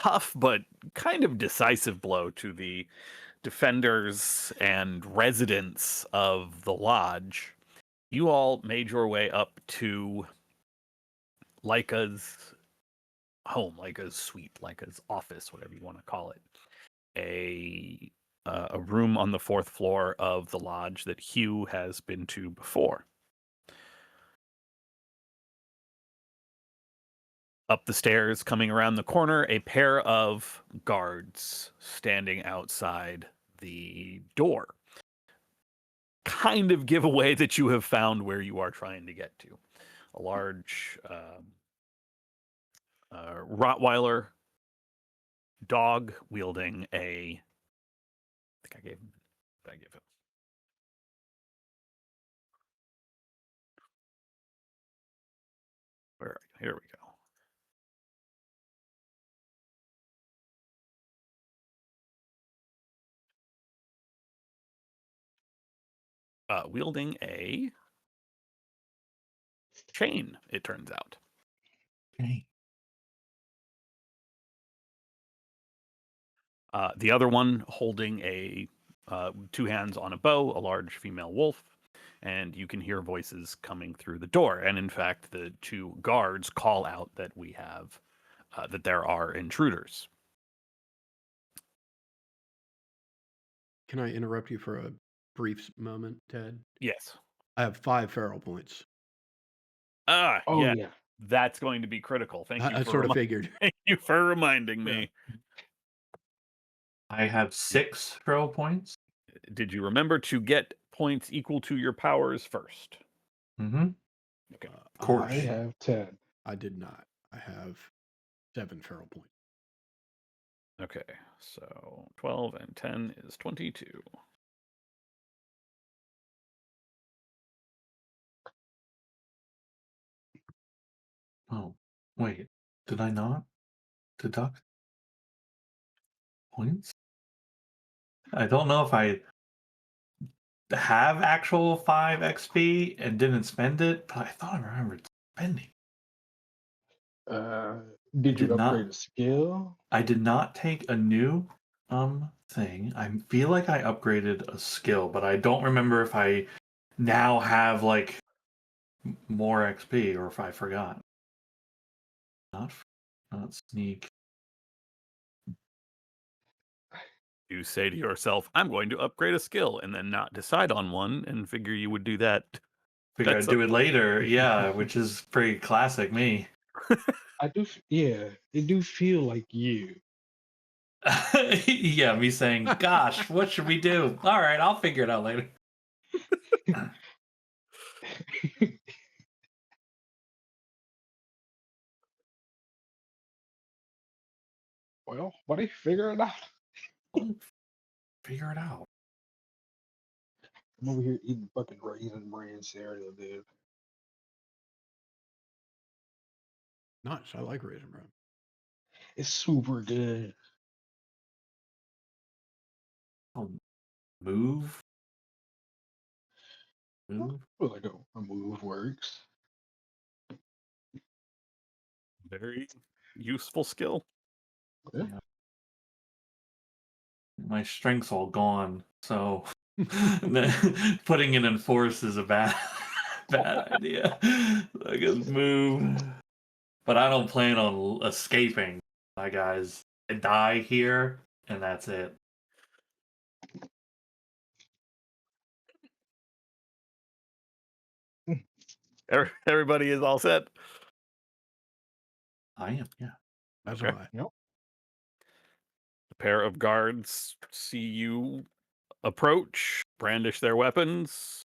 tough but kind of decisive blow to the defenders and residents of the lodge. You all made your way up to Leica's home, Leica's suite, Leica's office, whatever you want to call it. A room on the fourth floor of the lodge that Hugh has been to before. Up the stairs, coming around the corner, a pair of guards standing outside the door. Kind of give away that you have found where you are trying to get to. A large Rottweiler dog wielding a. I think I gave him. Did I give him? Where? Here we go. Wielding a chain, it turns out. Okay. The other one holding a two hands on a bow, a large female wolf, and you can hear voices coming through the door. And in fact, the two guards call out that we have that there are intruders. Can I interrupt you for a brief moment, Ted? Yes. I have 5 feral points. Oh, yeah. That's going to be critical. Thank you. I sort of figured. Thank you for reminding me. I have 6 feral points. Did you remember to get points equal to your powers first? Mm-hmm. Okay. Of course. I have 10. I did not. I have 7 feral points. Okay, so 12 and 10 is 22. Oh, wait. Did I not deduct points? I don't know if I have actual 5 XP and didn't spend it, but I thought I remembered spending. Did you did not. upgrade a skill? I did not take a new thing. I feel like I upgraded a skill, but I don't remember if I now have like more XP or if I forgot. Not sneak. You say to yourself, I'm going to upgrade a skill, and then not decide on one and figure you would do that. Figure I'd do it later, yeah, which is pretty classic me. I do, yeah, it do feel like you. Yeah, me saying, gosh, what should we do? All right, I'll figure it out later. Well, buddy, figure it out. Figure it out. I'm over here eating fucking raisin bran cereal, dude. Nice. I like Raisin Bran. It's super good. Oh, move. Move. Well, like a move works. Very useful skill. Yeah. My strength's all gone, so putting it in force is a bad idea. I guess move. But I don't plan on escaping, my guys. I die here, and that's it. Everybody is all set. I am, yeah. That's Okay. why. Yep. A pair of guards see you approach, brandish their weapons.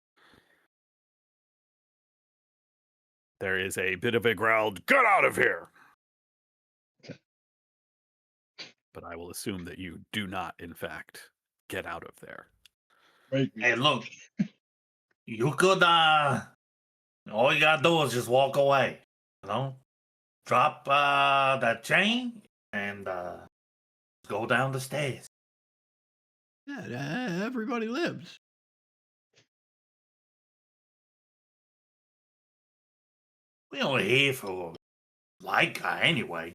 There is a bit of a growled, "Get out of here!" But I will assume that you do not, in fact, get out of there. Right. Hey, look. You could, all you gotta do is just walk away. You know? Drop that chain and go down the stairs. Yeah, everybody lives. We only here for Leica anyway.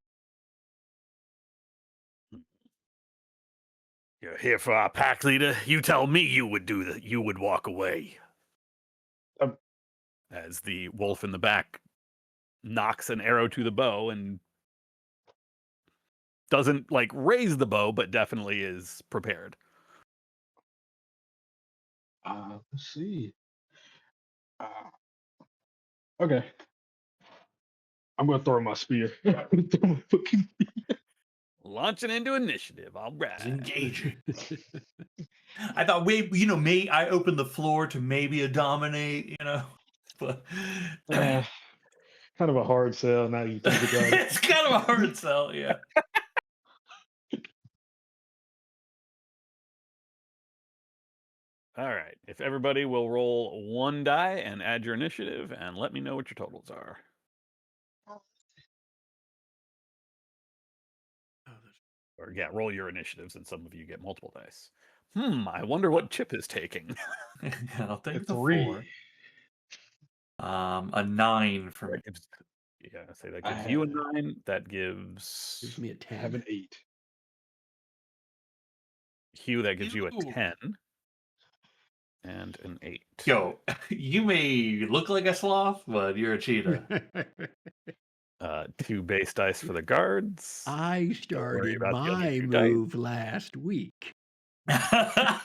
You're here for our pack leader. You tell me you would do that. You would walk away. As the wolf in the back knocks an arrow to the bow and doesn't like raise the bow, but definitely is prepared. Let's see. Okay. I'm gonna throw my spear. I'm gonna throw my fucking Launching into initiative. All right. It's engaging. I thought maybe I opened the floor to maybe a dominate, but kind of a hard sell now you think about it. it's kind of a hard sell, yeah. All right. If everybody will roll one die and add your initiative and let me know what your totals are. Or yeah, roll your initiatives and some of you get multiple dice. I wonder what Chip is taking. I'll take It's the 3. 4. A 9 for me. That gives, say that gives you a 9. That gives Gives me a I have 10. an 8. Hugh, that gives you a Ew. 10 and an 8. Yo, you may look like a sloth, but you're a cheetah. 2 base dice for the guards. I started about the other my 2 dice. move last week. God.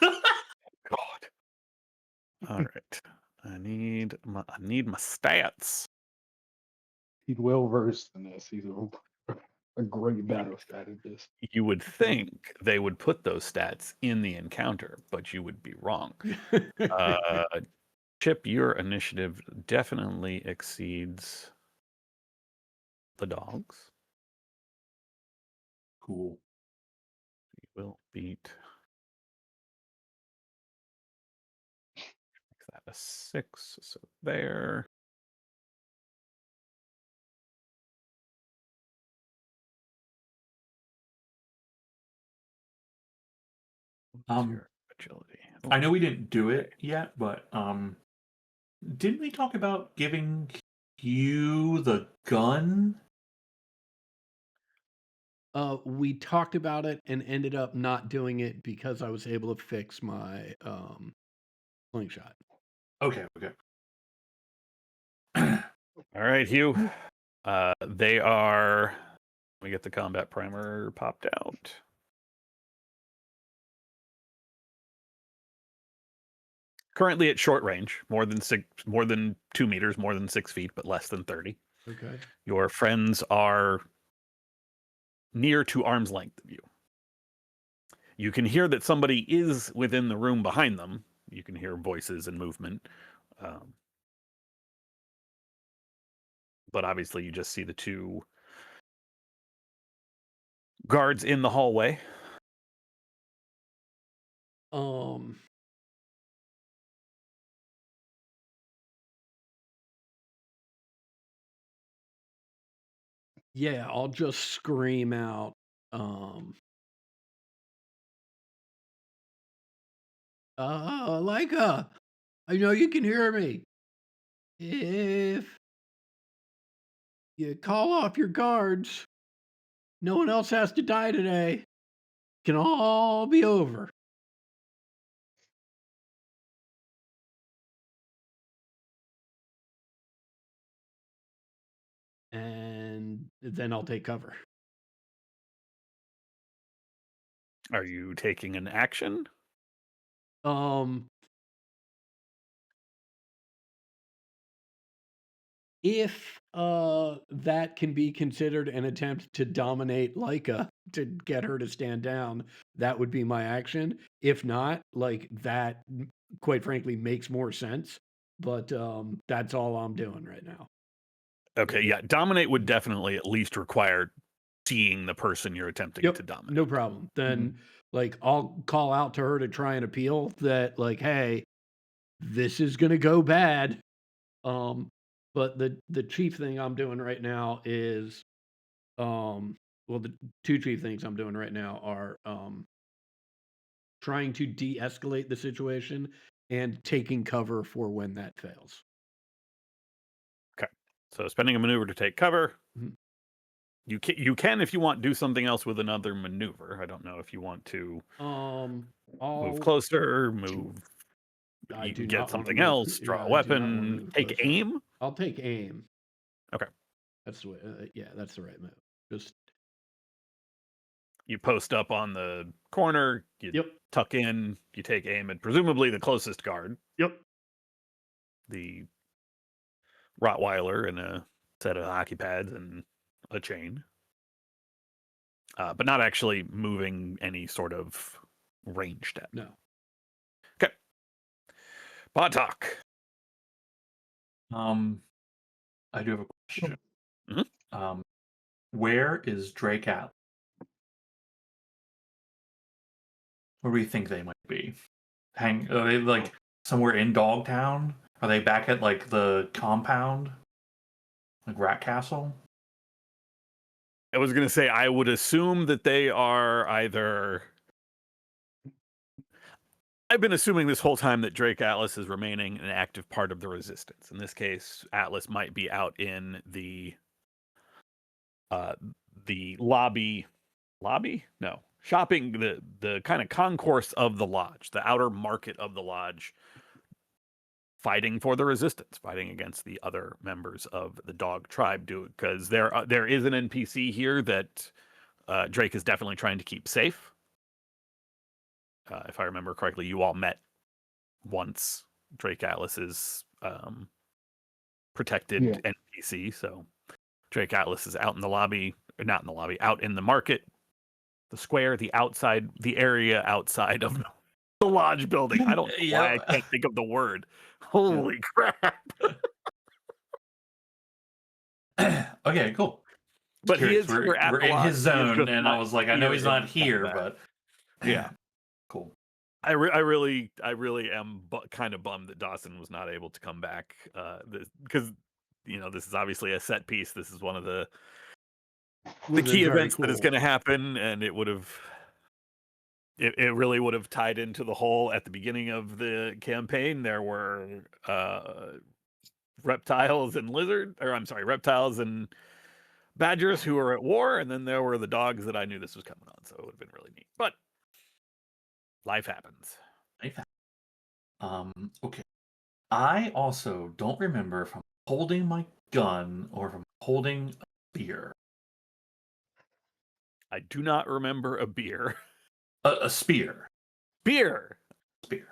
All right. I need my stats. He's well versed in this. He's a great battle strategist. You would think they would put those stats in the encounter, but you would be wrong. Chip, your initiative definitely exceeds the dogs. Cool. You will beat. Make that a 6. So there. What's your agility? I know we didn't do it yet, but didn't we talk about giving you the gun? We talked about it and ended up not doing it because I was able to fix my slingshot. Okay. All right, Hugh. They are. Let me get the combat primer popped out. Currently at short range, more than 2 meters, more than 6 feet, but less than 30. Okay. Your friends are near to arm's length of you. You can hear that somebody is within the room behind them. You can hear voices and movement. But obviously you just see the 2 guards in the hallway. Yeah, I'll just scream out. Leica, I know you can hear me. If you call off your guards, no one else has to die today. It can all be over. And then I'll take cover. Are you taking an action? If that can be considered an attempt to dominate Leica to get her to stand down, that would be my action. If not, like that, quite frankly, makes more sense. But that's all I'm doing right now. Okay, yeah. Dominate would definitely at least require seeing the person you're attempting to dominate. No problem. Then, like, I'll call out to her to try and appeal that, like, hey, this is gonna go bad. But the chief thing I'm doing right now is, well, the 2 chief things I'm doing right now are trying to de-escalate the situation and taking cover for when that fails. Okay, so spending a maneuver to take cover. Mhm. You can if you want do something else with another maneuver. I don't know if you want to move I'll. closer, move. I You do can get not want to something move. else, draw Yeah, a I do not want to weapon, move take closer. aim. I'll take aim. Okay. That's the way. Yeah, that's the right move. Just You post up on the corner, you yep, tuck in, you take aim at presumably the closest guard, yep. the Rottweiler and a set of hockey pads and a chain. But not actually moving any sort of range step. No. Okay. Batok. I do have a question. Mhm. Where is Drake at? Where do we think they might be? Are they like somewhere in Dogtown? Are they back at like the compound, like Rat Castle? I was going to say, I would assume that they are either. I've been assuming this whole time that Drake Atlas is remaining an active part of the resistance. In this case, Atlas might be out in the lobby. No, shopping, the kind of concourse of the lodge, the outer market of the lodge, fighting for the resistance, fighting against the other members of the dog tribe. Because there is an NPC here that Drake is definitely trying to keep safe. If I remember correctly, you all met once. Drake Atlas's protected NPC. So Drake Atlas is out in the lobby, or not in the lobby, out in the market, the square, the area outside of the lodge building. I don't know why I can't think of the word. Holy crap. Okay, cool. But Curious. he is here at We're the in lodge. his zone, and I was like, I know he's not here, combat. but Yeah. Cool. I really am kind of bummed that Dawson was not able to come back, because this is obviously a set piece. This is one of the key events that is going to happen, and it really would have tied into the whole. At the beginning of the campaign, there were reptiles and badgers who were at war, and then there were the dogs that I knew this was coming on, so it would have been really neat. But life happens. Okay. I also don't remember if I'm holding my gun or if I'm holding a beer. I do not remember a beer. A spear. Beer. Spear.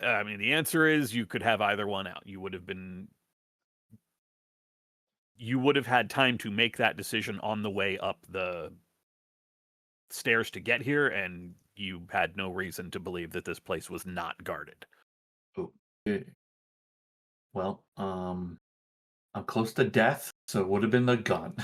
I mean, the answer is you could have either one out. You would have had time to make that decision on the way up the stairs to get here, and you had no reason to believe that this place was not guarded. Okay. Well, I'm close to death, so it would have been the gun.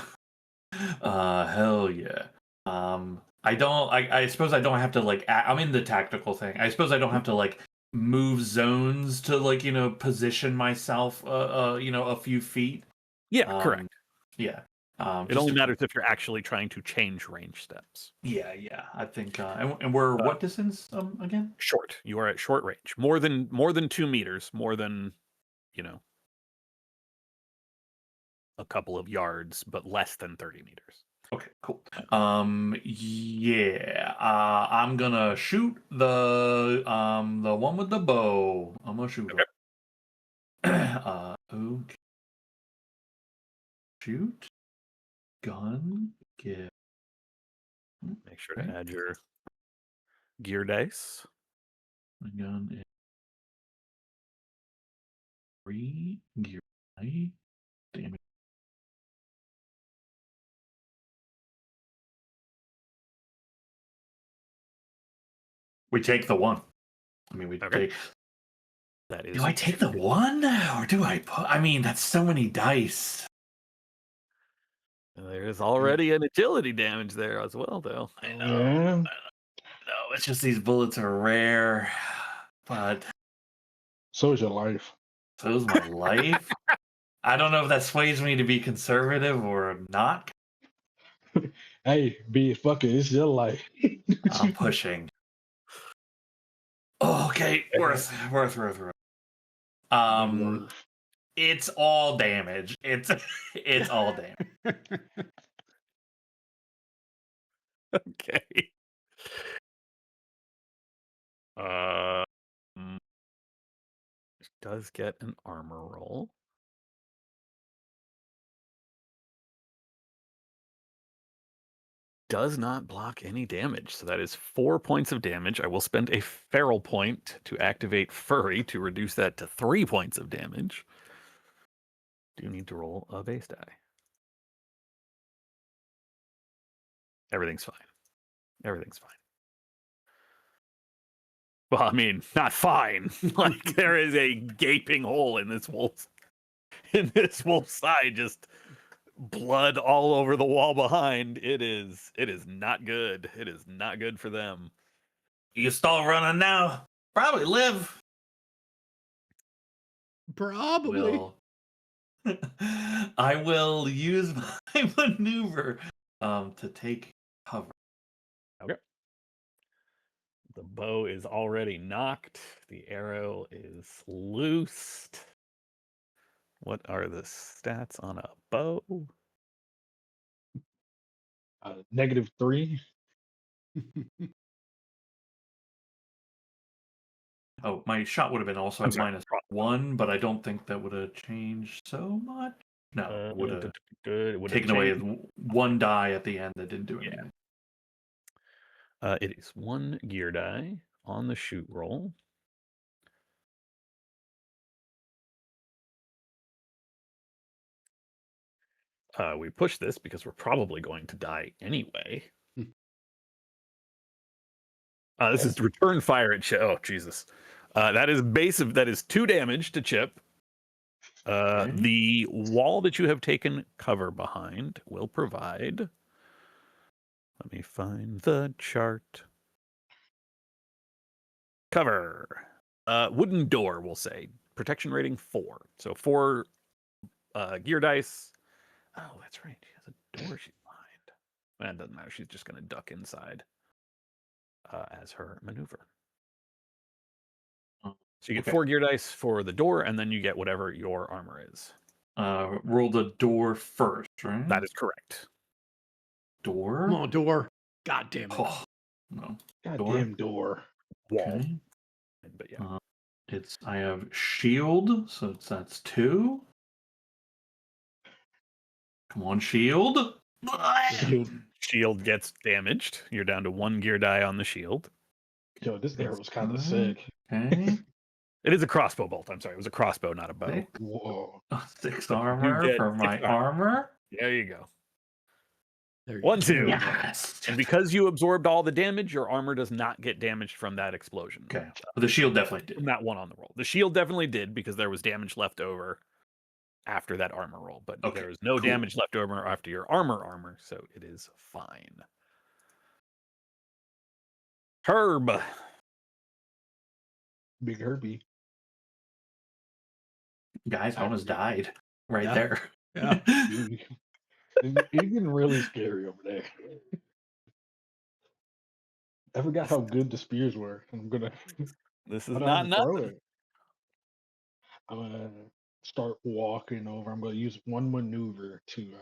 Hell yeah. I suppose I don't have to like I'm in the tactical thing. I suppose I don't have to like move zones to like, position myself a few feet. Yeah, correct. Yeah. It only matters if you're actually trying to change range steps. Yeah. I think and we're what distance again? Short. You are at short range. More than 2 meters, more than, a couple of yards, but less than 30 meters. Okay, cool. Yeah. I'm gonna shoot the one with the bow. I'm gonna shoot him. Okay. Shoot. Gun. Give. Make sure to add your gear dice. My gun is 3 gear. Damn it. We take the one. I mean, take. That is. Do I take the one, or do I put? I mean, that's so many dice. There's already an agility damage there as well, though. I know. No, it's just these bullets are rare, but so is your life. So is my life. I don't know if that sways me to be conservative or not. Hey, fuck it, it's your life. I'm pushing. Oh, okay, worth. It's all damage. It's all damage. Okay. Uh, does get an armor roll. Does not block any damage. So that is 4 points of damage. I will spend a feral point to activate Furry to reduce that to 3 points of damage. Do need to roll a base die. Everything's fine. Everything's fine. Well, I mean, not fine. Like there is a gaping hole in this wolf's side, just blood all over the wall behind. It is not good. It is not good for them. You start running now. Probably live. Probably. Will. I will use my maneuver to take cover. Okay. The bow is already knocked. The arrow is loosed. What are the stats on a bow? -3. Oh, my shot would have been also I'm at sorry, -1, but I don't think that would have changed so much. No, it would have it would have taken away changed. one die at the end that didn't do Yeah. anything. It is 1 gear die on the shoot roll. We push this because we're probably going to die anyway. This is return fire at Chip. Oh, Jesus. That is 2 damage to Chip. Okay. The wall that you have taken cover behind will provide. Let me find the chart. Cover. Wooden door, we'll say. Protection rating 4. So 4 gear dice. Oh, that's right. She has a door she's behind. It doesn't matter. She's just going to duck inside as her maneuver. So you get Okay. 4 gear dice for the door, and then you get whatever your armor is. Roll the door first, right? That is correct. Door? Come on, door. God damn it. Oh, no. Goddamn door. Wall. Okay. But yeah. I have shield, so that's 2. Come on, shield. Shield gets damaged. You're down to 1 gear die on the shield. Yo, this arrow was kind of That's sick. Okay. It is a crossbow bolt. I'm sorry. It was a crossbow, not a bow. Six, Whoa. 6 You armor get for 6 my armor. There you go. There you 1, go. 2. Yes. And because you absorbed all the damage, your armor does not get damaged from that explosion. Okay. But the shield definitely From did. that one on the roll. The shield definitely did because there was damage left over after that armor roll, but Okay, there is no cool. damage left over after your armor, so it is fine. Herb. Big Herbie. Guys, I almost died right Yeah. there. Yeah. Dude, it's getting really scary over there. I forgot how good the spears were. I'm gonna. This is I don't not have to throw nothing. it. I'm gonna start walking over. I'm gonna use one maneuver to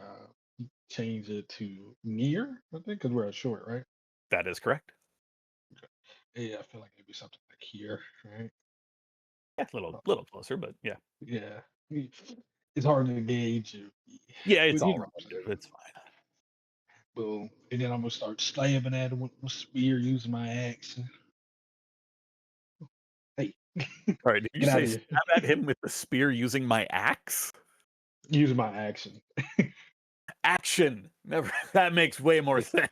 change it to near. I think because we're at short, right? That is correct. Yeah, I feel like it'd be something like here, right? Yeah, a little closer, but yeah. Yeah, it's hard to gauge. Yeah, it's But, you all know, right. It's fine. boom, and then I'm gonna start stabbing at him with my spear using my axe. Hey, All right, did you Get outta say here. stab at him with the spear using my axe? using my action. Action. Never. That makes way more sense.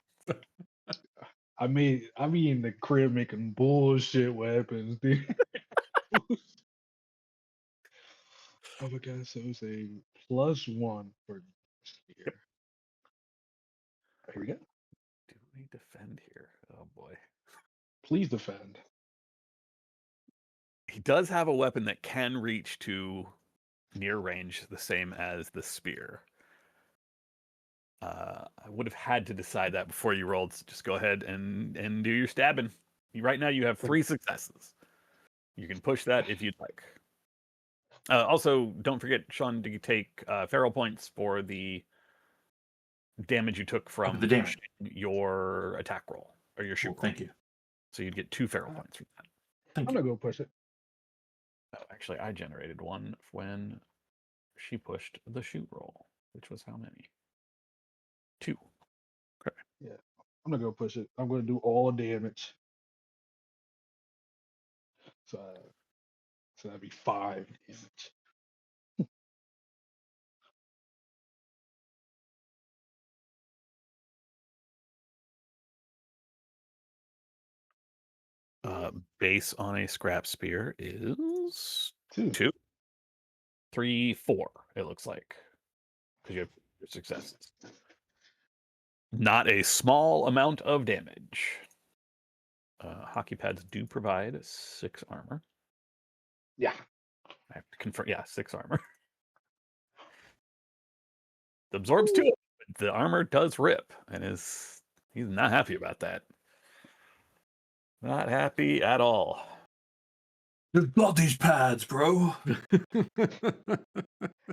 I mean, I be in the crib making bullshit weapons, dude. Oh my god, so it's a +1 for spear. Here we go. Do we defend here? Oh boy. Please defend. He does have a weapon that can reach to near range, the same as the spear. I would have had to decide that before you rolled. So just go ahead and do your stabbing. Right now, you have 3 successes. You can push that if you'd like. Also, don't forget, Sean, do you take feral points for the damage you took from the damage. your attack roll or your shoot Well, roll. thank you. So you'd get 2 feral points from that. Thank I'm you. gonna go push it. Oh, actually, I generated one when she pushed the shoot roll, which was how many? 2. I'm gonna go push it. I'm gonna do all damage. So, so that'd be 5 damage. Base on a scrap spear is 2. 2, 3, 4. It looks like because you have your successes. Not a small amount of damage. Hockey pads do provide 6 armor. Yeah. I have to confirm. Yeah, 6 armor. It absorbs 2. The armor does rip, and he's not happy about that. Not happy at all. Just got these pads, bro.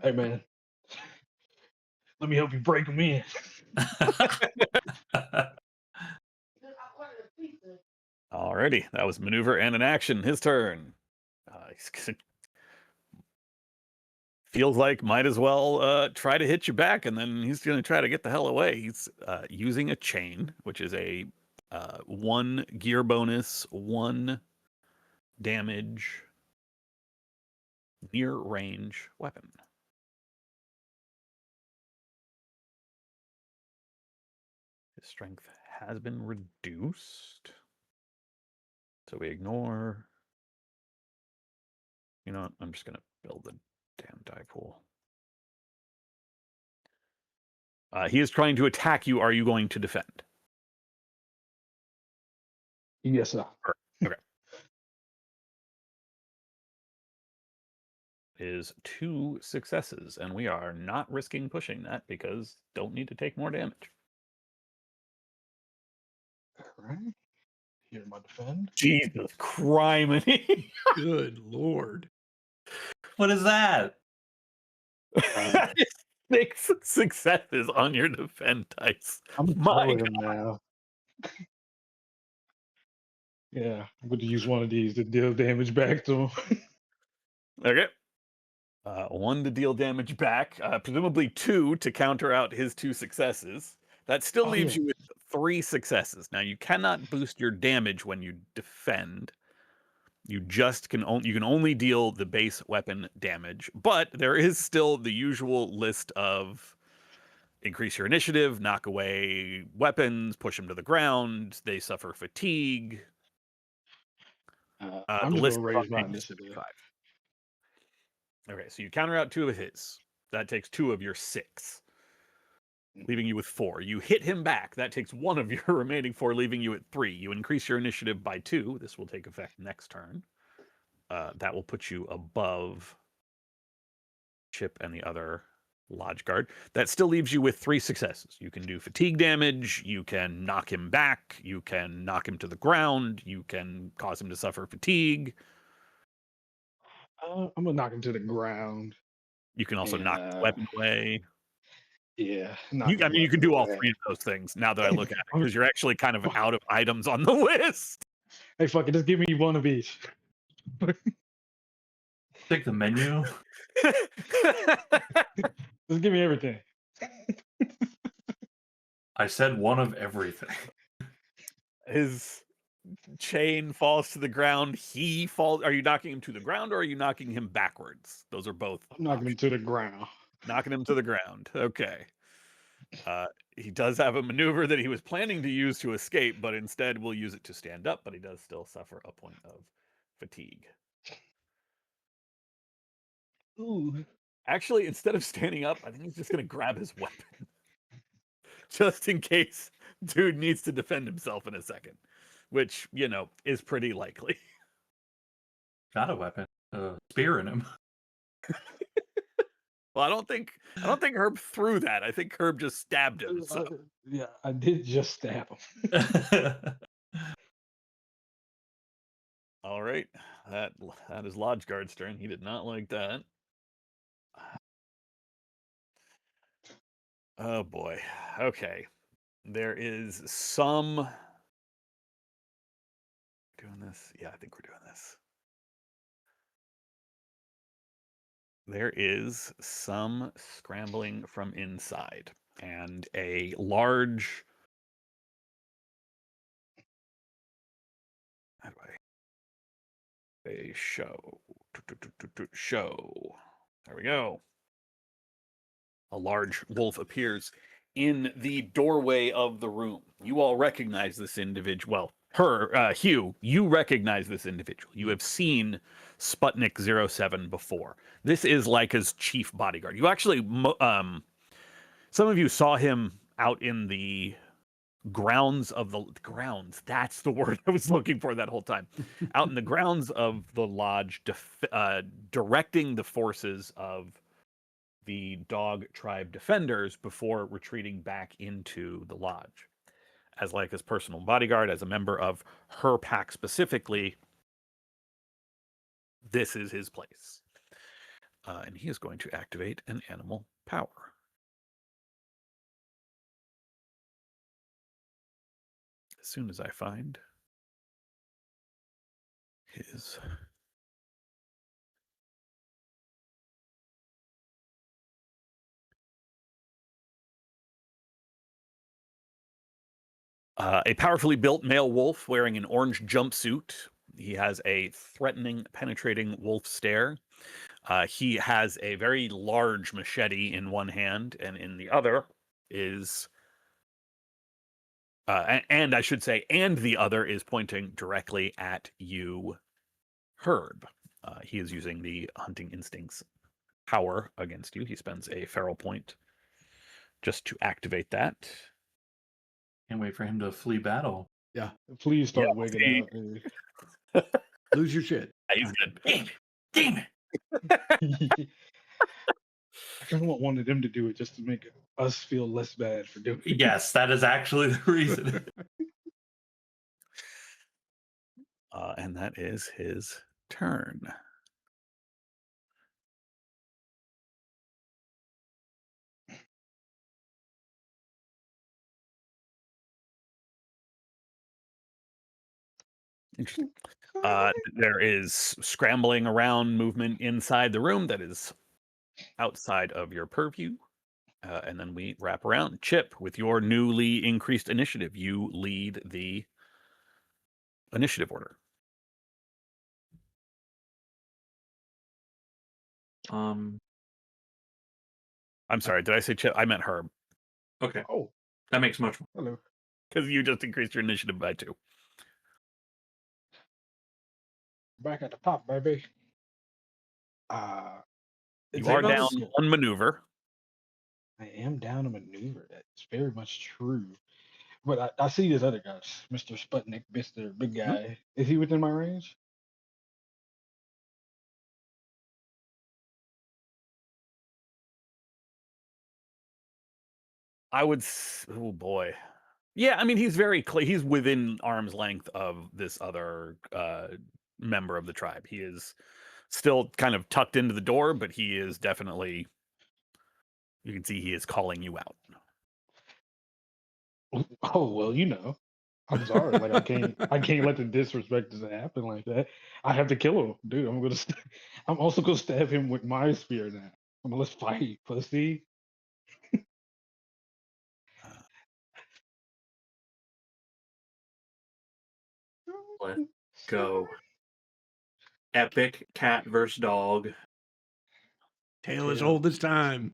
Hey man, let me help you break them in. Alrighty, that was maneuver and an action. His turn. Feels like might as well try to hit you back, and then he's going to try to get the hell away. He's using a chain, which is a 1 gear bonus, 1 damage, near range weapon. His strength has been reduced. So we ignore. You know what? I'm just going to build the damn die pool. He is trying to attack you. Are you going to defend? Yes, sir. Okay. Is 2 successes, and we are not risking pushing that because don't need to take more damage. All right. Here my defend. Jesus criminy. Good lord. What is that? 6 successes on your defend dice. I'm My calling him now. Yeah, I'm going to use one of these to deal damage back to him. Okay. 1 to deal damage back, presumably 2 to counter out his 2 successes. That still Oh, leaves yeah. you with 3 successes. Now you cannot boost your damage when you defend. You just can only deal the base weapon damage, but there is still the usual list of increase your initiative, knock away weapons, push them to the ground, they suffer fatigue. I'm The just list going to is on raise my page initiative. 65. Okay, so you counter out 2 of his. That takes 2 of your 6, leaving you with 4. You hit him back. That takes 1 of your remaining 4, leaving you at 3. You increase your initiative by 2. This will take effect next turn. That will put you above Chip and the other Lodge Guard. That still leaves you with 3 successes. You can do fatigue damage, you can knock him back, you can knock him to the ground, you can cause him to suffer fatigue. I'm going to knock him to the ground. You can also knock the weapon away. Yeah. You can do all 3 of those things now that I look at it, because you're actually kind of out of items on the list. Hey, fuck it. Just give me one of each. Take the menu. Just give me everything. I said one of everything. His chain falls to the ground. He falls. Are you knocking him to the ground or are you knocking him backwards? Those are both. I'm knocking him to the ground. Knocking him to the ground. Okay. He does have a maneuver that he was planning to use to escape, but instead will use it to stand up, but he does still suffer a point of fatigue. Ooh. Actually, instead of standing up, I think he's just going to grab his weapon. Just in case dude needs to defend himself in a second, which, is pretty likely. Got a weapon. Spear in him. Well, I don't think Herb threw that. I think Herb just stabbed him. So. Yeah, I did just stab him. All right, that is Lodge Guard's turn. He did not like that. Oh boy. Okay. There is some doing this. Yeah, I think we're doing this. There is some scrambling from inside, and a large. How do I? A show. Show. There we go. A large wolf appears in the doorway of the room. You all recognize this individual. Well, Hugh, you recognize this individual. You have seen Sputnik 07 before. This is Leica's chief bodyguard. You actually, some of you saw him out in the grounds of the grounds. That's the word I was looking for that whole time. Out in the grounds of the lodge, directing the forces of the dog tribe defenders before retreating back into the lodge. As Leica's personal bodyguard, as a member of her pack specifically, this is his place. And he is going to activate an animal power. As soon as I find his a powerfully built male wolf wearing an orange jumpsuit. He has a threatening, penetrating wolf stare. He has a very large machete in one hand, and in the other is, and I should say, and the other is pointing directly at you, Herb. He is using the hunting instincts power against you. He spends a feral point just to activate that. Can't wait for him to flee battle. Please start Yeah, wigging see? out, dude. Lose your shit. He's good. Damn it! I kind of want one of them to do it just to make us feel less bad for doing it. Yes, that is actually the reason. And that is his turn. Interesting. There is scrambling around movement inside the room that is outside of your purview. And then we wrap around. Chip, with your newly increased initiative, you lead the initiative order. Um. I'm sorry, did I say Chip? I meant Herb, Okay, Oh, that makes much more. hello. because you just increased your initiative by 2. Back at the top, baby. You Is are everybody down scared? 1 maneuver. I am down a maneuver. That's very much true. But I see this other guy, Mr. Sputnik, Mr. Big Guy. Is he within my range? I would. Oh boy. Yeah, I mean he's very he's within arm's length of this other member of the tribe. He is still kind of tucked into the door, but he is definitely. You can see he is calling you out. Oh well, you know. I'm sorry. Like I can't let the disrespect just happen like that. I have to kill him, dude. I'm also gonna stab him with my spear now. I'm gonna let's fight, pussy. Let's go. Epic cat versus dog. Tale as Yeah. old as time.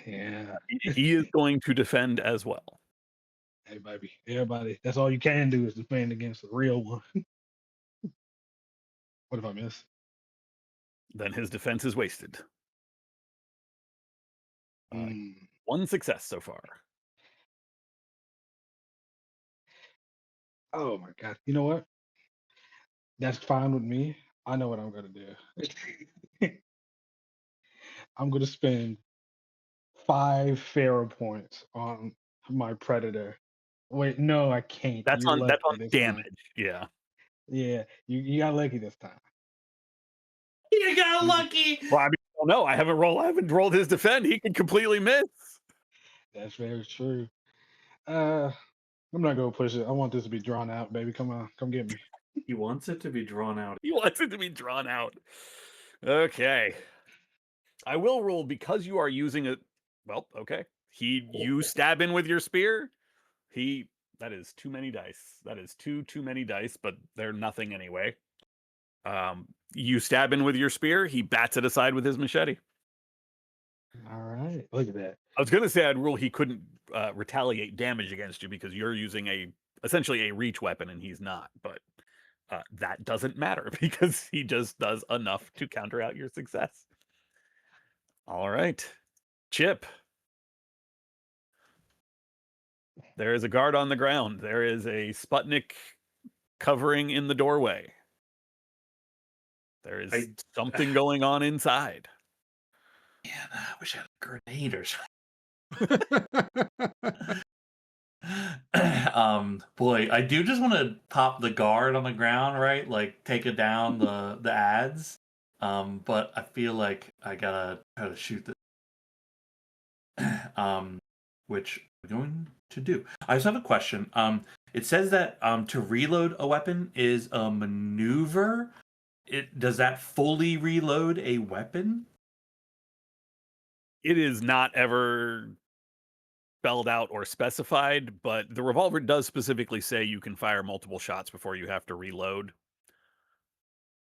Yeah. He is going to defend as well. Hey baby. Everybody. That's all you can do is defend against the real one. What if I miss? Then his defense is wasted. Mm. 1 success so far. Oh my god. You know what? That's fine with me. I know what I'm gonna do. I'm gonna spend 5 Pharaoh points on my predator. Wait, no, I can't. That's You're on lucky this time. damage. Yeah. Yeah, you got lucky this time. You got lucky. Well, I mean, I don't know. I haven't rolled his defend. He can completely miss. That's very true. Uh, I'm not gonna push it. I want this to be drawn out, baby. Come on, come get me. He wants it to be drawn out. He wants it to be drawn out. Okay. I will roll because you are using it. Well, okay. You stab in with your spear. That is too many dice. That is too many dice, but they're nothing anyway. You stab in with your spear. He bats it aside with his machete. All right, look at that. I was going to say I'd rule he couldn't retaliate damage against you because you're using essentially a reach weapon and he's not. But that doesn't matter because he just does enough to counter out your success. All right, Chip. There is a guard on the ground. There is a Sputnik covering in the doorway. There is something going on inside. Man, I wish I had a grenade or something. Boy, I do just want to pop the guard on the ground, right? Like take it down the ads. But I feel like I gotta try to shoot this. Which I'm going to do. I just have a question. It says that to reload a weapon is a maneuver. Does that fully reload a weapon? It is not ever spelled out or specified, but the revolver does specifically say you can fire multiple shots before you have to reload.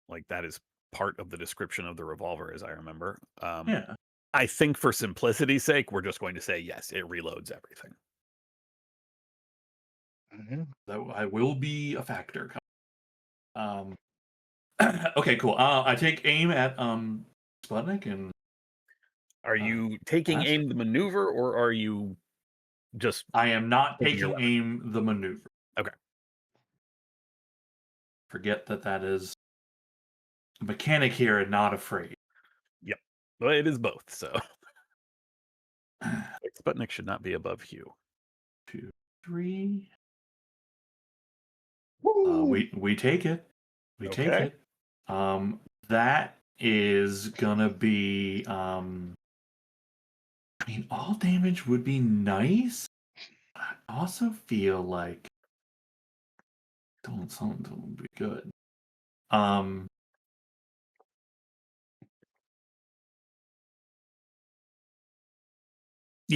Like that is part of the description of the revolver, as I remember. Yeah. I think for simplicity's sake, we're just going to say yes, it reloads everything. That I will be a factor. Okay, cool. I take aim at Sputnik and. Are you taking aim the maneuver, or are you just? I am not taking taking aim the maneuver. Okay. Forget that is a mechanic here and not afraid. Yep. Well, it is both. So Sputnik should not be above Hugh. 2, 3. We take it. We take it. That is gonna be. I mean, all damage would be nice. I also feel like something would be good. Yeah,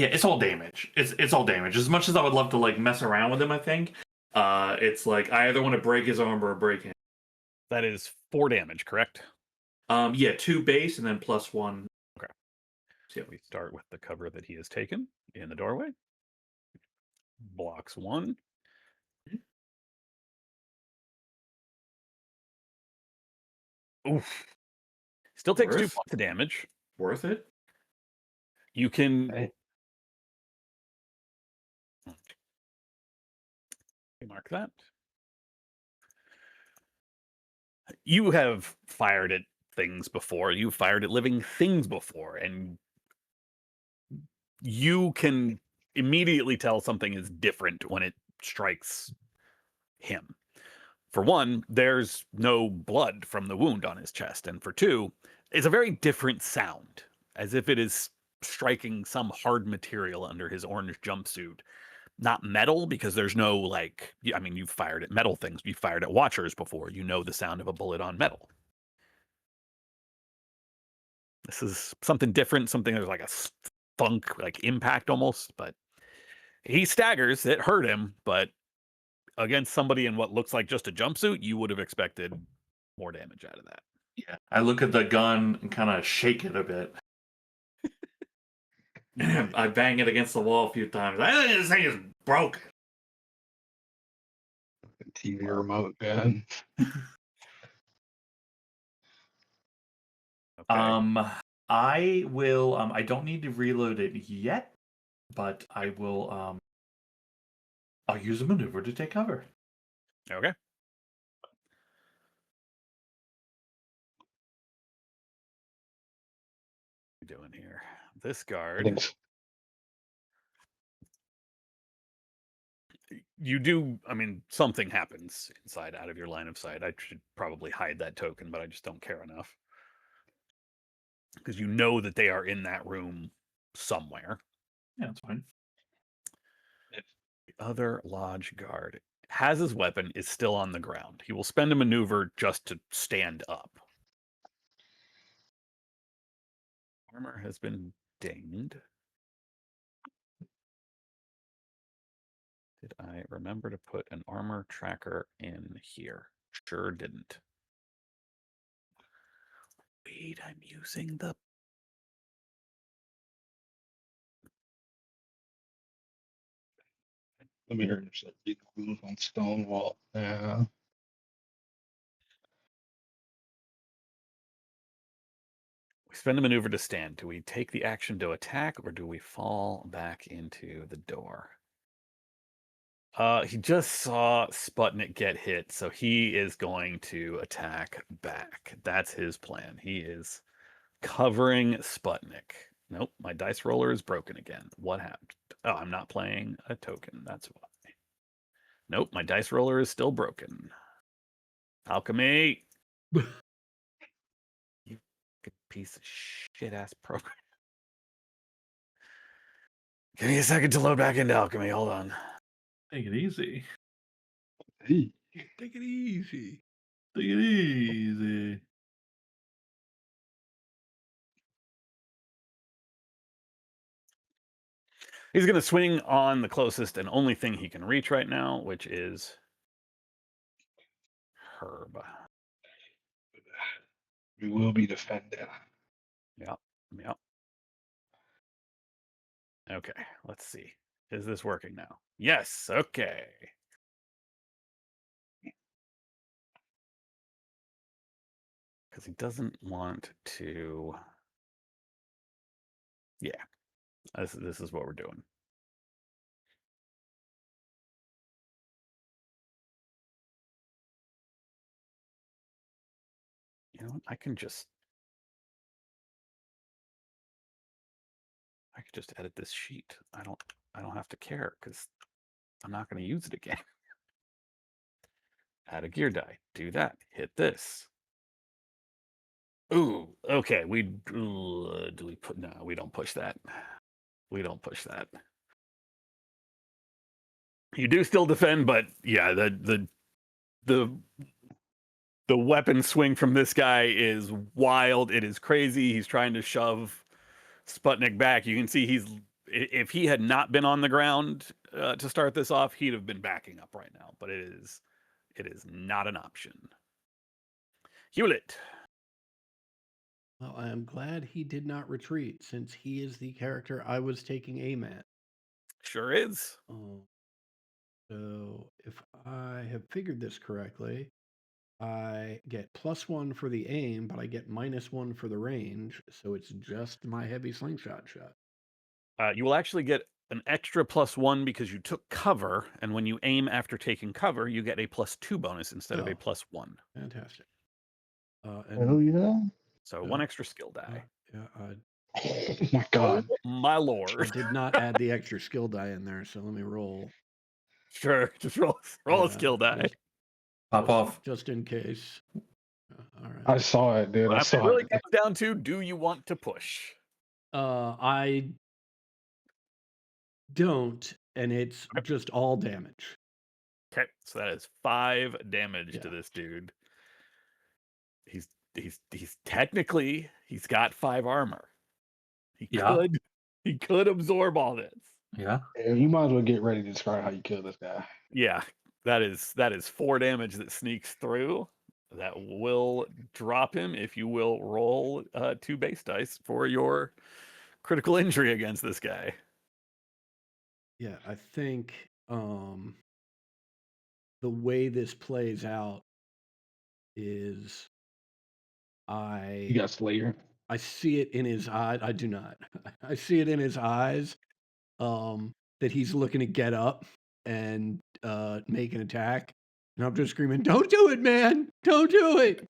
it's all damage. It's all damage. As much as I would love to like mess around with him, I think it's like I either want to break his arm or break him. That is 4 damage, correct? Yeah, 2 base and then +1. Okay. So we start with the cover that he has taken in the doorway. Blocks 1. Oof. Still takes 2 points of damage. Worth it. You can mark that. You have fired at things before. You've fired at living things before, and you can immediately tell something is different when it strikes him. For one, there's no blood from the wound on his chest, and for two, it's a very different sound, as if it is striking some hard material under his orange jumpsuit. Not metal, because there's no, like, I mean, you've fired at metal things. You've fired at Watchers before. You know the sound of a bullet on metal. This is something different, something that's like a thunk, like impact almost, but he staggers. It hurt him, but against somebody in what looks like just a jumpsuit, you would have expected more damage out of that. Yeah, I look at the gun and kind of shake it a bit. I bang it against the wall a few times. This thing is broken. TV remote gun. Okay. I will. I don't need to reload it yet, but I will. I'll use a maneuver to take cover. Okay. What are you doing here? This guard. You do, I mean, something happens inside out of your line of sight. I should probably hide that token, but I just don't care enough. Because you know that they are in that room somewhere. Yeah, that's fine. The other lodge guard has his weapon, is still on the ground. He will spend a maneuver just to stand up. Armor has been dinged. Did I remember to put an armor tracker in here? Sure didn't. Wait, I'm using the... Let me hear you move on Stonewall. Yeah. We spend a maneuver to stand. Do we take the action to attack, or do we fall back into the door? He just saw Sputnik get hit, so he is going to attack back. That's his plan. He is covering Sputnik. Nope, my dice roller is broken again. What happened? Oh, I'm not playing a token. That's why. Nope, my dice roller is still broken. Alchemy! You good piece of shit ass program. Give me a second to load back into Alchemy. Hold on. Take it easy. Take it easy. Take it easy. He's going to swing on the closest and only thing he can reach right now, which is Herb. We will be defended. Yep. Okay, let's see. Is this working now? Yes, okay. Because he doesn't want to... Yeah, this is what we're doing. You know what? I could just edit this sheet. I don't have to care because I'm not going to use it again. Add a gear die. Do that. Hit this. Ooh, okay. Do we put... No, we don't push that. We don't push that. You do still defend, but yeah, the weapon swing from this guy is wild. It is crazy. He's trying to shove Sputnik back. You can see if he had not been on the ground to start this off, he'd have been backing up right now. But it is not an option. Hewlett. Well, I am glad he did not retreat, since he is the character I was taking aim at. Sure is. So if I have figured this correctly, I get +1 for the aim, but I get -1 for the range. So it's just my heavy slingshot shot. You will actually get an extra +1 because you took cover, and when you aim after taking cover, you get a +2 bonus instead of a Oh. +1. Fantastic. Hell And yeah. So one extra skill die. yeah, Oh my god. My I lord. did not add the extra skill die in there, so let me roll. Sure, just roll a skill die. just- Pop off. just in case. All right. I saw it, dude. I It saw really it. comes down to, do you want to push? I don't, and it's just all damage. Okay, so that is 5 damage to Yeah. this dude. He's technically, he's got 5 armor. He Yeah. could absorb all this. Yeah. Yeah, you might as well get ready to describe how you kill this guy. Yeah, that is 4 damage that sneaks through. That will drop him if you will roll 2 base dice for your critical injury against this guy. Yeah, I think the way this plays out is You got Slayer. I see it in his eye. I do not. I see it in his eyes that he's looking to get up and make an attack. And I'm just screaming, "Don't do it, man! Don't do it!"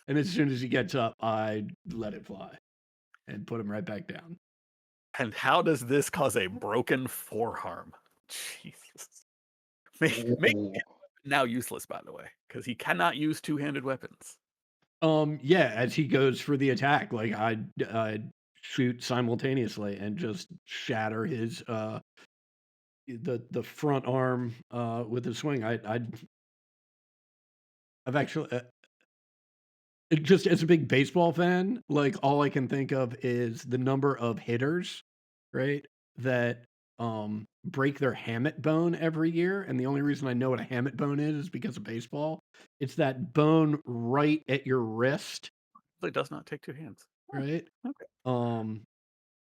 And as soon as he gets up, I let it fly and put him right back down. And how does this cause a broken forearm? Jesus. Make Ooh. now useless, by the way, because he cannot use 2-handed weapons. Yeah, as he goes for the attack, like I'd shoot simultaneously and just shatter his the front arm with the swing. I've actually just as a big baseball fan, like all I can think of is the number of hitters, right, that break their hamate bone every year. And the only reason I know what a hamate bone is because of baseball. It's that bone right at your wrist, It does not take two hands. right? Okay. Um,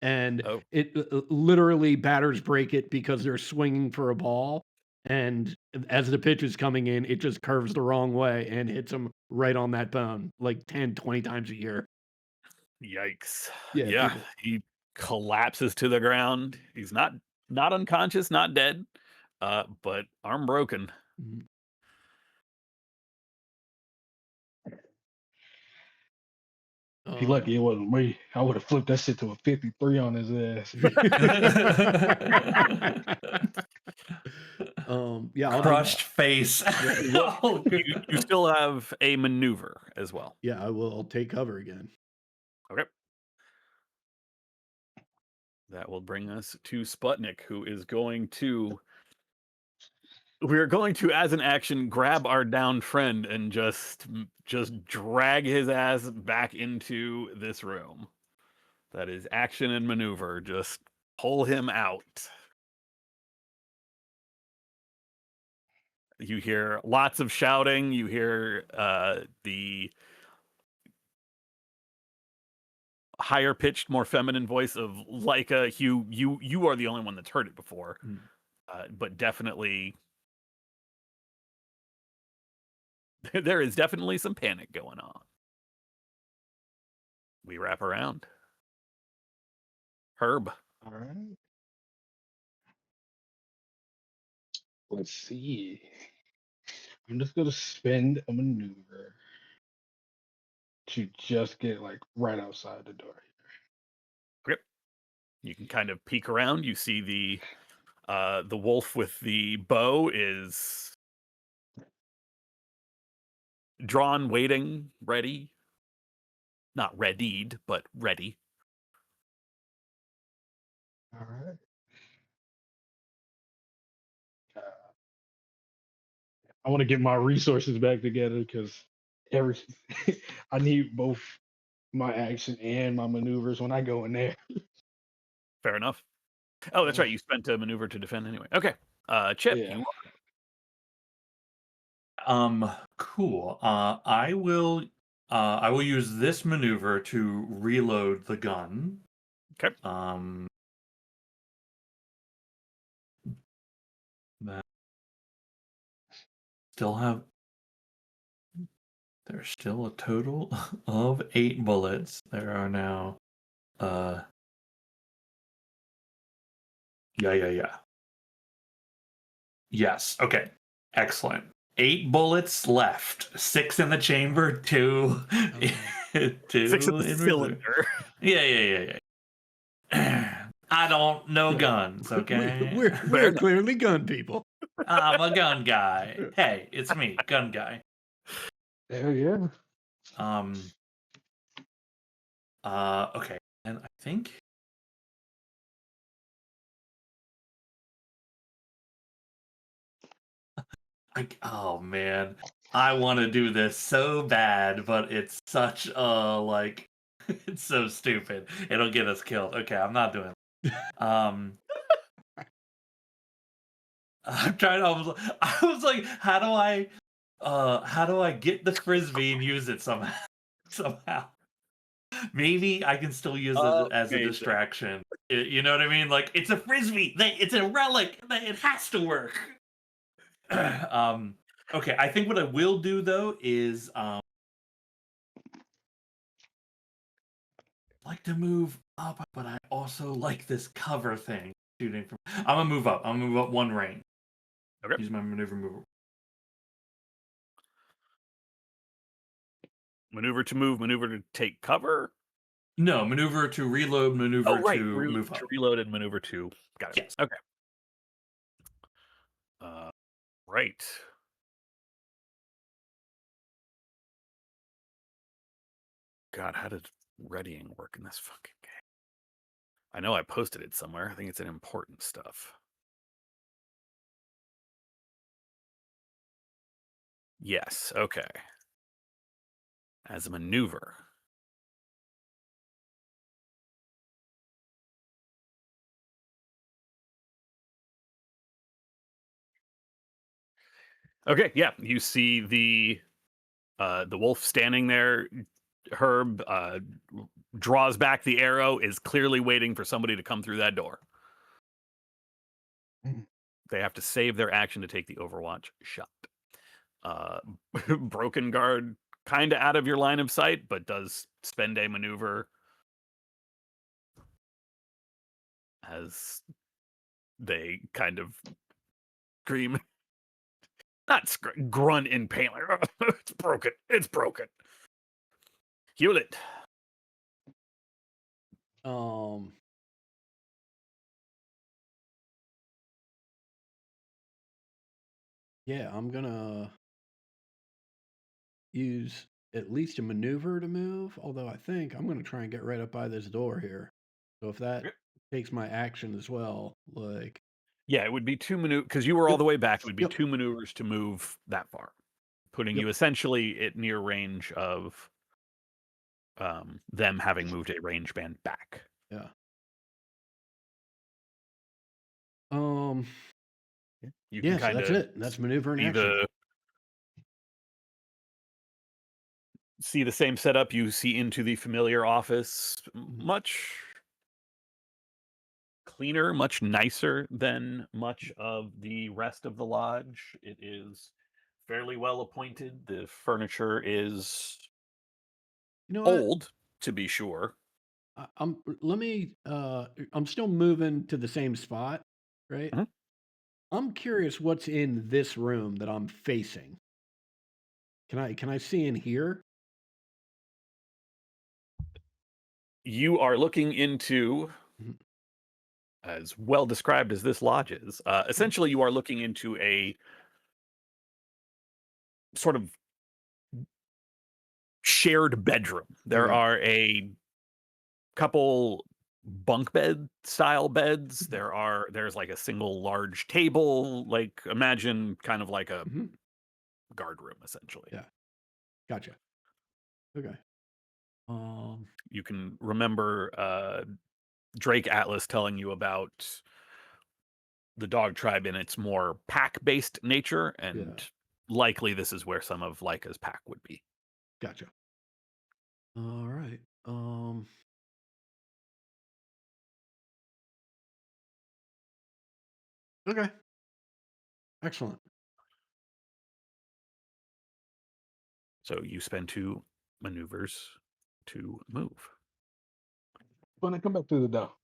and Oh, it literally batters break it because they're swinging for a ball. And as the pitch is coming in, it just curves the wrong way and hits them right on that bone like 10, 20 times a year. yikes! Yeah, Yeah, people. he collapses to the ground. He's not unconscious, not dead, but arm broken. Mhm. If you Um, lucky it wasn't me, I would have flipped that shit to a 53 on his ass. yeah, I'll do. Crushed face. Well, Oh, you still have a maneuver as well. Yeah, I will. I'll take cover again. Okay. That will bring us to Sputnik, who is going to. We're going to, as an action, grab our downed friend and just drag his ass back into this room. That is action and maneuver. Just pull him out. You hear lots of shouting. You hear the higher pitched, more feminine voice of Leica. You are the only one that's heard it before, but definitely there is definitely some panic going on. We wrap around. Herb. All right. Let's see. I'm just gonna spend a maneuver to just get like right outside the door. Grip. You can kind of peek around. You see the wolf with the bow is drawn, waiting, ready. Not readied, but ready. All right. Uh, I want to get my resources back together because every I need both my action and my maneuvers when I go in there. Fair enough. Oh, that's right. You spent a maneuver to defend anyway. Okay. Chip, Yeah. Cool. I will use this maneuver to reload the gun. Okay. That still have. There's still a total of 8 bullets. There are now, yeah. Yes. Okay. Excellent. 8 bullets left. 6 in the chamber. 2. Two 6 in the in reserve. cylinder. Yeah. I don't know guns. Okay. We're clearly gun people. I'm a gun guy. Hey, it's me, gun guy. Hell yeah. Okay, and I think oh man, I want to do this so bad, but it's such a like, it's so stupid. It'll get us killed. Okay, I'm not doing it. I'm trying to. I was like, how do I get the frisbee and use it somehow? Maybe I can still use it as a Amazing. distraction. You know what I mean? Like, it's a frisbee. It's a relic. It has to work. Okay, I think what I will do though is like to move up, but I also like this cover thing. Shooting from. I'm gonna move up. I'm gonna move up 1 range. Okay. Use my maneuver mover. Maneuver to move, maneuver to take cover. No, maneuver to reload, maneuver Oh, right. to move up. To reload and maneuver to. Got it. Yes. Okay. Right. God, how did readying work in this fucking game? I know I posted it somewhere. I think it's in important stuff. Yes. Okay. As a maneuver. Okay. Yeah. You see the wolf standing there. Herb draws back the arrow, is clearly waiting for somebody to come through that door. Mhm. They have to save their action to take the Overwatch shot. Broken Guard, kind of out of your line of sight, but does spend a maneuver as they kind of scream, not grunt in pain, like, it's broken, it's broken. Hewlett. Um. Yeah, I'm gonna use at least a maneuver to move. Although I think I'm gonna try and get right up by this door here. So if that takes my action as well, like. Yeah, it would be 2 maneuvers, because you were all Yep. the way back. It would be Yep. 2 maneuvers to move that far, putting Yep. you essentially at near range of them having moved a range band back. Yeah. You Yeah. can So kind that's of it. That's maneuver in see action. see the same setup. You see into the familiar office, much cleaner, much nicer than much of the rest of the lodge. It is fairly well appointed. The furniture is You know what? old, to be sure. Let me. I'm still moving to the same spot, right? Mhm. I'm curious what's in this room that I'm facing. Can I see in here? You are looking into, Mhm. as well described as this lodge is, essentially you are looking into a sort of shared bedroom. There Okay. are a couple bunk bed style beds. There's like a single large table, like imagine kind of like a Mhm. guard room essentially. Yeah. Gotcha. Okay. Um. You can remember Drake Atlas telling you about the dog tribe in its more pack based nature, and likely this is where some of Leica's pack would be. Gotcha. All right. Okay. Excellent. So you spend 2 maneuvers to move. When I come back through the door,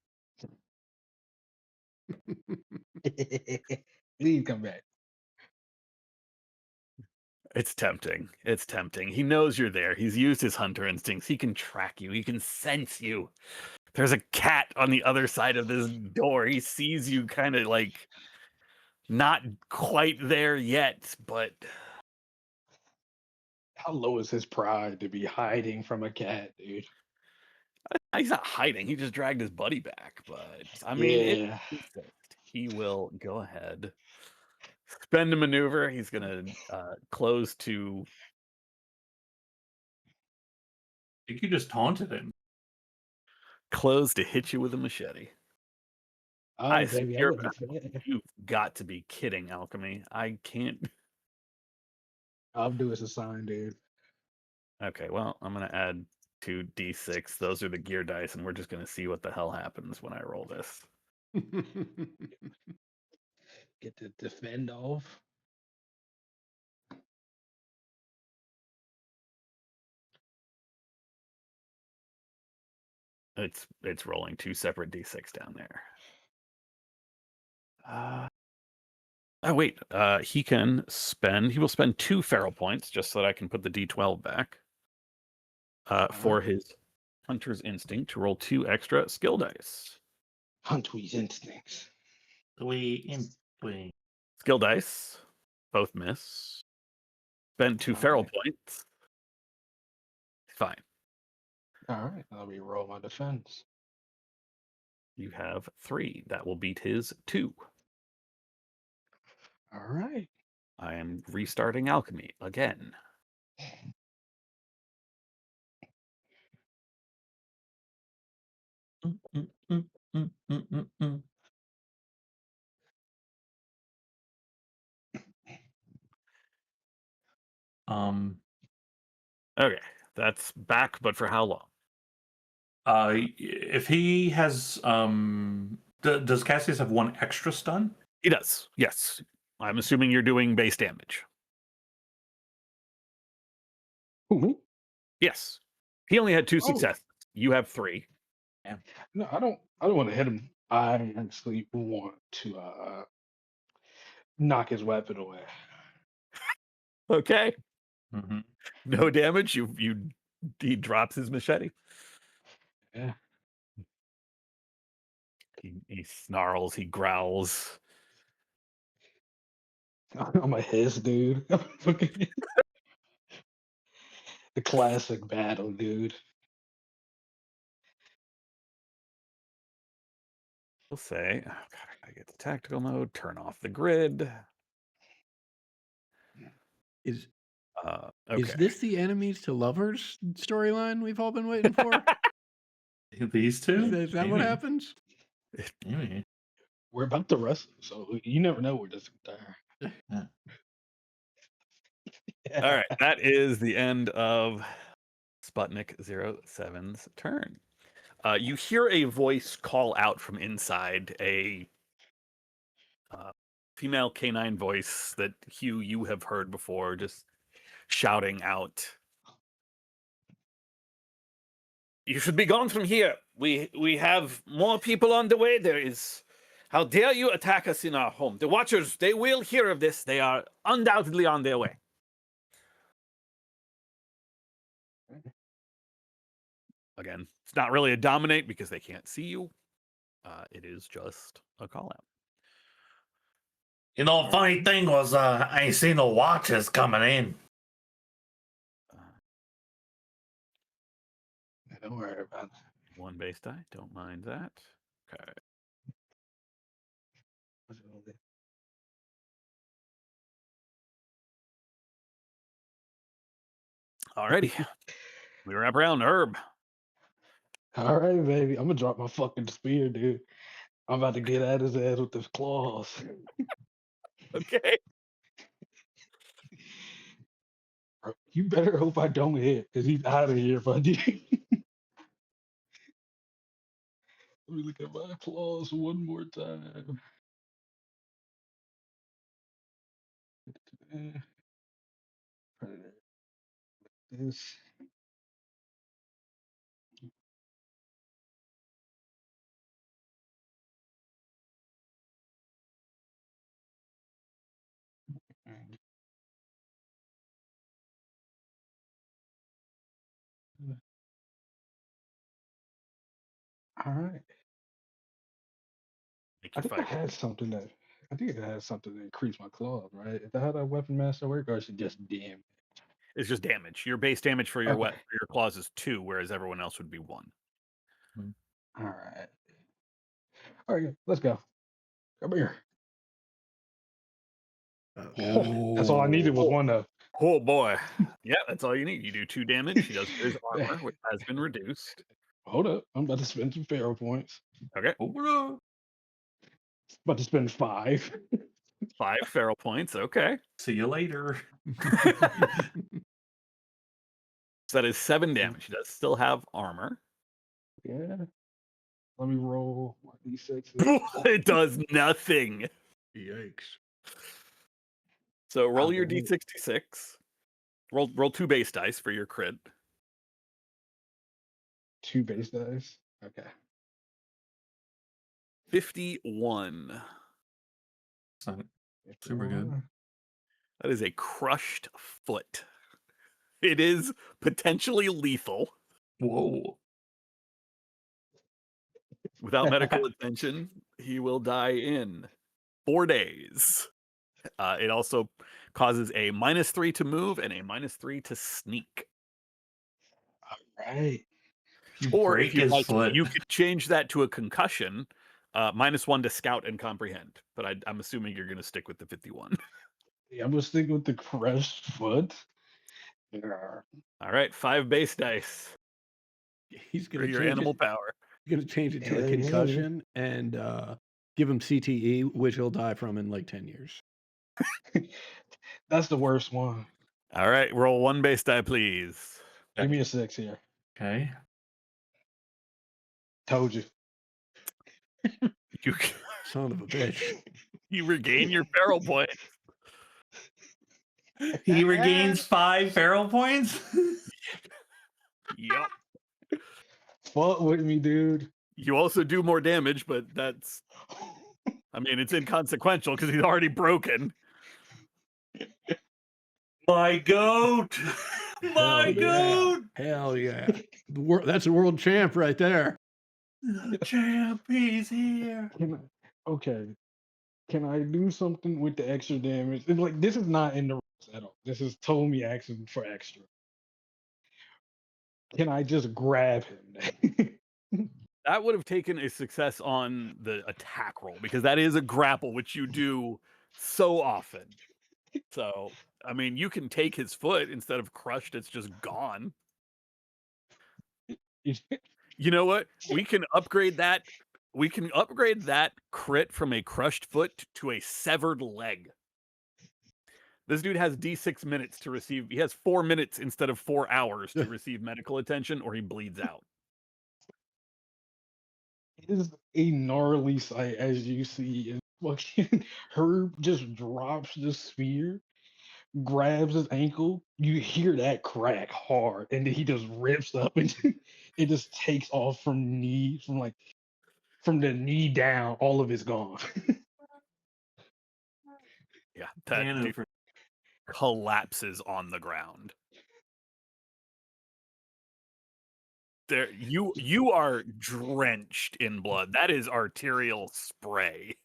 please come back. It's tempting. It's tempting. He knows you're there. He's used his hunter instincts. He can track you. He can sense you. There's a cat on the other side of this door. He sees you kind of like not quite there yet, but How low is his pride to be hiding from a cat, dude? he's not hiding. He just dragged his buddy back. But I mean, Yeah. he will go ahead, spend a maneuver. He's gonna close to. I think you just taunted him. Close to hit you with a machete. Oh, baby, I wouldn't say it. You've got to be kidding, Alchemy. I can't. I'll do as a sign, dude. Okay, well, I'm gonna add 2d6. Those are the gear dice, and we're just gonna see what the hell happens when I roll this. Get to defend off. It's rolling 2 separate d6 down there. Oh wait, he will spend 2 feral points just so that I can put the d12 back. For his hunter's instinct to roll 2 extra skill dice. Huntley's instincts. Skill dice, both miss. Spend 2 feral points. Fine. All right, I'll re-roll my defense. You have 3. That will beat his 2. All right. I am restarting alchemy again. Mm, mm, mm, mm, mm, mm, mm. Um, Okay, that's back, but for how long? if he has, does Cassius have one extra stun? He does. Yes. I'm assuming you're doing base damage. Who, me? Yes. He only had 2 Oh. successes. You have 3. No, I don't want to hit him. I actually want to knock his weapon away. Okay. Mm-hmm. No damage. He drops his machete. Yeah. He snarls, he growls. I'm a hiss, dude. The classic battle, dude. We'll say, oh god, I get the tactical mode, turn off the grid. Is Okay. is this the enemies to lovers storyline we've all been waiting for? These two? Is that what Maybe. happens? Maybe. We're about to wrestle, so you never know where this could turn. Yeah. All right, that is the end of Sputnik 07's turn. You hear a voice call out from inside, a female canine voice that Hugh, you have heard before, just shouting out, "You should be gone from here. We have more people on the way. There is. How dare you attack us in our home? The Watchers, they will hear of this. They are undoubtedly on their way." Again, it's not really a dominate because they can't see you. It is just a call out. You know, funny thing was, I ain't seen no watches coming in. Don't worry about it. 1 base die. Don't mind that. Okay. Alrighty. We wrap around Herb. All right, baby. I'm gonna drop my fucking spear, dude. I'm about to get at his ass with his claws. Okay. Bro, you better hope I don't hit, because he's out of here, buddy. Let me look at my claws one more time. This. All right. Make I your think I fight. had something that increase my claws, right? Is that how that weapon master work, or is it just damn? It's just damage. Your base damage for your Okay. for your claws is 2, whereas everyone else would be 1. All right. All right, let's go. Come here. That's all I needed was one of. Oh boy. Yeah, that's all you need. You do 2 damage. He does his armor, which has been reduced. Hold up. I'm about to spend some Pharaoh points. Okay. About to spend 5. 5 feral points. Okay. See you later. So that is 7 damage. He does still have armor. Yeah. Let me roll my d6. It does nothing. Yikes. So roll your Alright. d66. Roll 2 base dice for your crit. 2 base dice. Okay. 51. Super good. That is a crushed foot. It is potentially lethal. Whoa. Without medical attention, he will die in 4 days. It also causes a -3 to move and a -3 to sneak. All right. Or Break if you his like, foot. you could change that to a concussion, -1 to scout and comprehend. But I'm assuming you're going to stick with the 51. Yeah, I'm gonna stick with the crushed foot. Yeah. All right, 5 base dice He's for gonna your change animal it. power. He's gonna change it to a Hell yeah. concussion and give him CTE, which he'll die from in like 10 years. That's the worst one. All right, roll 1 base die, please. Give me a 6 here. Okay. Told you. You Son of a bitch. you regain your feral point. He regains 5 feral points. Yep. Fuck with me, dude. You also do more damage, but that's, I mean, it's inconsequential because he's already broken. My goat. My Hell yeah. goat. Hell yeah. That's a world champ right there. The champ, he's here. Okay. Can I do something with the extra damage? It's like this is not in the rules at all. This is Tomy asking for extra. Can I just grab him? That would have taken a success on the attack roll because that is a grapple, which you do so often. So, I mean, you can take his foot instead of crushed, it's just gone. You know what? We can upgrade that. We can upgrade that crit from a crushed foot to a severed leg. This dude has D6 minutes to receive. He has 4 minutes instead of 4 hours to receive medical attention, or he bleeds out. It is a gnarly sight as you see. And fucking Herb just drops the spear, grabs his ankle. You hear that crack hard, and then he just rips up and it just takes off from the knee down. All of it's gone. Yeah, that dude collapses on the ground. There, you are drenched in blood. That is arterial spray.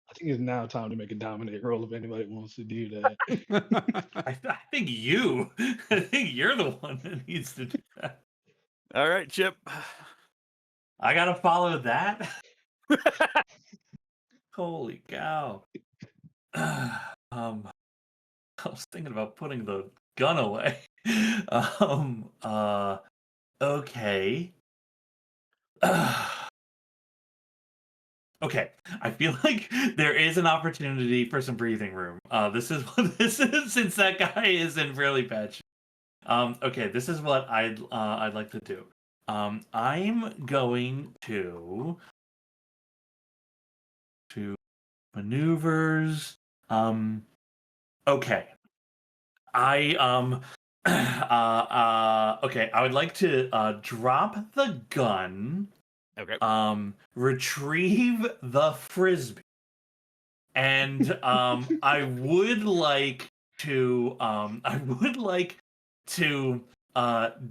I think it's now time to make a dominate roll if anybody wants to do that. I think you're the one that needs to do that. All right, Chip. I gotta follow that. Holy cow. I was thinking about putting the gun away. Okay. Okay, I feel like there is an opportunity for some breathing room. This is what this is since that guy is in really bad shape. Okay, this is what I'd like to do. I'm going to maneuvers. Okay. Okay, I would like to drop the gun. Okay. Retrieve the frisbee. And I would like to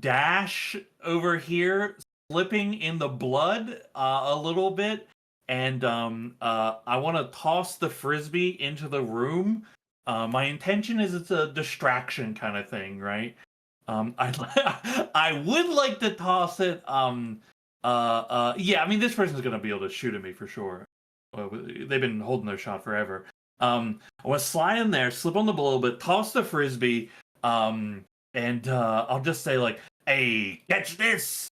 dash over here, slipping in the blood a little bit, and I want to toss the frisbee into the room. My intention is it's a distraction kind of thing, right? I would like to toss it. Yeah, I mean, this person's gonna be able to shoot at me for sure. They've been holding their shot forever. I want to slide in there, slip on the blow, but toss the frisbee. And I'll just say like, "Hey, catch this!"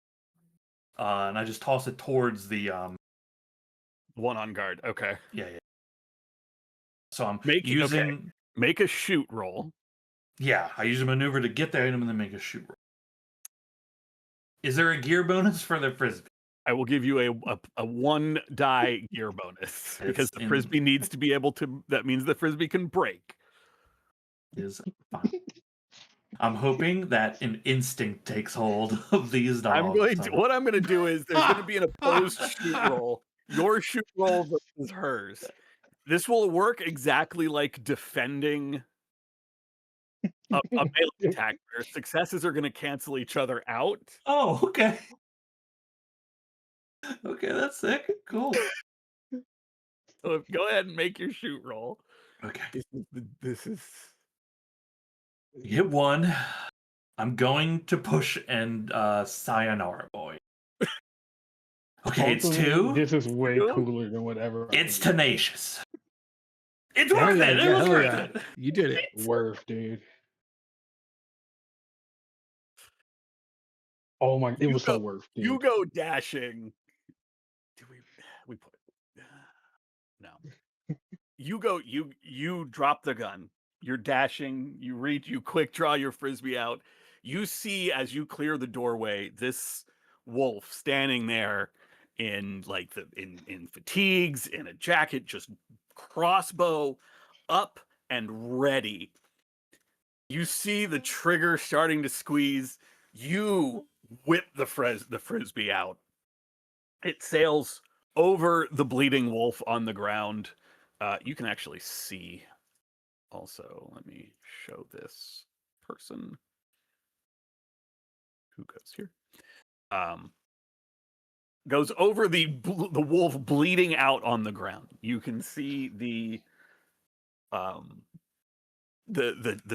And I just toss it towards the one on guard. Okay. Yeah. So I'm using. Okay. Make a shoot roll. Yeah, I use a maneuver to get there and then make a shoot roll. Is there a gear bonus for the frisbee? I will give you a 1 die gear bonus because the frisbee needs to be able to. That means the frisbee can break. Is fine. I'm hoping that an instinct takes hold of these dogs. What I'm going to do is there's going to be an opposed shoot roll. Your shoot roll versus hers. This will work exactly like defending a melee attack where successes are going to cancel each other out. Oh, okay. Okay, that's sick. Cool. So go ahead and make your shoot roll. Okay. This is... Hit 1. I'm going to push and sayonara, boy. Okay, it's 2. This is way cooler than whatever. It's tenacious. It's Hell worth yeah, it. It yeah, was hell worth yeah. it. You did it. Worth, dude. Oh my, it You was so go- worth, You dude. go dashing. Do we put no. You drop the gun. You're dashing, you quick draw your frisbee out. You see as you clear the doorway this wolf standing there in like in fatigues, in a jacket, just crossbow up and ready. You see the trigger starting to squeeze. You whip the frisbee out. It sails over the bleeding wolf on the ground. You can actually see. Also, let me show this person who goes here. Goes over the wolf bleeding out on the ground. You can see the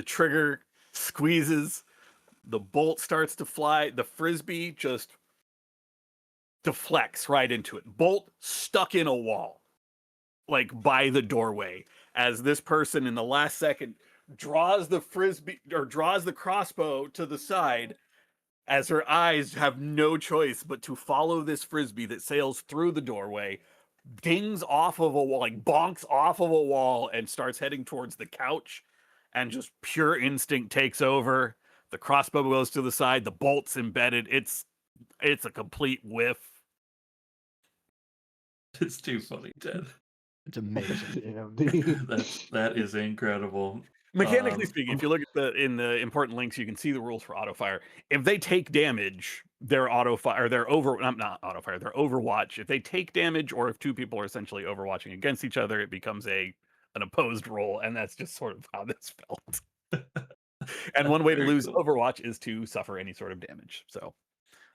trigger squeezes. The bolt starts to fly. The frisbee just deflects right into it. Bolt stuck in a wall, like by the doorway, as this person in the last second draws the frisbee or draws the crossbow to the side, as her eyes have no choice but to follow this frisbee that sails through the doorway, dings off of a wall, like bonks off of a wall, and starts heading towards the couch. And just pure instinct takes over. The crossbow goes to the side. The bolt's embedded. It's a complete whiff. It's too funny, Ted. It's amazing. Damn, dude. That is incredible. Mechanically speaking, if you look at in the important links, you can see the rules for auto fire. If they take damage, their auto fire, their over not auto fire, their overwatch. If they take damage, or if two people are essentially overwatching against each other, it becomes an opposed roll, and that's just sort of how this felt. And one way to Very lose cool. Overwatch is to suffer any sort of damage. So,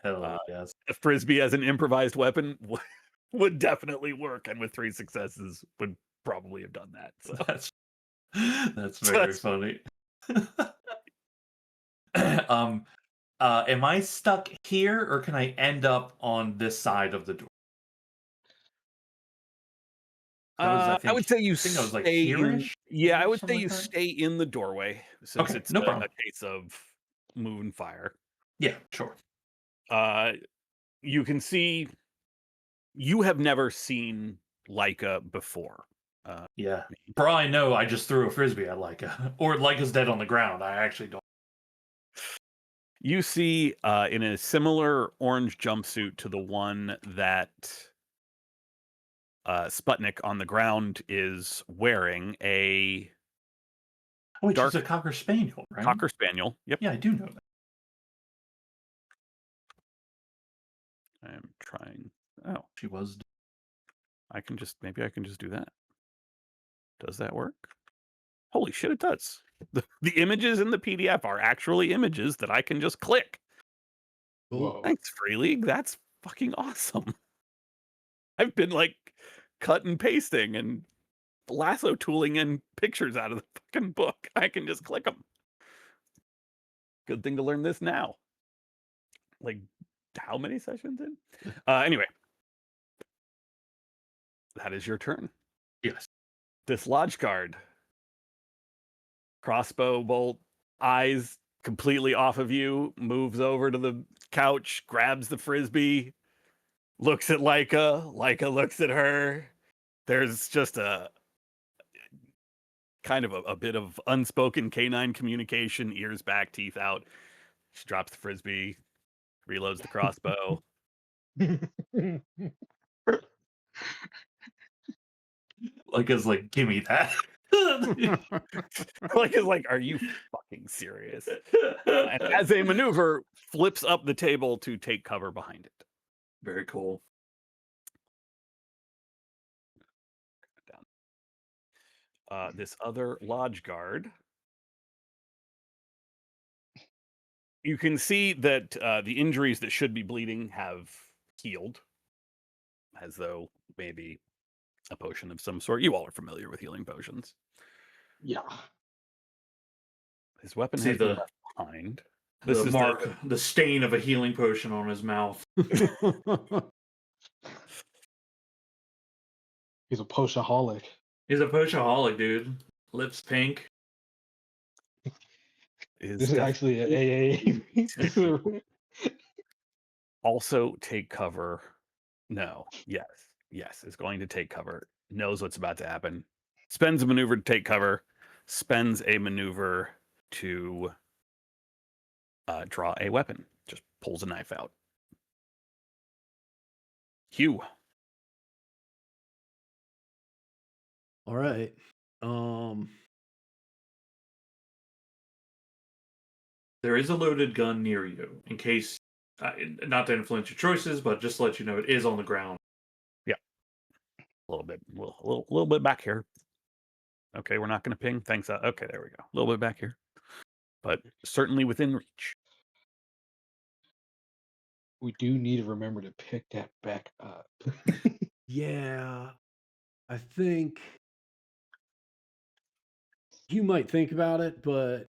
Hell yes. a frisbee as an improvised weapon would definitely work, and with 3 successes, would probably have done that. So. That's very funny. Am I stuck here, or can I end up on this side of the door? I would say you think I was like stay in. here-ish, Yeah, I would say something you like that. stay in the doorway since Okay, it's no a problem. case of move and fire. Yeah, sure. You can see you have never seen Leica before. Yeah. For all I know, I just threw a frisbee at Leica. Or Leica's dead on the ground. I actually don't. You see in a similar orange jumpsuit to the one that Sputnik on the ground is wearing, a Oh, wait, dark she's a Cocker Spaniel, right? Cocker Spaniel. Yep. Yeah, I do know that. I am trying. Oh, She was. maybe I can just do that. Does that work? Holy shit, it does. The images in the PDF are actually images that I can just click. Whoa. Thanks, Free League. That's fucking awesome. I've been like cut and pasting and lasso tooling in pictures out of the fucking book. I can just click them. Good thing to learn this now. Like, how many sessions in? Anyway, that is your turn. Yes. This lodge guard, crossbow bolt, eyes completely off of you, moves over to the couch, grabs the frisbee, looks at Leica. Leica looks at her. There's just a kind of a bit of unspoken canine communication, ears back, teeth out. She drops the frisbee, reloads the crossbow. Leica's like, give me that. Leica's like, are you fucking serious? And as a maneuver, flips up the table to take cover behind it. Very cool. This other lodge guard, you can see that the injuries that should be bleeding have healed, as though maybe a potion of some sort. You all are familiar with healing potions. Yeah. His weapon See has been the- left behind. This is mark, the stain of a healing potion on his mouth. He's a potionaholic. He's a poachaholic, dude. Lips pink. This is actually an AA. Also take cover. No. Yes, is going to take cover. Knows what's about to happen. Spends a maneuver to take cover. Spends a maneuver to draw a weapon. Just pulls a knife out. Hugh. All right. There is a loaded gun near you, in case, not to influence your choices, but just to let you know it is on the ground. A little bit back here. Okay, we're not going to ping. Thanks. Okay, there we go. A little bit back here, but certainly within reach. We do need to remember to pick that back up. Yeah, I think you might think about it, but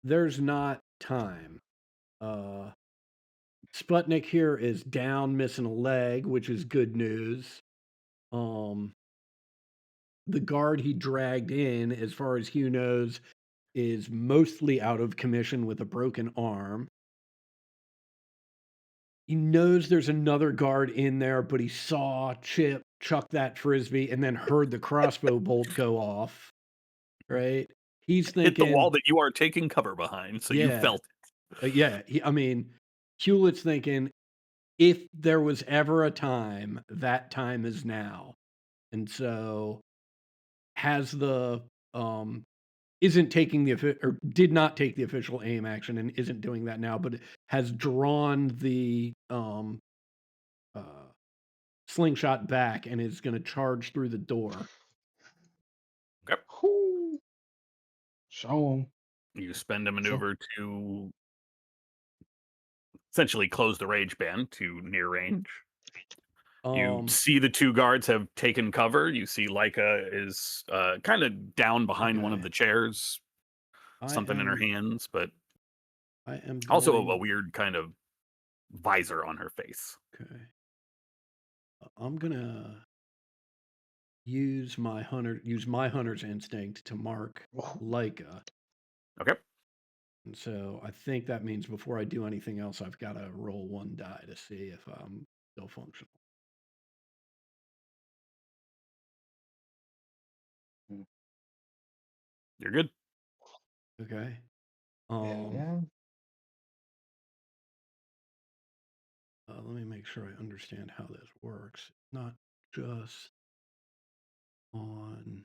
there's not time. Sputnik here is down, missing a leg, which is good news. The guard he dragged in, as far as Hugh knows, is mostly out of commission with a broken arm. He knows there's another guard in there, but he saw Chip chuck that frisbee and then heard the crossbow bolt go off. Right? He's Hit the thinking, wall that you are taking cover behind, so you Yeah. felt it. yeah. I mean, Hewlett's thinking, if there was ever a time, that time is now, and so has the isn't taking the or did not take the official aim action and isn't doing that now, but has drawn the slingshot back and is going to charge through the door. Whoo. Show him. You spend a maneuver to essentially close the rage band to near range. You see the two guards have taken cover. You see Leica is kind of down behind one of Okay. the chairs, I something in her am- hands, but I am also a going- weird kind of visor on her face. Okay. I'm gonna use my hunter's instinct to mark Leica. Okay. And so I think that means before I do anything else, I've got to roll one die to see if I'm still functional. You're good. Okay. Yeah. Let me make sure I understand how this works. Not just on.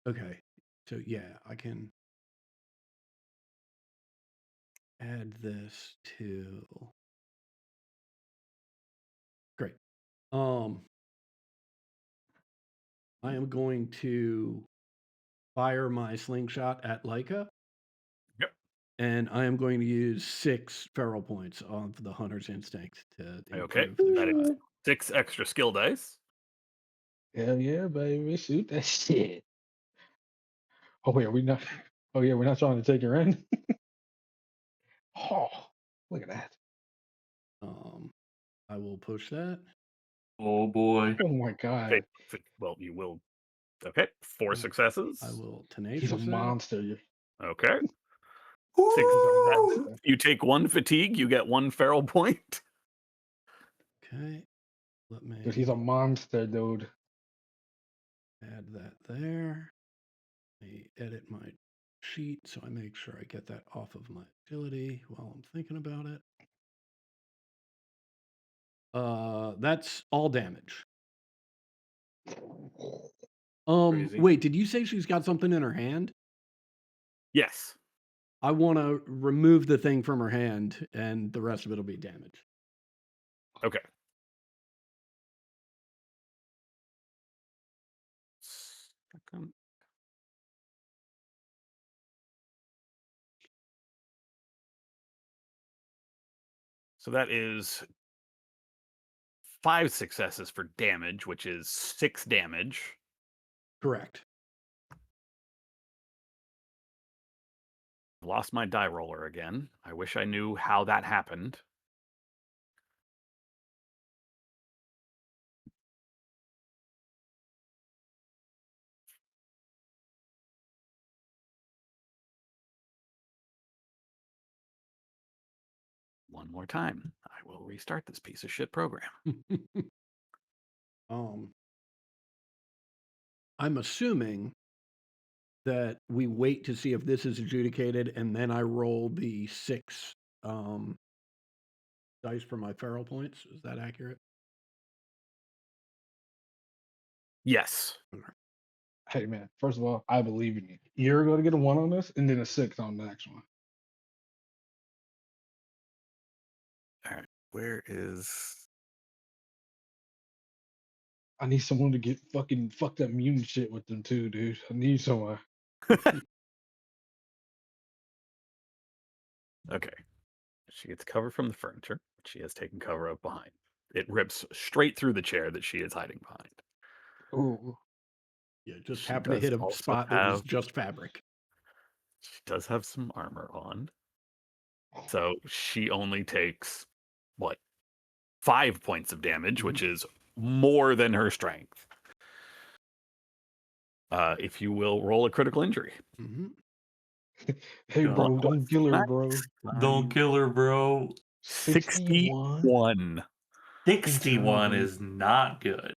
Okay. So yeah, I can add this to. Great. I am going to fire my slingshot at Leica. Yep. And I am going to use 6 feral points of the hunter's instinct to Okay. improve the That is shot. 6 extra skill dice. Hell yeah, baby. Shoot that shit. Oh wait, are we not? Oh yeah, we're not trying to take her in. Oh, look at that. I will push that. Oh boy. Oh my god. Okay. Well, you will. Okay. 4 successes. I will tenacious He's a that. monster. Okay. Woo! You take 1 fatigue, you get 1 feral point. Okay. Let me Dude, he's a monster, dude. add that there. Let me edit my sheet so I make sure I get that off of my agility while I'm thinking about it. That's all damage. Crazy. Wait, did you say she's got something in her hand? Yes. I want to remove the thing from her hand, and the rest of it'll be damage. Okay. Second. So that is 5 successes for damage, which is 6 damage. Correct. Lost my die roller again. I wish I knew how that happened. one more time. I will restart this piece of shit program. I'm assuming that we wait to see if this is adjudicated, and then I roll the 6 dice for my feral points. Is that accurate? Yes. Hey man, first of all, I believe in you. You're going to get a 1 on this, and then a 6 on the next one. All right. Where is? I need someone to get fucking fucked up mutant shit with them too, dude. I need someone. Okay. She gets cover from the furniture, which she has taken cover of behind. It rips straight through the chair that she is hiding behind. Ooh. Yeah, just She happened to does hit a also spot that was have- just fabric. She does have some armor on. So she only takes, 5 points of damage, which is more than her strength. If you will roll a critical injury. Mhm. Hey God. bro, don't kill her, bro. Don't kill her, bro. 61. 61 Internal is not good.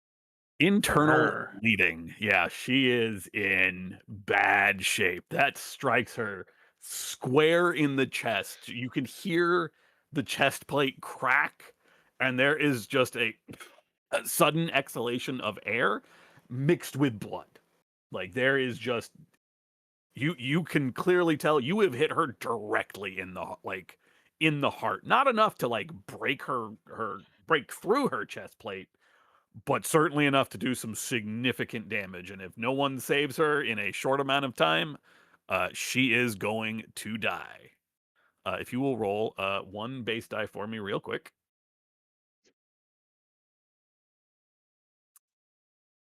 Internal her. bleeding. Yeah, she is in bad shape. That strikes her square in the chest. You can hear the chest plate crack, and there is just a sudden exhalation of air mixed with blood. Like there is just you can clearly tell you have hit her directly in the heart. Not enough to break through her chest plate, but certainly enough to do some significant damage. And if no one saves her in a short amount of time, she is going to die. If you will roll 1 base die for me real quick.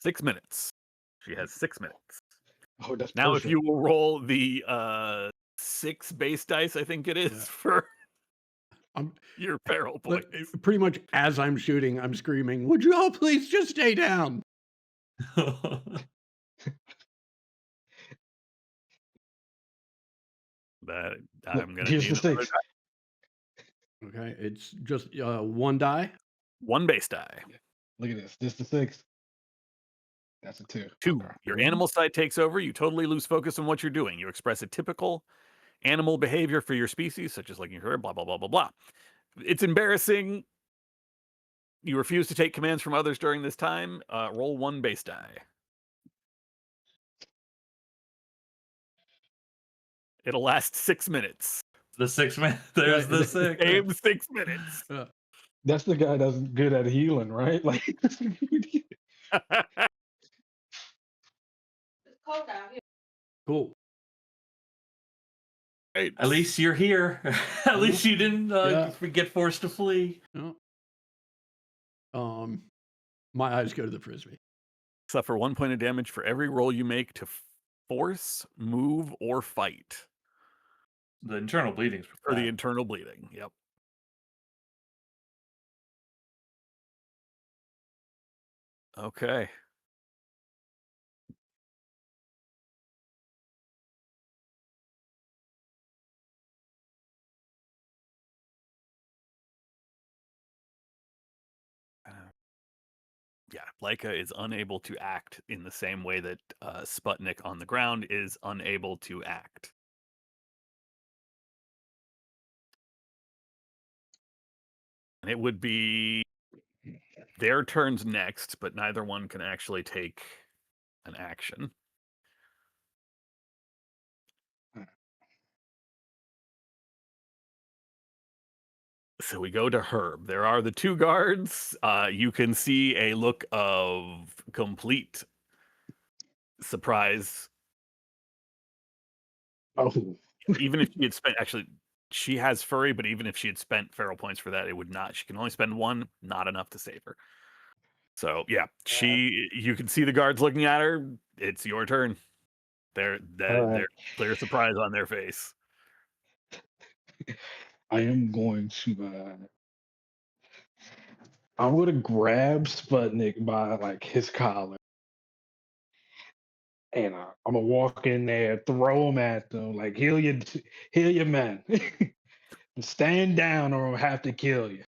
6 minutes. She has 6 minutes. Oh, that's Now, perfect. if you will roll the 6 base dice, I think it is Yeah. for I'm your feral but, points. pretty much as I'm shooting, I'm screaming, "Would you all please just stay down?" That Look, I'm gonna here's need the another 6. die. Okay, it's just 1 die. 1 base die. Look at this. This the 6. That's a 2. 2. Okay. Your animal side takes over. You totally lose focus on what you're doing. You express a typical animal behavior for your species, such as licking your hair, blah, blah, blah, blah, blah. It's embarrassing. You refuse to take commands from others during this time. Roll 1 base die. It'll last 6 minutes. The 6 minutes. There's the 6. Same 6 minutes. That's the guy that's good at healing, right? Like Cool. Right. At least you're here. At least you didn't Yeah. get forced to flee. No. My eyes go to the frisbee. Suffer 1 point of damage for every roll you make to force, move, or fight. The internal bleeding's For the internal bleeding. Yep. Okay. Yeah, Laika is unable to act in the same way that Sputnik on the ground is unable to act. And it would be their turns next, but neither one can actually take an action. So we go to Herb. There are the 2 guards. You can see a look of complete surprise. oh, Even if she had spent, actually, she has furry, but even if she had spent feral points for that, it would not. She can only spend 1, not enough to save her. So yeah, you can see the guards looking at her. It's your turn. They're clear surprise on their face. I am going to I'm gonna grab Sputnik by like his collar. And I'm gonna walk in there, throw him at them, like heal your men. Stand down or I'll have to kill you.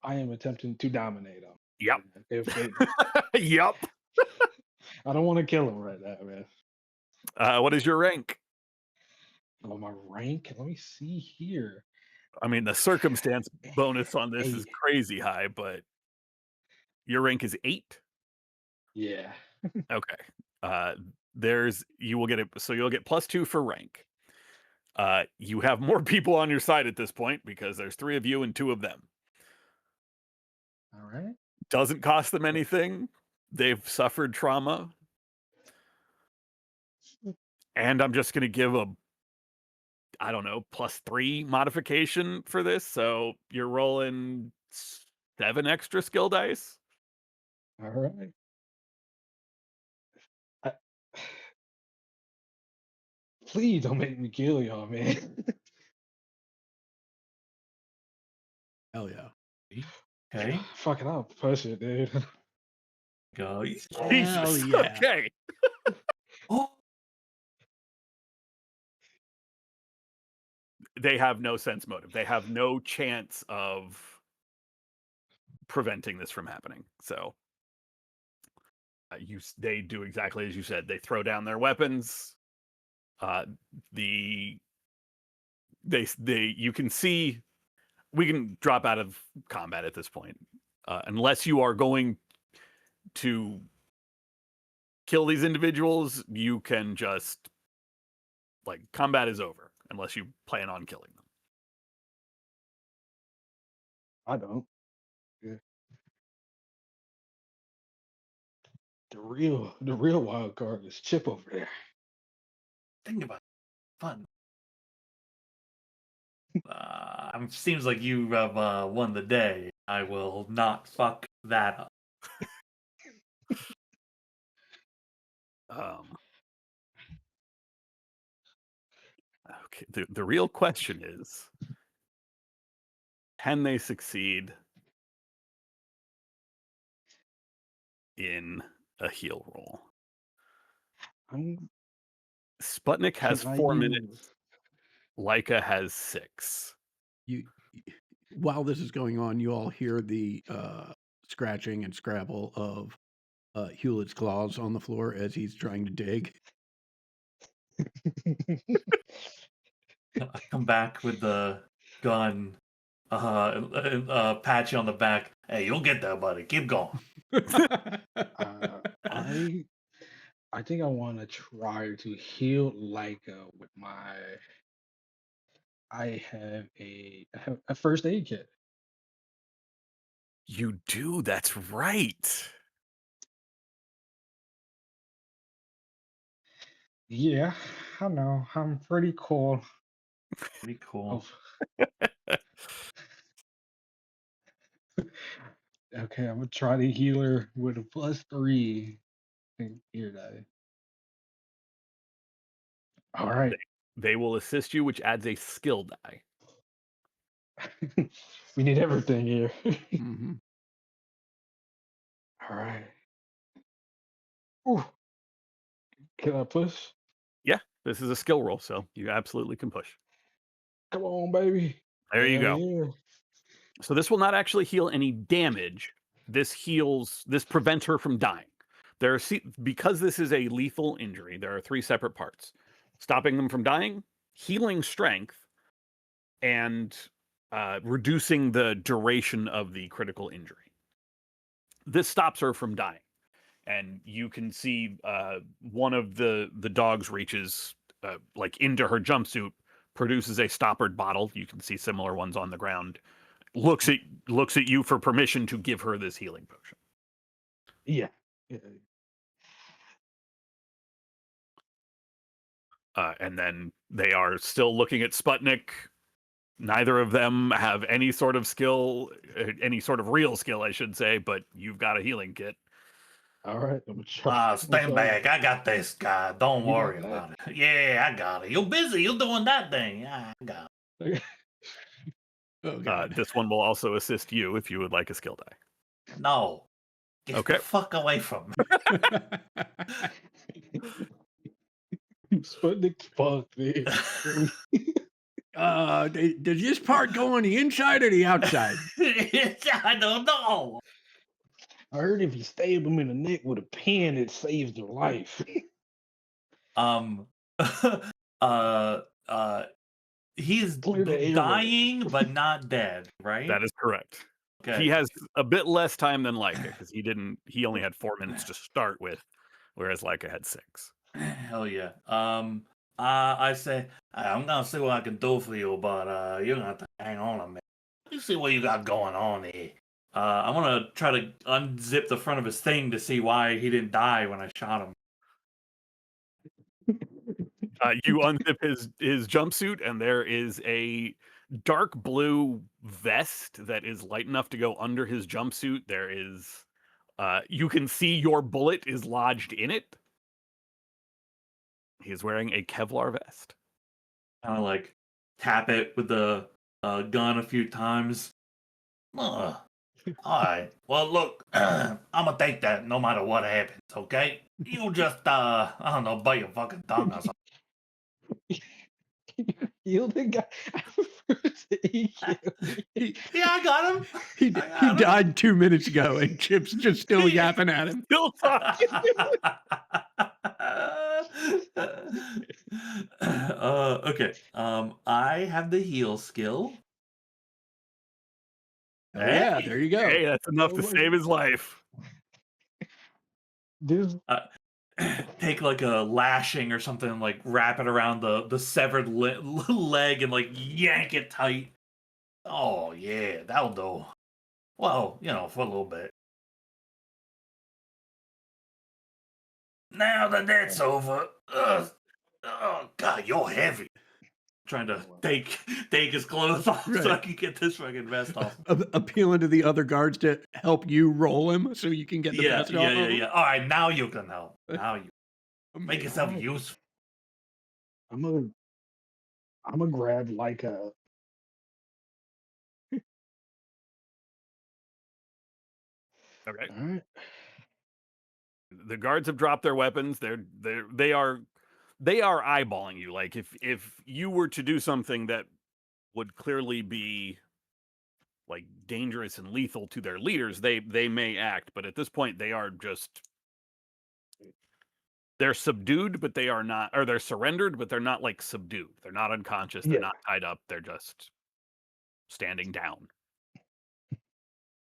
I am attempting to dominate him. Yep. If Yep. I don't want to kill him right now, man. What is your rank? Oh, my rank. Let me see here. I mean, the circumstance bonus on this is 8. crazy high, but your rank is 8. Yeah. Okay. You will get it. So you'll get +2 for rank. You have more people on your side at this point because there's 3 of you and 2 of them. All right. Doesn't cost them anything. They've suffered trauma. And I'm just going to give I don't know, +3 modification for this. So you're rolling 7 extra skill dice. All right. I- Please don't make me kill y'all, man. Hell yeah. Okay. Fuck it, I'll push it, dude. Go. Hell Jesus. yeah. Okay. Oh, They have no sense motive. They have no chance of preventing this from happening. So they do exactly as you said. They throw down their weapons. You can see we can drop out of combat at this point, unless you are going to kill these individuals. You can just combat is over unless you plan on killing them. I don't. Yeah. The real wild card is Chip over there. think about it. Fun. Seems like you have won the day. I will not fuck that up. Okay. The real question is, can they succeed in a heal roll? Sputnik has 4 minutes. Leica has 6. While this is going on, you all hear the scratching and scrabble of Hewlett's claws on the floor as he's trying to dig. I come back with the gun, pat you on the back. Hey, you'll get there, buddy. Keep going. I think I want to try to heal Leica with my. I have a first aid kit. You do. That's right. Yeah, I know. I'm pretty cool. Pretty cool. Okay, I'm gonna try to heal her with a +3. Here, die. All right. They will assist you, which adds a skill die. We need everything here. Mhm. All right. Ooh. Can I push? Yeah, this is a skill roll, so you absolutely can push. Come on, baby. There you go. Yeah. So this will not actually heal any damage. This prevents her from dying. Because this is a lethal injury, there are 3 separate parts. Stopping them from dying, healing strength, and reducing the duration of the critical injury. This stops her from dying. And you can see one of the dogs reaches into her jumpsuit, produces a stoppered bottle. You can see similar ones on the ground. Looks at you for permission to give her this healing potion. Yeah. And then they are still looking at Sputnik. Neither of them have any sort of skill, any sort of real skill, I should say, but you've got a healing kit. All right. I'm gonna try. Stand back. I got this guy. Don't You got worry that? about it. Yeah, I got it. You're busy. You're doing that thing. I got it. Oh, God. This one will also assist you if you would like a skill die. No. Get Okay. the fuck away from me. Sputnik, fuck this. Does this part go on the inside or the outside? I don't know. I heard if you stab him in the neck with a pin, it saves their life. Um, uh, he's Clear the airway. dying but not dead, right? That is correct. Okay. He has a bit less time than Leica because he only had 4 minutes to start with, whereas Leica had 6. Hell yeah. I say I'm gonna see what I can do for you, but you're gonna have to hang on a minute. You see what you got going on here. I'm gonna try to unzip the front of his thing to see why he didn't die when I shot him. You unzip his jumpsuit, and there is a dark blue vest that is light enough to go under his jumpsuit. There is, you can see your bullet is lodged in it. He's wearing a Kevlar vest. Kind of like tap it with the gun a few times. All right. Well, look, I'm gonna take that no matter what happens. Okay? You just I don't know, bite your fucking tongue or something. Kill the guy. He killed me. Yeah, I got him. He I got he him. died 2 minutes ago, and Chip's just still yapping at him. Still talking. Okay. I have the heal skill. Yeah, there you go. Hey, that's enough to Oh my save his life. This Take like a lashing or something, and like wrap it around the severed leg and like yank it tight. Oh yeah, that'll do. Well, for a little bit. Now that that's over, oh god, you're heavy. Trying to take his clothes off so I Right. can get this fucking vest off. Appealing to the other guards to help you roll him so you can get the vest off of him. Yeah. All right, now you can help. Now you make yourself Alright. useful. I'm gonna grab like a Okay. all right. The guards have dropped their weapons. They are eyeballing you. Like if you were to do something that would clearly be like dangerous and lethal to their leaders, they may act. But at this point, they're subdued, but they are not, or they're surrendered, but they're not like subdued. They're not unconscious. They're Yeah. not tied up. They're just standing down.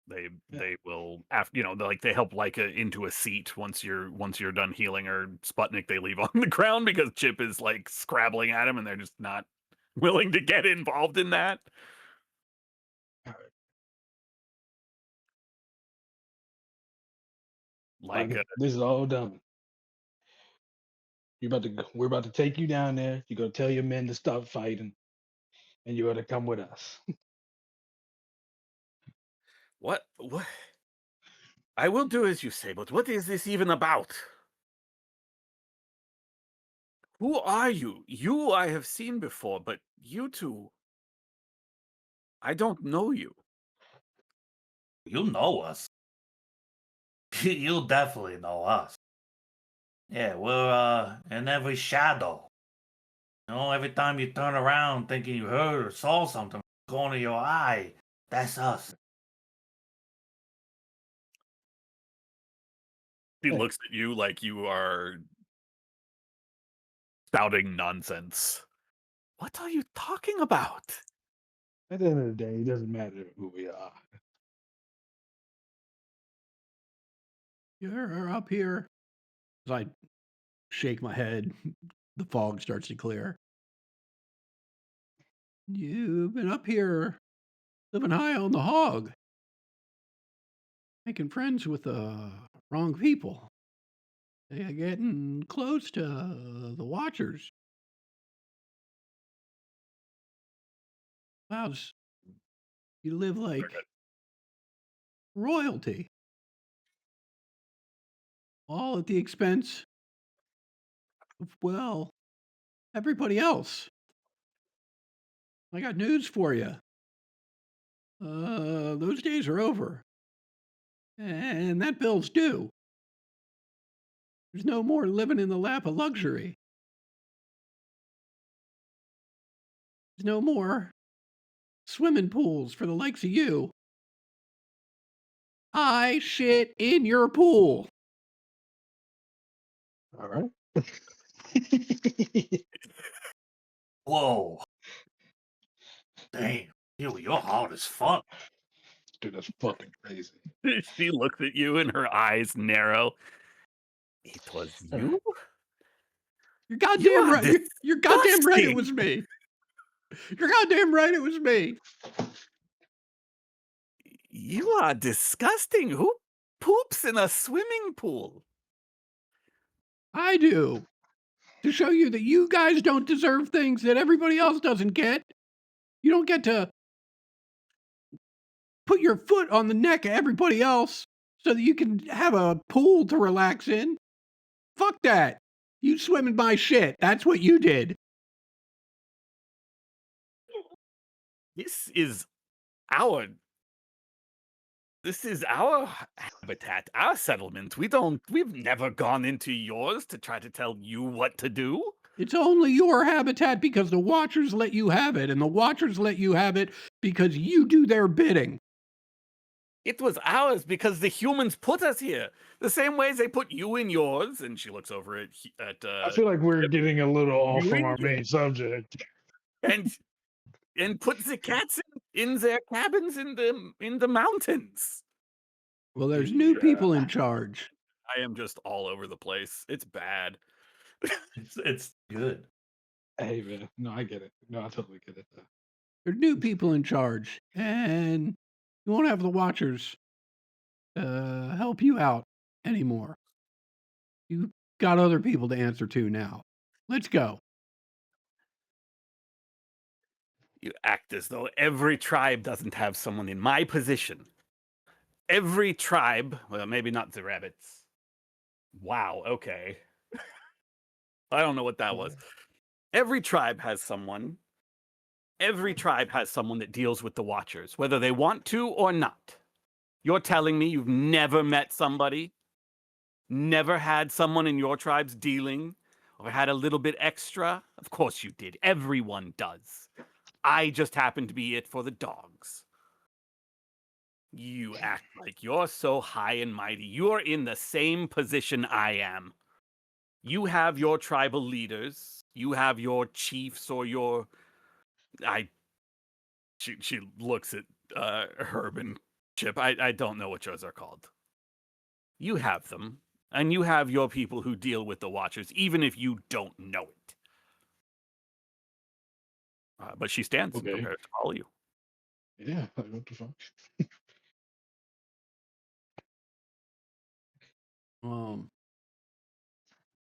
Yeah. They will after like they help Leica into a seat once you're done healing, or Sputnik they leave on the ground because Chip is like scrabbling at him and they're just not willing to get involved in that. Like Leica, this is all done. We're about to take you down there. You're gonna tell your men to stop fighting, and you're gonna come with us. what I will do as you say, but what is this even about? Who are you? You I have seen before, but you two, I don't know you. You know us. You'll definitely know us. Yeah, we're in every shadow. Every time you turn around thinking you heard or saw something in the corner of your eye, that's us. He Hey. looks at you like you are spouting nonsense. What are you talking about? At the end of the day, it doesn't matter who we are. You're up here. As I shake my head, the fog starts to clear. You've been up here living high on the hog, making friends with the wrong people. They're getting close to the Watchers. How's you live like royalty, all at the expense of, well, everybody else. I got news for you. Those days are over. And that bill's due. There's no more living in the lap of luxury. There's no more swimming pools for the likes of you. I shit in your pool. All right. Whoa. Damn. You're hard as fuck. Dude, that's fucking crazy. She looks at you and her eyes narrow. It was you? You're goddamn are right. You're goddamn right. It disgusting. was me. You're goddamn right. It was me. You are disgusting. Who poops in a swimming pool? I do. To show you that you guys don't deserve things that everybody else doesn't get. You don't get to put your foot on the neck of everybody else so that you can have a pool to relax in. Fuck that. You swim in my shit. That's what you did. This is our habitat, our settlement. We've never gone into yours to try to tell you what to do. It's only your habitat because the Watchers let you have it, and the Watchers let you have it because you do their bidding. It was ours because the humans put us here. The same ways they put you in yours. And she looks over at I feel like we're getting a little off you from in our your- main subject. and put the cats in their cabins in the mountains. Well, there's new people in charge. I am just all over the place. It's bad. It's good. Hey, man. No, I get it. No, I totally get it, though. There's new people in charge, and you won't have the Watchers help you out anymore. You got other people to answer to now. Let's go. You act as though every tribe doesn't have someone in my position. Every tribe, well, maybe not the rabbits. Wow, okay. I don't know what that was. Every tribe has someone. Every tribe has someone that deals with the Watchers, whether they want to or not. You're telling me you've never met somebody, never had someone in your tribes dealing, or had a little bit extra? Of course you did. Everyone does. I just happen to be it for the dogs. You act like you're so high and mighty. You're in the same position I am. You have your tribal leaders. You have your chiefs or your... She looks at Herb and Chip. I don't know what yours are called. You have them. And you have your people who deal with the Watchers, even if you don't know it. But she stands and Okay. prepares to follow you. Yeah, like, what the fuck?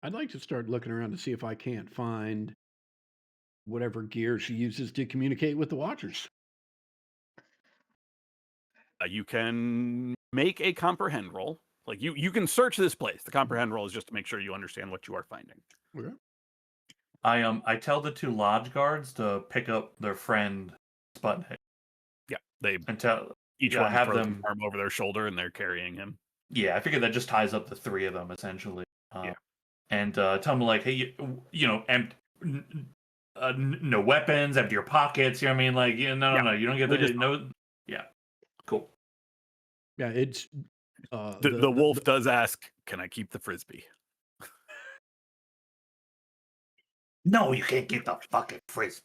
I'd like to start looking around to see if I can't find whatever gear she uses to communicate with the Watchers. You can make a comprehend roll. Like you can search this place. The comprehend roll is just to make sure you understand what you are finding. Okay. I tell the two lodge guards to pick up their friend Sputnik Yeah, they and tell each yeah, one have throws them- an arm over their shoulder and they're carrying him. Yeah, I figured that just ties up the three of them essentially. Yeah. And tell them like, hey, you know, no weapons, empty your pockets. You know what I mean? Like, no, you don't get We the just- no. Yeah, cool. Yeah, it's The wolf does ask, "Can I keep the frisbee?" No, you can't get the fucking frisbee.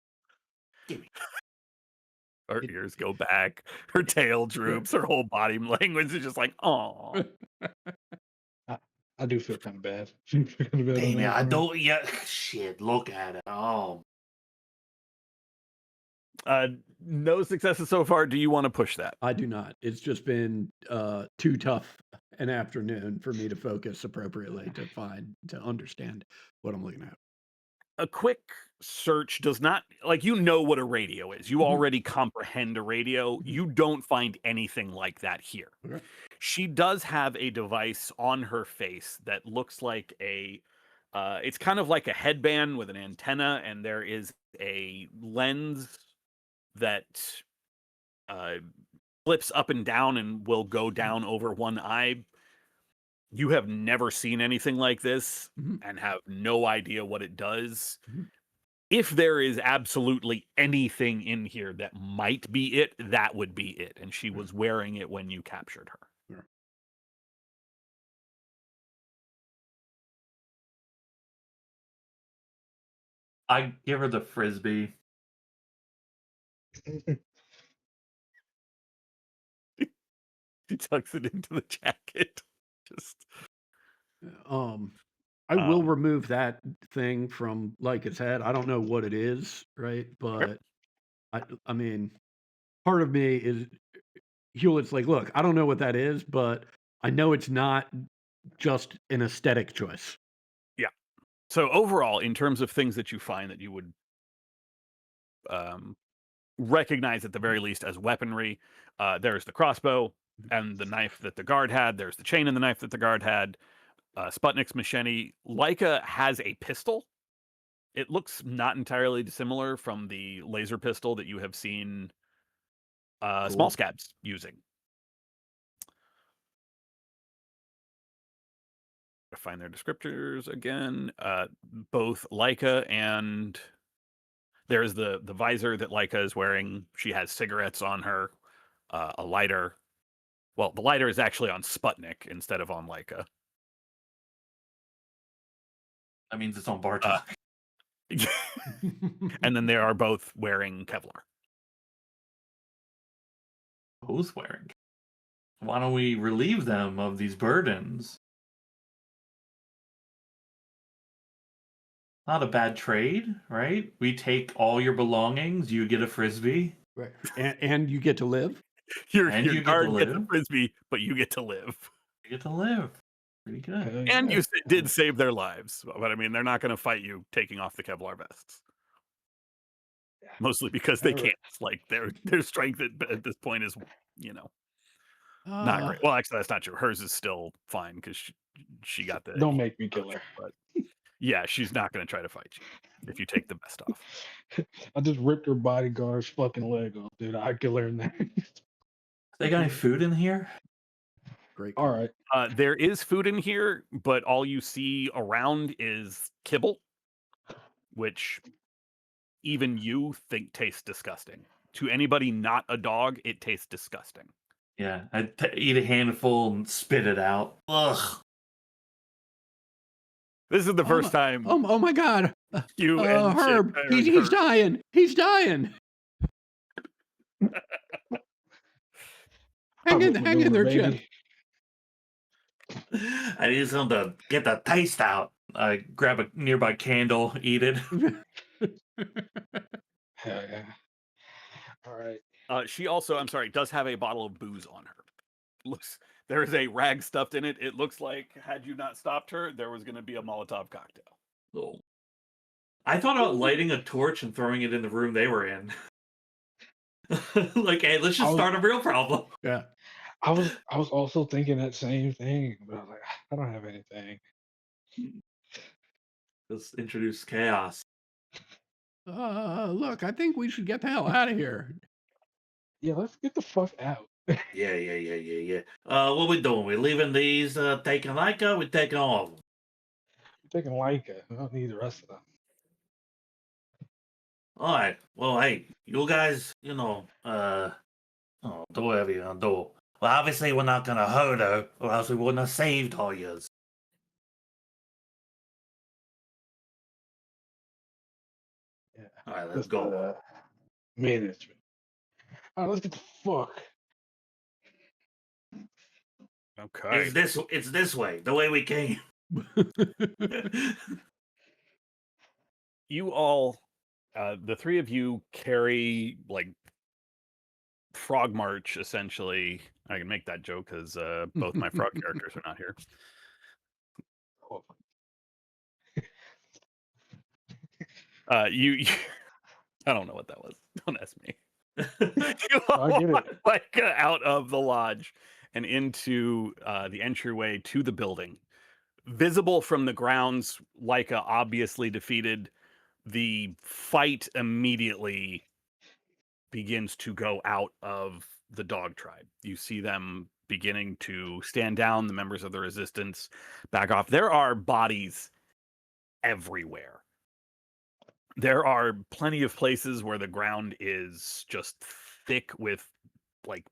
Her ears go back. Her tail droops. Her whole body language is just like, "Oh." I do feel kind of bad. Feel kinda bad on Damn it, that I front. don't. Yeah, shit. Look at it. Oh, No successes so far. Do you want to push that? I do not. It's just been too tough an afternoon for me to focus appropriately to understand what I'm looking at. A quick search does not, like, you know what a radio is. You Mhm. already comprehend a radio. Mhm. You don't find anything like that here. Okay. She does have a device on her face that looks like it's kind of like a headband with an antenna, and there is a lens that flips up and down and will go down over one eye. You have never seen anything like this Mhm. and have no idea what it does. Mhm. if there is absolutely anything in here that might be it, that would be it. And she was wearing it when you captured her. Sure. I give her the frisbee. She tucks it into the jacket. Just I will Um, remove that thing from Lyca's head. I don't know what it is, right? But I mean, part of me is Hewlett's like, look, I don't know what that is, but I know it's not just an aesthetic choice. so overall, in terms of things that you find that you would recognize at the very least as weaponry, there's the crossbow and the knife that the guard had. There's the chain and the knife that the guard had. Sputnik's machete. Lyca has a pistol. It looks not entirely dissimilar from the laser pistol that you have seen small Cool. scabs using. To find their descriptors again. Both Lyca and there's the visor that Lyca is wearing. She has cigarettes on her, a lighter. Well, the lighter is actually on Sputnik instead of on Lyca. That means it's on Bartok. And then they are both wearing Kevlar. Both wearing. Why don't we relieve them of these burdens? Not a bad trade, right? We take all your belongings, you get a frisbee. Right. And you get to live. Your And you get to guard gets a live. frisbee, but you get to live. You get to live. Pretty good. Hell And yeah. you did save their lives. But I mean, they're not going to fight you taking off the Kevlar vests. Mostly because they Alright. can't. Like, their strength at this point is, not great. Well, actually, that's not true. Hers is still fine because she got the. Don't make me kill her. But yeah, she's not going to try to fight you if you take the vest off. I just ripped her bodyguard's fucking leg off, dude. I kill her next. They got any food in here? Great. All right. There is food in here, but all you see around is kibble, which even you think tastes disgusting. To anybody not a dog, it tastes disgusting. Yeah, I'd eat a handful and spit it out. Ugh. This is the first time Oh my God. you and Herb, Chip he's Herb- dying. He's dying. Hang in there, Chip. baby. I need something to get the taste out. I grab a nearby candle, eat it. Hell yeah. All right. she also, I'm sorry, does have a bottle of booze on her. Looks there is a rag stuffed in it. It looks like had you not stopped her, there was going to be a Molotov cocktail. Oh. I thought about lighting a torch and throwing it in the room they were in. Like, hey, let's just start a real problem. Yeah. I was also thinking that same thing, but I was like, I don't have anything. Let's introduce chaos. Look, I think we should get the hell out of here. Yeah, let's get the fuck out. Yeah. What we doing? We leaving these taking Leica? We taking all of them? I'm taking Leica. I don't need the rest of them. All right. Well, hey, you guys, do whatever you're gonna do. Well, obviously we're not gonna hurt her, or else we wouldn't have saved all yours. Yeah. All right, let's Just go. management. All right, let's get the fuck. Okay. It's this way, the way we came. You all, the three of you carry like frog march essentially. I can make that joke because both my frog characters are not here. You I don't know what that was. Don't ask me. You all I get it. walk, like out of the lodge and into the entryway to the building. Visible from the grounds, Leica obviously defeated. The fight immediately begins to go out of the dog tribe. You see them beginning to stand down, the members of the resistance back off. There are bodies everywhere. There are plenty of places where the ground is just thick with like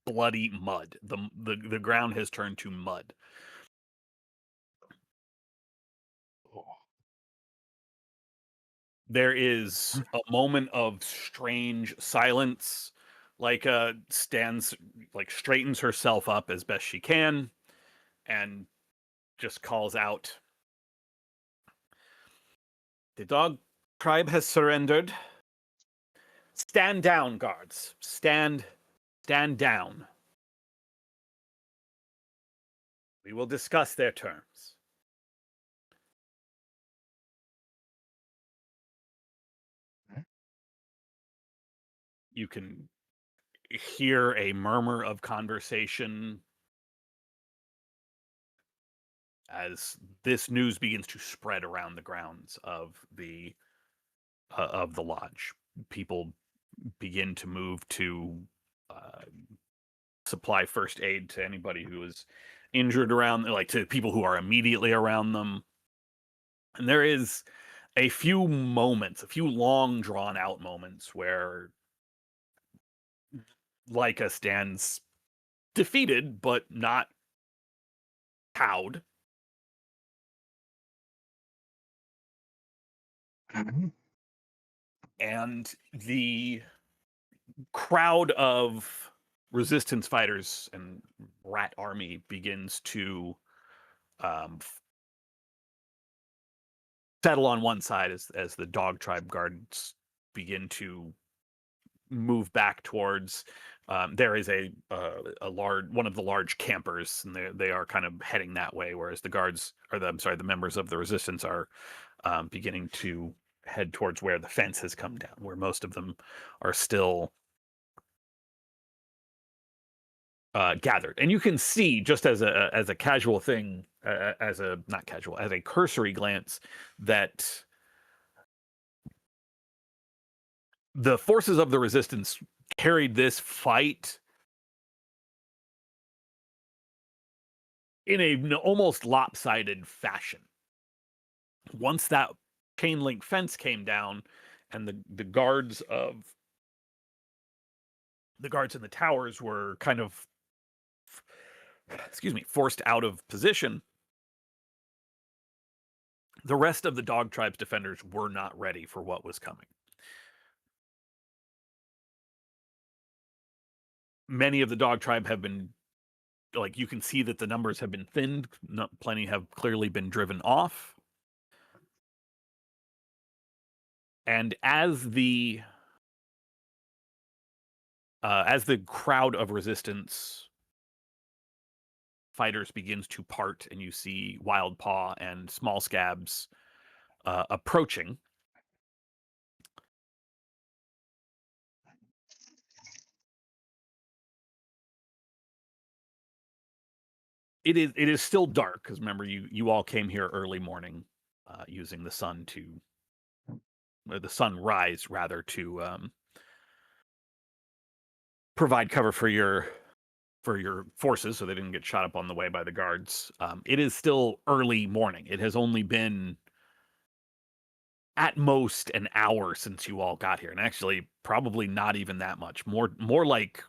bloody mud. The ground has turned to mud. Oh, There is a moment of strange silence. Leica stands, like straightens herself up as best she can, and just calls out, "The dog tribe has surrendered. Stand down, guards. Stand down. We will discuss their terms." okay. You can hear a murmur of conversation as this news begins to spread around the grounds of the lodge. People begin to move to uh, supply first aid to anybody who is injured around, like to people who are immediately around them. And there is a few moments, a few long drawn out moments where Leica stands defeated but not cowed. Mhm. And the crowd of resistance fighters and rat army begins to settle on one side as the dog tribe guards begin to move back towards. There is a large one of the large campers, and they are kind of heading that way, whereas the guards, or the members of the resistance are beginning to head towards where the fence has come down, where most of them are still gathered. And you can see, just as a casual thing, as a not casual, as a cursory glance, that the forces of the resistance carried this fight in a almost lopsided fashion. Once that chain link fence came down, and the guards in the towers were kind of forced out of position, the rest of the dog tribe's defenders were not ready for what was coming. Many of the dog tribe have been, like, you can see that the numbers have been thinned. Plenty have clearly been driven off. And as the crowd of resistance fighters begins to part, and you see Wildpaw and Small Scabs approaching, it is still dark, because remember, you all came here early morning, using the sunrise rather, to provide cover for your forces, so they didn't get shot up on the way by the guards. It is still early morning. It has only been at most an hour since you all got here, and actually probably not even that much. More like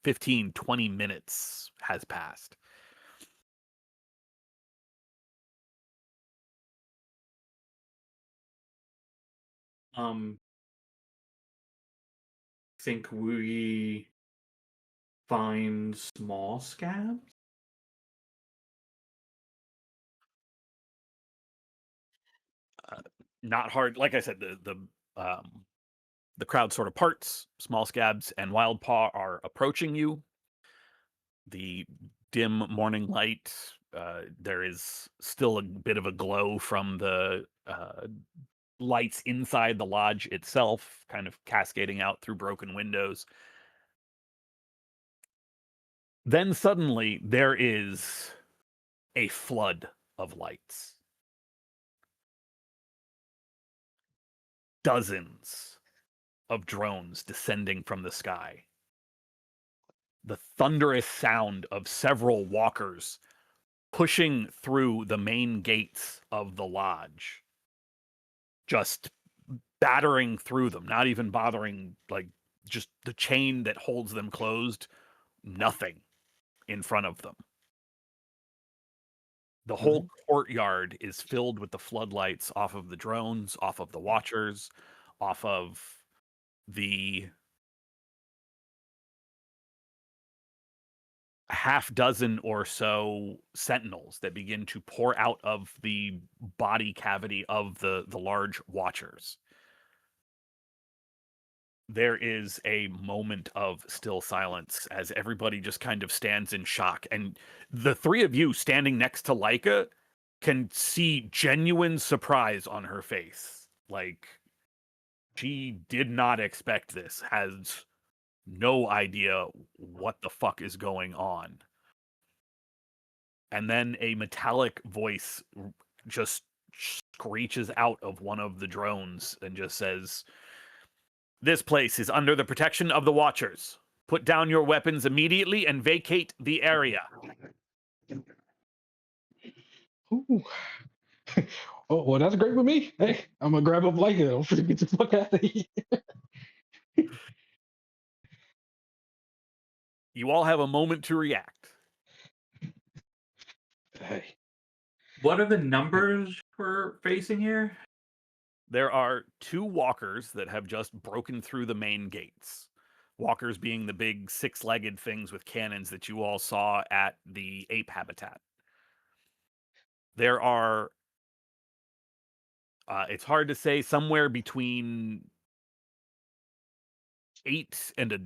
15-20 minutes has passed. Think we find Small Scabs? Not hard. Like I said, the crowd sort of parts. Small Scabs and Wildpaw are approaching you. The dim morning light, there is still a bit of a glow from the lights inside the lodge itself, kind of cascading out through broken windows. Then suddenly there is a flood of lights. Dozens of drones descending from the sky. The thunderous sound of several walkers pushing through the main gates of the lodge. just battering through them, not even bothering, like, just the chain that holds them closed, nothing in front of them. The whole courtyard is filled with the floodlights off of the drones, off of the watchers, off of the half dozen or so sentinels that begin to pour out of the body cavity of the large watchers. There is a moment of still silence as everybody just kind of stands in shock. And the three of you standing next to Leica can see genuine surprise on her face. Like, she did not expect this, has no idea what the fuck is going on. And then a metallic voice just screeches out of one of the drones and just says, "This place is under the protection of the Watchers. Put down your weapons immediately and vacate the area." Ooh. Oh, well, that's great with me. Hey, I'm gonna grab up like it. I'm gonna get the fuck out of here. You all have a moment to react. Hey, What are the numbers we're facing here? There are 2 walkers that have just broken through the main gates. Walkers being the big 6-legged things with cannons that you all saw at the ape habitat. There are, it's hard to say, somewhere between 8 and a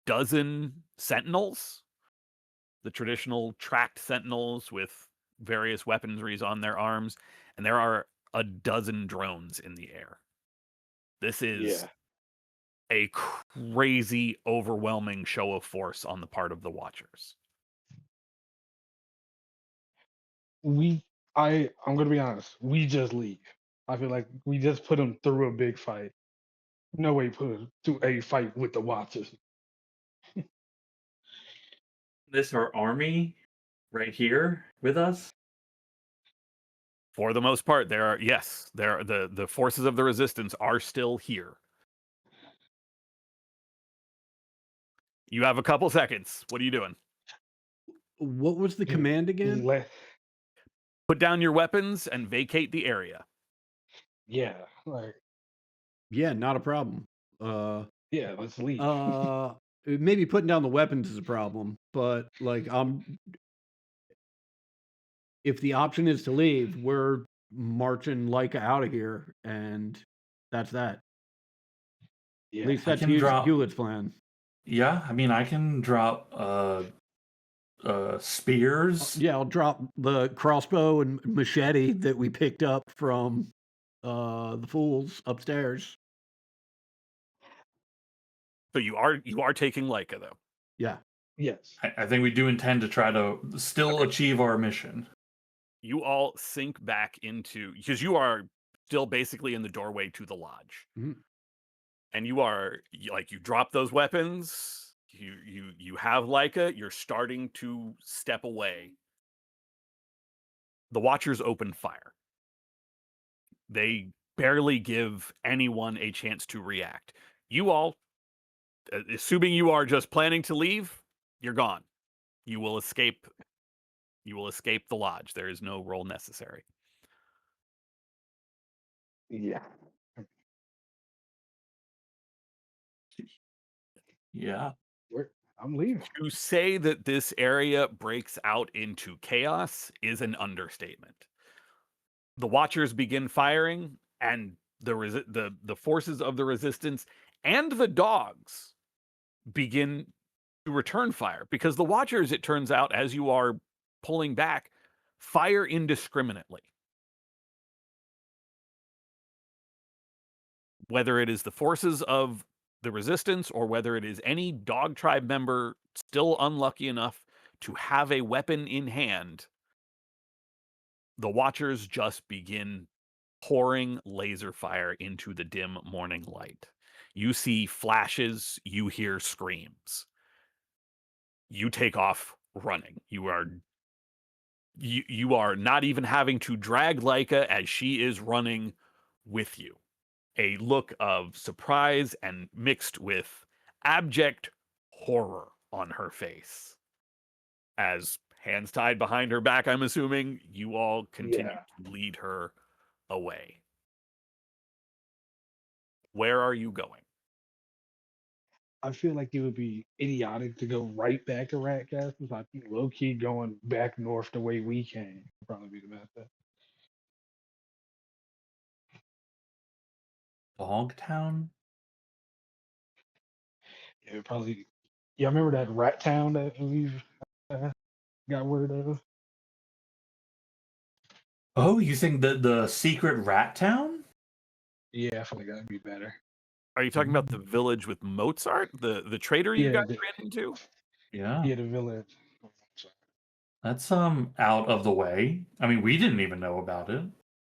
dozen sentinels. The traditional tracked sentinels with various weaponries on their arms. And there are a dozen drones in the air. This is yeah. a crazy, overwhelming show of force on the part of the Watchers. I'm gonna be honest. We just leave. I feel like we just put them through a big fight. No way put them through a fight with the Watchers. This our army right here with us? For the most part, there are, yes, there are, the forces of the resistance are still here. You have a couple seconds. What are you doing? What was the command again? Put down your weapons and vacate the area. Yeah, like Yeah, not a problem. yeah, let's leave. Maybe putting down the weapons is a problem, but like if the option is to leave, we're marching Leica out of here, and that's that. Yeah, At least I that's can drop- Hewlett's plan. Yeah, I mean, I can drop spears. Yeah, I'll drop the crossbow and machete that we picked up from the fools upstairs. So you are taking Leica, though. Yeah. yes. I think we do intend to try to still achieve our mission. You all sink back into, because you are still basically in the doorway to the lodge. Mhm. And you are, like, you drop those weapons, you have Leica, you're starting to step away. The Watchers open fire. They barely give anyone a chance to react. You all, assuming you are just planning to leave, you're gone. You will escape the lodge. There is no roll necessary. Yeah. Yeah. I'm leaving. To say that this area breaks out into chaos is an understatement. The Watchers begin firing, and the forces of the resistance and the dogs begin to return fire, because the Watchers, it turns out, as you are pulling back, fire indiscriminately. Whether it is the forces of the resistance or whether it is any dog tribe member still unlucky enough to have a weapon in hand, the Watchers just begin pouring laser fire into the dim morning light. You see flashes, you hear screams. You take off running. You are not even having to drag Leica, as she is running with you, a look of surprise and mixed with abject horror on her face. As hands tied behind her back, I'm assuming, you all continue Yeah. to lead her away. Where are you going? I feel like it would be idiotic to go right back to Rat Castle. So I think low key going back north the way we came would probably be the best bet. Dogtown? Yeah, probably. Yeah, I remember that Rat Town that we've uh, got word of. Oh, you think the secret rat town? Yeah, I feel like that'd be better. Are you talking about the village with Mozart, the trader you Yeah, guys ran into? Yeah. yeah, the village. That's out of the way. I mean, we didn't even know about it.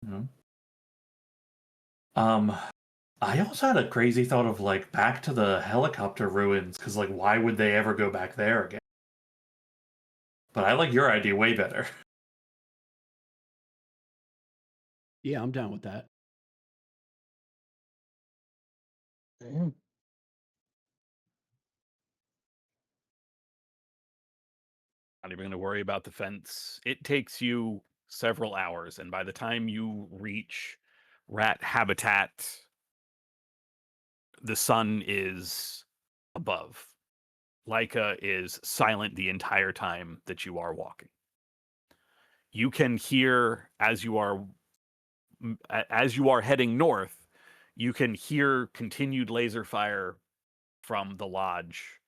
You know? I also had a crazy thought of like back to the helicopter ruins, because like why would they ever go back there again? But I like your idea way better. Yeah, I'm down with that. Damn. Not even going to worry about the fence. It takes you several hours, and by the time you reach rat habitat, the sun is above. Leica is silent the entire time that you are walking. You can hear as you are heading north, you can hear continued laser fire from the lodge,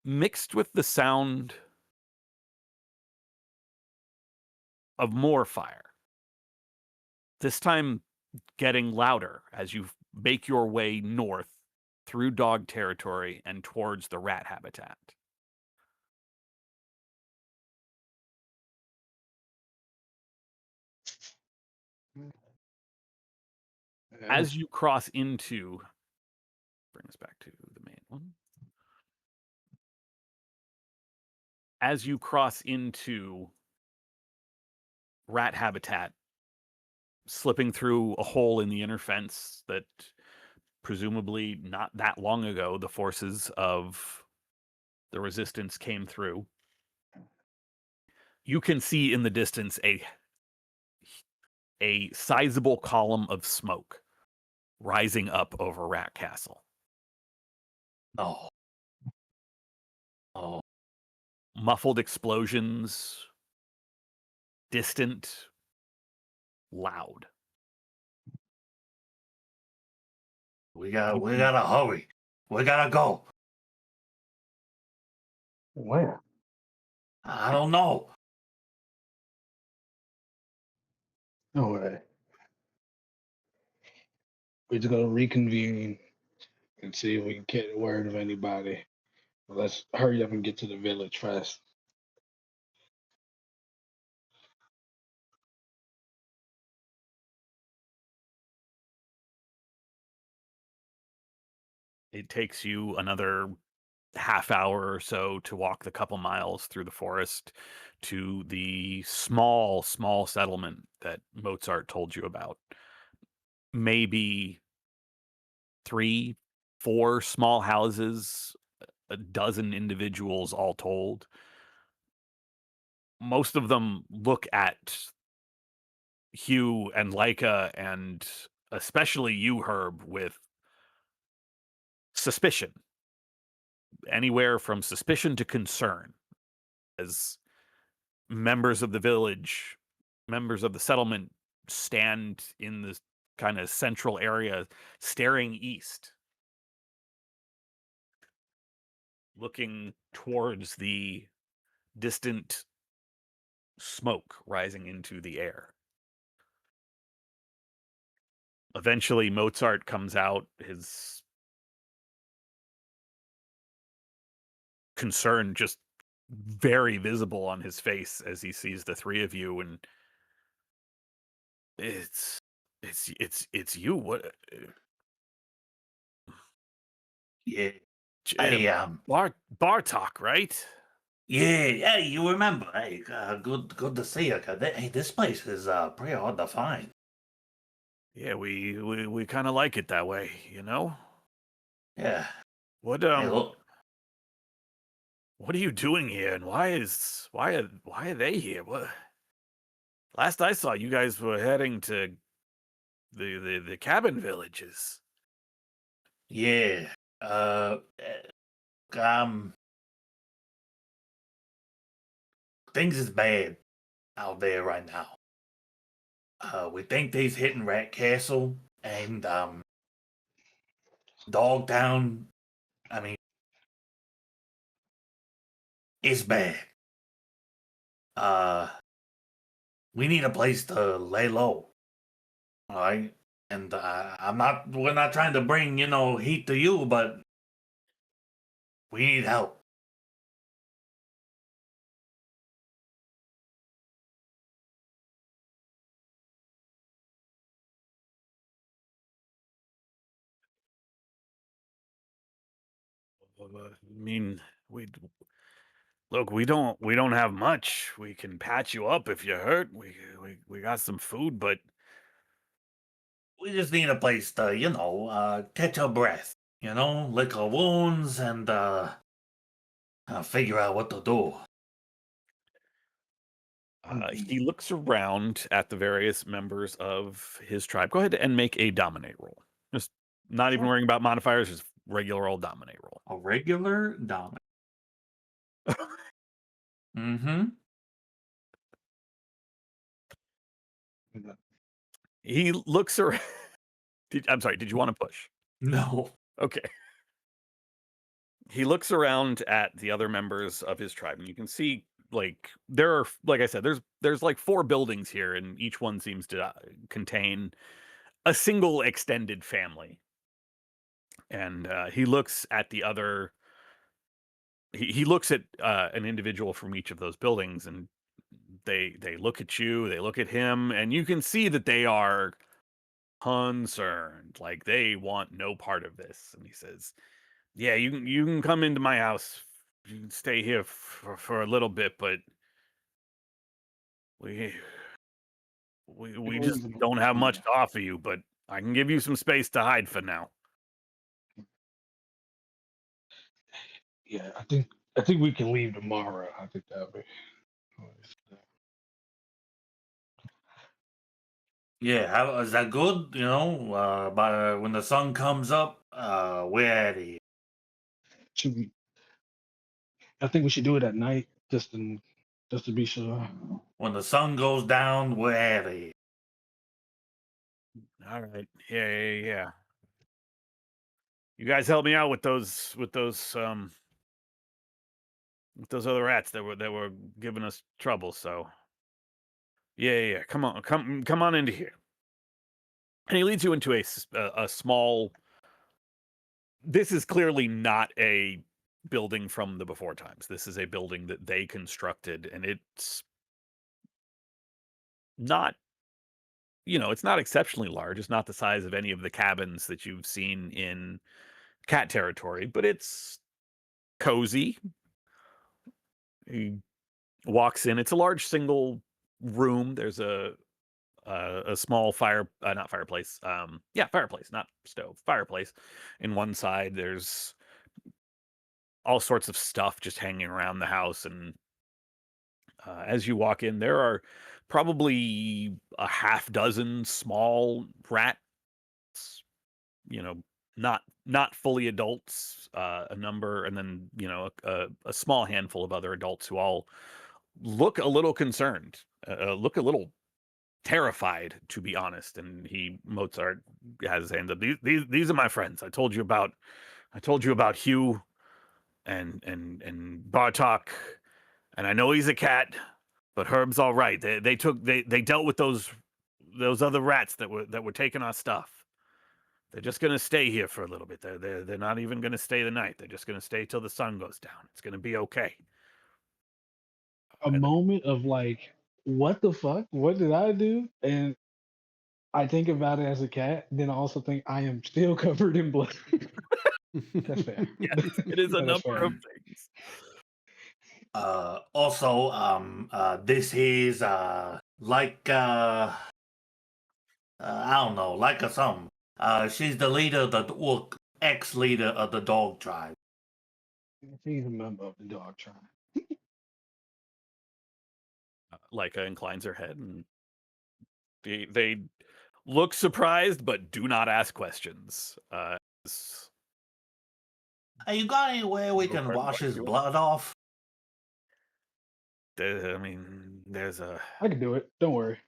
mixed with the sound of more fire. This time getting louder as you make your way north through dog territory and towards the rat habitat. As you cross into, bring us back to the main one. As you cross into rat habitat, slipping through a hole in the inner fence that presumably not that long ago the forces of the resistance came through, you can see in the distance a sizable column of smoke rising up over Rat Castle. Oh. Oh. Muffled explosions, distant, loud. We gotta hurry. We gotta go. Where? I don't know. No way. We're just gonna reconvene and see if we can get word of anybody. Let's hurry up and get to the village fast. It takes you another half hour or so to walk the couple miles through the forest to the small settlement that Mozart told you about. Maybe 3, 4 small houses, a dozen individuals all told. Most of them look at Hugh and Leica, and especially you, Herb, with suspicion. Anywhere from suspicion to concern, as members of the village, members of the settlement stand in this kind of central area staring east, looking towards the distant smoke rising into the air. Eventually, Mozart comes out, his concern just very visible on his face as he sees the three of you, and it's you. What? Yeah. J- Bartok, right? Yeah, you remember. Hey, good to see you. Hey, this place is pretty hard to find. Yeah, we kind of like it that way, you know. Yeah. What Hey, look. what are you doing here, and why are they here? What? Last I saw, you guys were heading to the cabin villages. Yeah. Um, things is bad out there right now. We think they's hitting Rat Castle and Dogtown. I mean, it's bad. Uh, we need a place to lay low. All right. And we're not trying to bring, heat to you, but we need help. I mean, we don't have much. We can patch you up if you're hurt. We got some food, but We just need a place to, catch our breath, lick our wounds and figure out what to do. he looks around at the various members of his tribe. Go ahead and make a dominate roll. Just not even Sure. worrying about modifiers, just regular old dominate roll. A regular dominant. Mm-hmm. He looks around. I'm sorry, did you want to push? No. Okay. He looks around at the other members of his tribe, and you can see there are, like I said, there's like 4 buildings here, and each one seems to contain a single extended family. And he looks at the other. He looks at an individual from each of those buildings, and they look at you, they look at him, and you can see that they are concerned, like they want no part of this. And he says, "Yeah, you can come into my house. You can stay here for a little bit, but we we just don't have much to offer you. But I can give you some space to hide for now." Yeah, I think we can leave tomorrow. I think that'll be. Yeah, how is that good? By when the sun comes up, we're at it. Should we? I think we should do it at night, just to be sure. When the sun goes down, we're at it. All right. Yeah. You guys help me out with those other rats that were giving us trouble. So yeah. Come on into here. And he leads you into a small. This is clearly not a building from the before times. This is a building that they constructed, and it's not. It's not exceptionally large. It's not the size of any of the cabins that you've seen in cat territory, but it's cozy. He walks in. It's a large single room. There's a small not fireplace. Fireplace, not stove. Fireplace. In one side, there's all sorts of stuff just hanging around the house, and as you walk in, there are probably a half dozen small rats. You know, not fully adults. A number, and then a small handful of other adults who all look a little concerned, look a little terrified, to be honest. And Mozart has his hands up. These are my friends. I told you about Hugh and Bartok, and I know he's a cat, but Herb's all right. They dealt with those other rats that were taking our stuff. They're just gonna stay here for a little bit. They're not even gonna stay the night. They're just gonna stay till the sun goes down. It's gonna be okay. A moment of like, what the fuck? What did I do? And I think about it as a cat. Then I also think I am still covered in blood. That's fair. Yes, it is a That is number fair. of things. Also, this is like I don't know, like a something. She's the leader of the well, ex-leader of the dog tribe. She's a member of the dog tribe. Leica inclines her head, and they look surprised, but do not ask questions. Hey, you got anywhere we can What wash do his you want? blood off? I mean, there's a I can do it. Don't worry.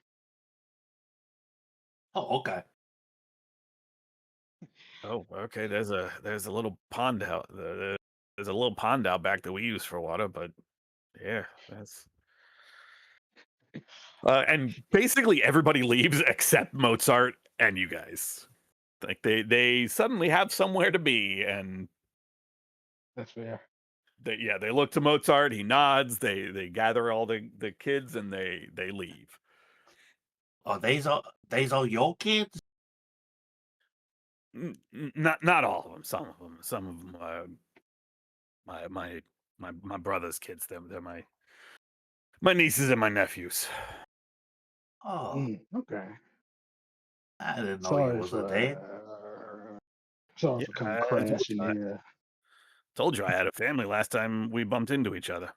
Oh, okay. oh, okay. There's a little pond out. There's a little pond out back that we use for water, but yeah, that's. And basically everybody leaves except Mozart and you guys. Like they suddenly have somewhere to be, and That's fair. they look to Mozart. He nods. They gather all the kids and they leave. Oh, these are your kids? Not all of them. Some of them. Some of them. My brother's kids. They're my nieces and my nephews. Oh, Okay. I didn't know you Sorry was a for dad. sorry Yeah, for coming I told crashing you. here. Told you I had a family last time we bumped into each other.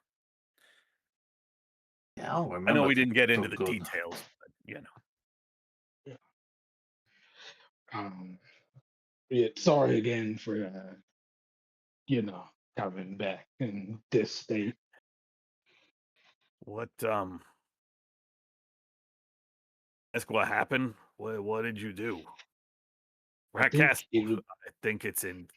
Yeah, I don't I know remember we didn't get so into the good. details, but you know. Um, yeah, sorry again for you know coming back in this state. What ask what happened? What did you do? I Rat think Castle. it, I think it's in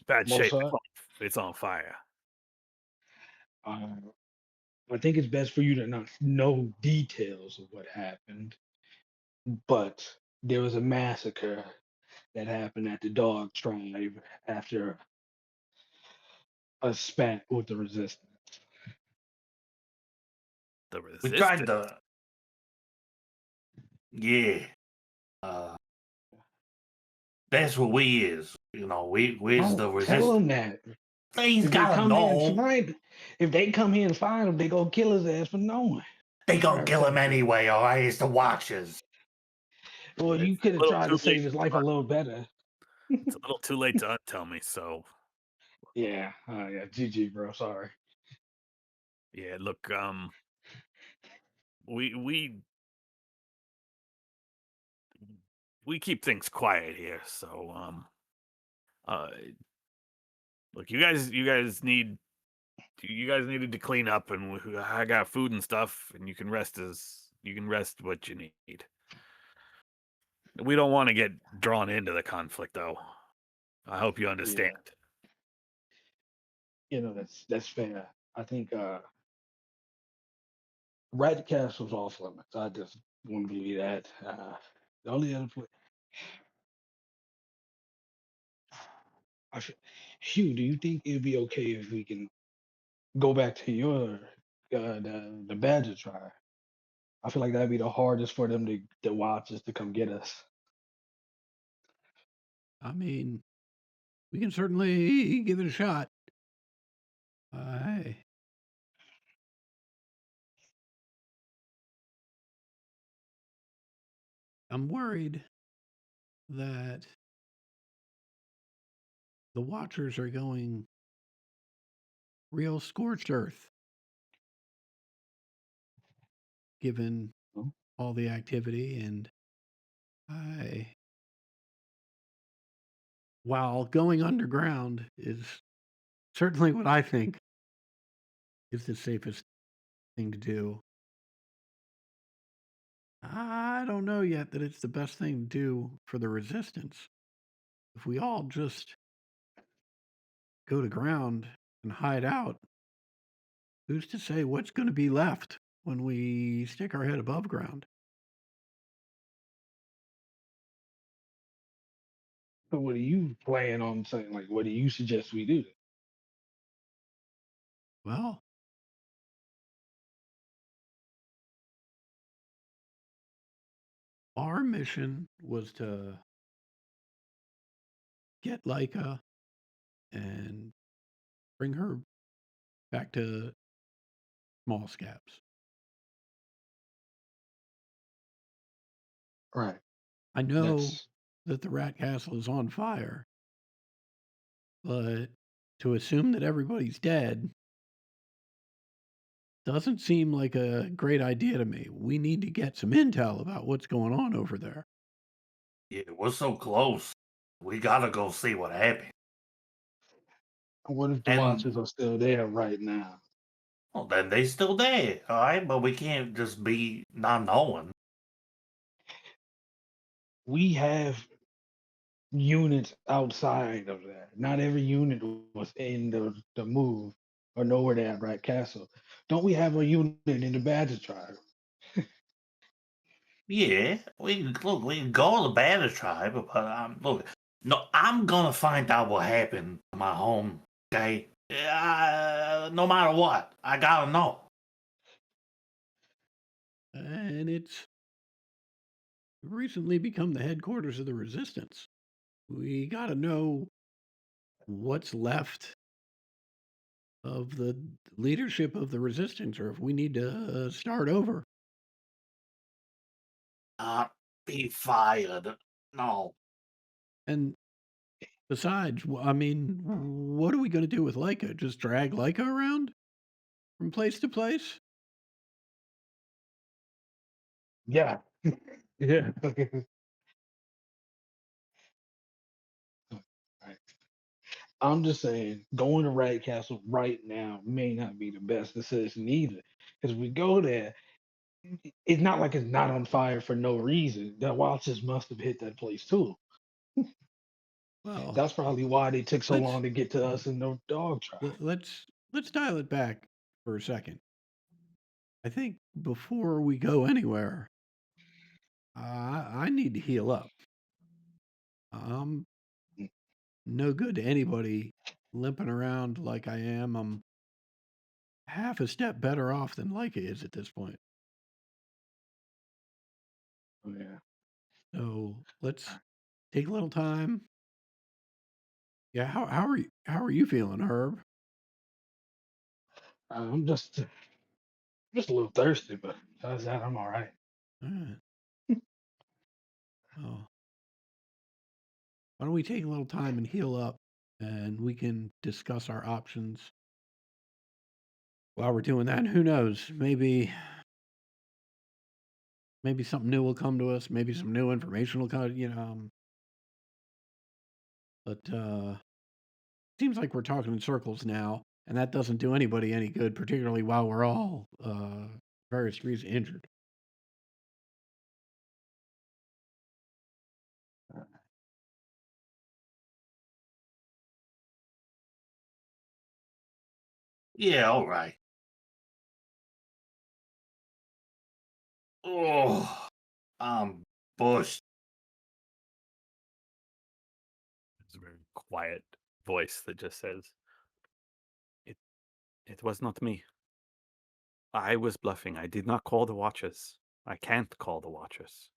bad shape. Mozart. It's on fire. Uh, I think it's best for you to not know details of what happened, but there was a massacre that happened at the dog tribe after a spat with the resistance. The We tried resistance. to. Yeah. Uh, that's what we is. You know, we's the Don't tell resist. them that. He's If they gotta come here and know. find, if they come here and find him, they gonna kill his ass for knowing. They gonna Right, kill him thank you. anyway, alright? It's the Watchers. Well, It's you could a have little tried too to late. save his life a little better. It's a little too late to untell me. So Yeah, yeah. GG, bro. Sorry. yeah, look, we keep things quiet here. So uh, look, you guys needed to clean up, and I got food and stuff, and you can rest what you need. We don't want to get drawn into the conflict, though. I hope you understand. Yeah, that's fair. I think Rat Castle's off limits. I just want to give you that. The only other place. Hugh, do you think it'd be okay if we can go back to your the Badger tribe? I feel like that'd be the hardest for them to watch is to come get us. I mean, we can certainly give it a shot. I I'm worried that the Watchers are going real scorched earth, given Oh, all the activity. And I, while going underground is certainly what I think is the safest thing to do, I don't know yet that it's the best thing to do for the resistance. If we all just go to ground and hide out, who's to say what's going to be left when we stick our head above ground? so what do you plan on saying? Like, what do you suggest we do? Well, our mission was to get Leica and bring her back to small scabs. Right. I know That's that the Rat Castle is on fire, but to assume that everybody's dead doesn't seem like a great idea to me. We need to get some intel about what's going on over there. Yeah, we're so close. We gotta go see what happened. what if the And Watchers are still there right now? well, then they still there, all right. But we can't just be not knowing. We have units outside of that. Not every unit was in the move or nowhere there at Rat Castle. Don't we have a unit in the Badger tribe? Yeah, look. We can go to the Banner Tribe, but look. No, I'm gonna find out what happened to my home. Okay, no matter what, I gotta know. And it's recently become the headquarters of the resistance. We got to know what's left of the leadership of the resistance, or if we need to start over. Be fired. No. And besides, I mean, what are we going to do with Leica? Just drag Leica around from place to place? Yeah. Yeah. Right. I'm just saying, going to Rat Castle right now may not be the best decision either. Because we go there, it's not like it's not on fire for no reason. The Watchers must have hit that place too. Well, That's probably why they took so let's long to get to us in the dog tribe. let's dial it back for a second. I think before we go anywhere, I need to heal up. I'm no good to anybody limping around like I am. I'm half a step better off than Leica is at this point. Oh, yeah. So let's take a little time. Yeah, how are you feeling, Herb? I'm just a little thirsty, but besides that, I'm all right. All right. Oh, why don't we take a little time and heal up, and we can discuss our options while we're doing that. And who knows? Maybe something new will come to us. Maybe some new information will come. But seems like we're talking in circles now, and that doesn't do anybody any good, particularly while we're all various degrees injured. Yeah, all right. Oh, I'm bushed. It's a very quiet voice that just says, "It, it was not me. I was bluffing. I did not call the Watchers. I can't call the Watchers."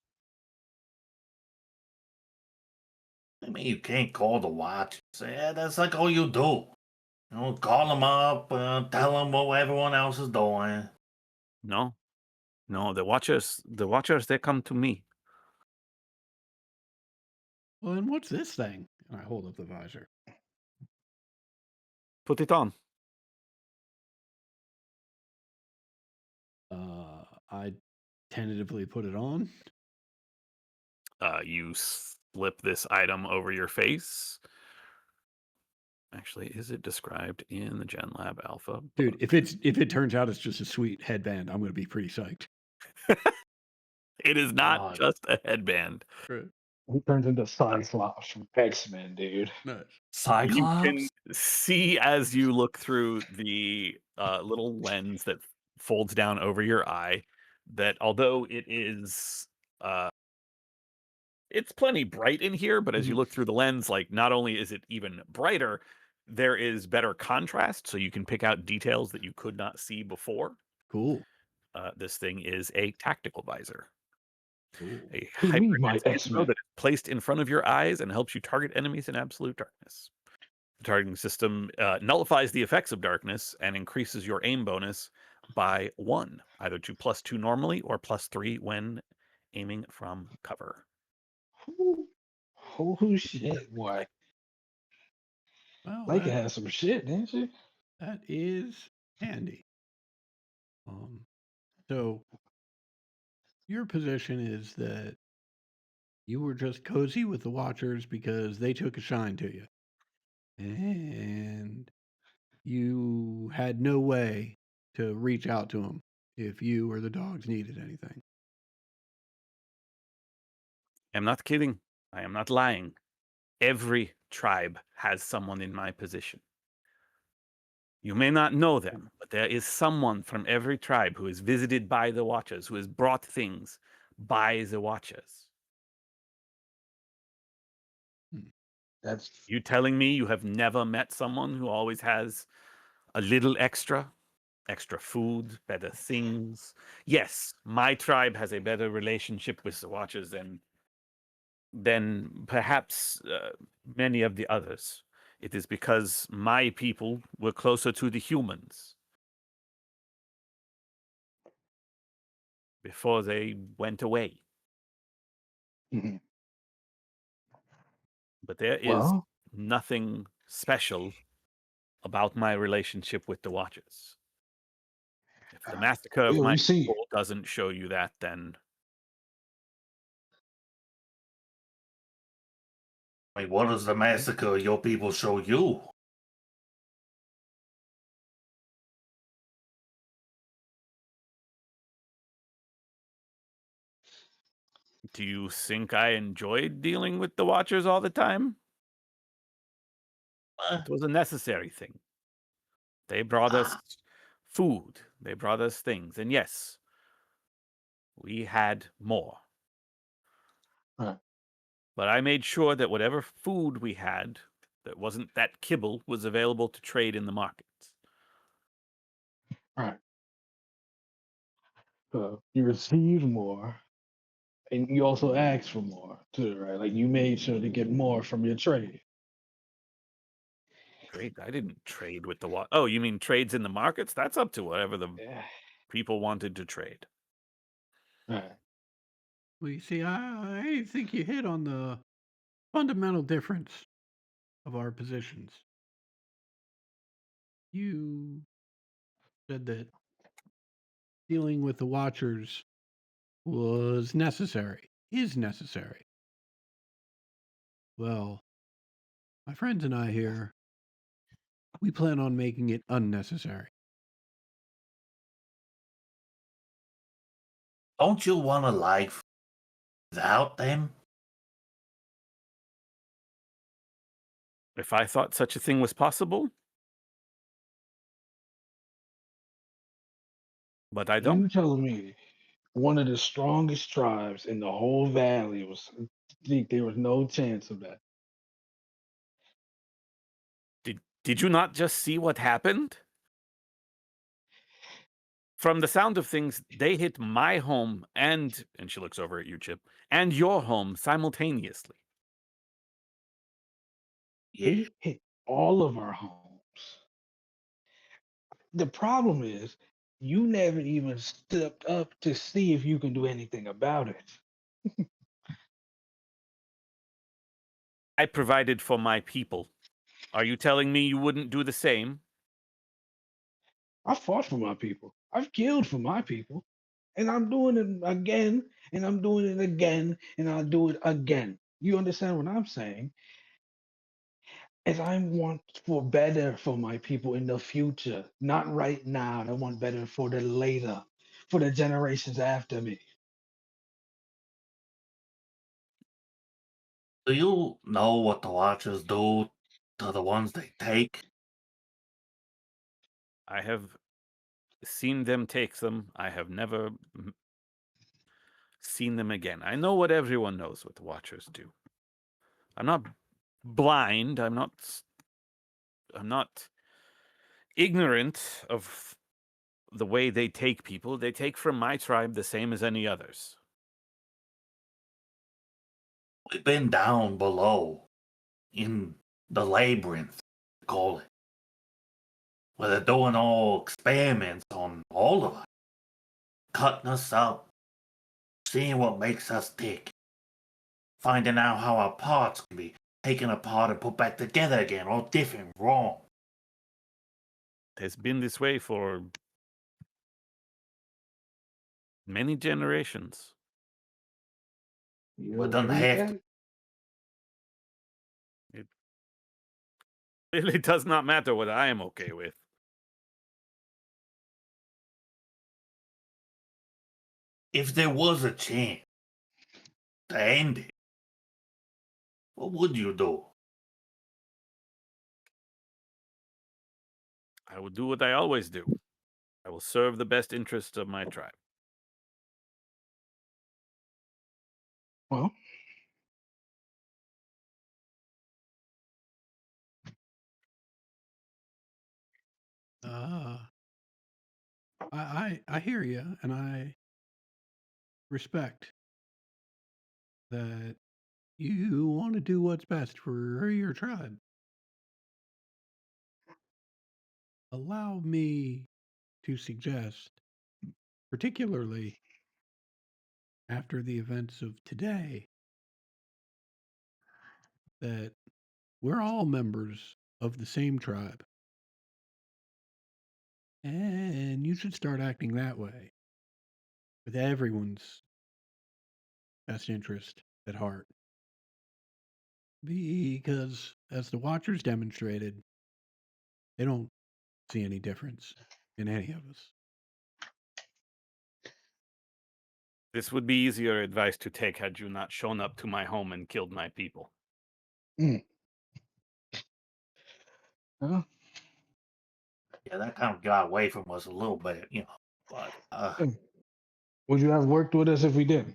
I mean, you can't call the watch. Yeah, that's like all you do. Call them up, tell them what everyone else is doing. No, no, the Watchers, they come to me. Well, and what's this thing? And I hold up the visor. Put it on. I tentatively put it on. You slip this item over your face. Actually, is it described in the Gen Lab Alpha? Dude, if it turns out it's just a sweet headband, I'm going to be pretty psyched. It is not God. just a headband. He turns into Cyclops from X-Men, dude. Nice. You Cyclops? can see as you look through the little lens that folds down over your eye that although it is it's plenty bright in here, but as you look through the lens, like not only is it even brighter, there is better contrast, so you can pick out details that you could not see before. Cool. This thing is a tactical visor, Cool. a We hyper might that X-Men. is placed in front of your eyes and helps you target enemies in absolute darkness. The targeting system nullifies the effects of darkness and increases your aim bonus by 1, either to +2 normally or +3 when aiming from cover. Oh shit, boy. Well, Leica has some shit, didn't she? that is handy. So your position is that you were just cozy with the Watchers because they took a shine to you, and you had no way to reach out to them if you or the dogs needed anything. I'm not kidding. I am not lying. Every tribe has someone in my position. You may not know them, but there is someone from every tribe who is visited by the Watchers, who has brought things by the Watchers. That's You telling me you have never met someone who always has a little extra food, better things? Yes, my tribe has a better relationship with the Watchers than perhaps many of the others. It is because my people were closer to the humans before they went away. Mhm. But there is Well, nothing special about my relationship with the Watchers. If the massacre of yeah, my we see. people doesn't show you that, then Wait, what does the massacre of your people show you? do you think I enjoyed dealing with the Watchers all the time? It was a necessary thing. They brought us food. They brought us things. And yes, we had more. Right. But I made sure that whatever food we had that wasn't that kibble was available to trade in the markets. Right. You received more, and you also asked for more too, right? Like you made sure to get more from your trade. Great. I didn't trade with the Oh, you mean trades in the markets? That's up to whatever the Yeah. people wanted to trade. Right. Well, you see, I think you hit on the fundamental difference of our positions. You said that dealing with the Watchers was necessary, is necessary. Well, my friends and I here, we plan on making it unnecessary. Don't you want a life without them? If I thought such a thing was possible, but I don't. You telling me one of the strongest tribes in the whole valley was think there was no chance of that? Did you not just see what happened? From the sound of things, they hit my home and she looks over at you, Chip, and your home simultaneously. Yeah. They hit all of our homes. The problem is you never even stepped up to see if you can do anything about it. I provided for my people. Are you telling me you wouldn't do the same? I fought for my people. I've killed for my people. And I'm doing it again, and I'm doing it again, and I'll do it again. You understand what I'm saying? As I want for better for my people in the future, not right now. I want better for the later, for the generations after me. Do you know what the Watchers do to the ones they take? I have seen them take them. I have never seen them again. I know what everyone knows what the Watchers do. I'm not blind. I'm not ignorant of the way they take people. They take from my tribe the same as any others. We've been down below in the labyrinth, they call it, where they're doing all experiments on all of us, cutting us up, seeing what makes us tick, finding out how our parts can be taken apart and put back together again, all different, wrong. It has been this way for many generations. You Well, it ever doesn't read have to. that? It really does not matter what I am okay with. If there was a chance to end it, what would you do? I will do what I always do. I will serve the best interests of my tribe. Well, Uh, I hear you, and I respect that you want to do what's best for your tribe. Allow me to suggest, particularly after the events of today, that we're all members of the same tribe, and you should start acting that way with everyone's best interest at heart. Because, as the Watchers demonstrated, they don't see any difference in any of us. This would be easier advice to take had you not shown up to my home and killed my people. huh? Yeah, that kind of got away from us a little bit, But Would you have worked with us if we didn't?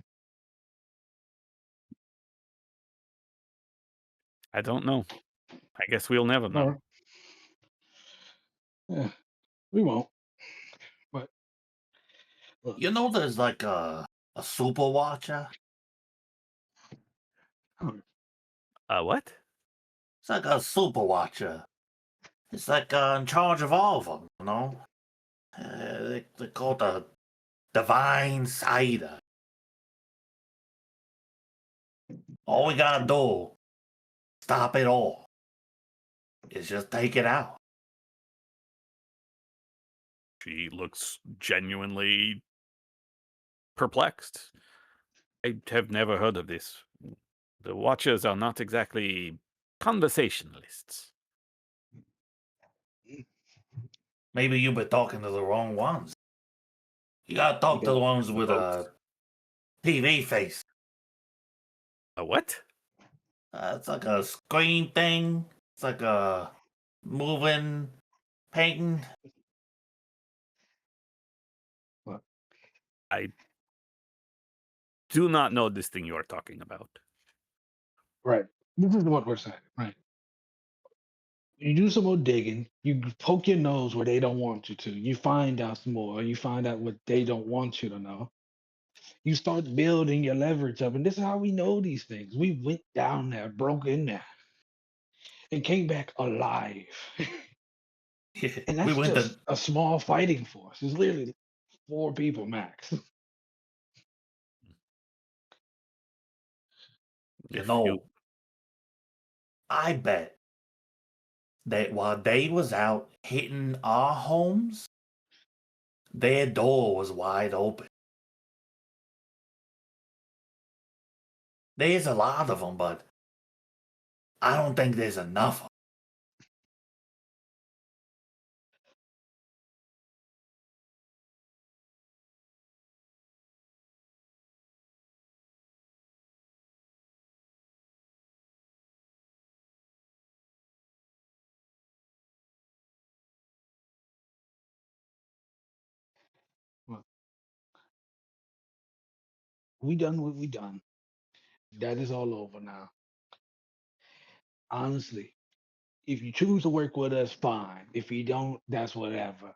I don't know. I guess we'll never know. Or, yeah, we won't. But look, there's like a super watcher. What? It's like a super watcher. It's like in charge of all of them, they call it the divine cider. All we gotta do, stop it all, is just take it out. She looks genuinely perplexed. I have never heard of this. The Watchers are not exactly conversationalists. Maybe you've been talking to the wrong ones. You gotta talk to the ones with a TV face. A what? It's like a screen thing. It's like a moving painting. I do not know this thing you are talking about. right. This is what we're saying, right? You do some more digging. You poke your nose where they don't want you to. You find out some more. You find out what they don't want you to know. You start building your leverage up, and this is how we know these things. We went down there, broke in there, and came back alive. And we that's went just to a small fighting force. It's literally 4 people max. If I bet that while they was out hitting our homes, their door was wide open. There's a lot of them, but I don't think there's enough of 'em. Well, we done what we done. That is all over now. Honestly, if you choose to work with us, fine. If you don't, that's whatever.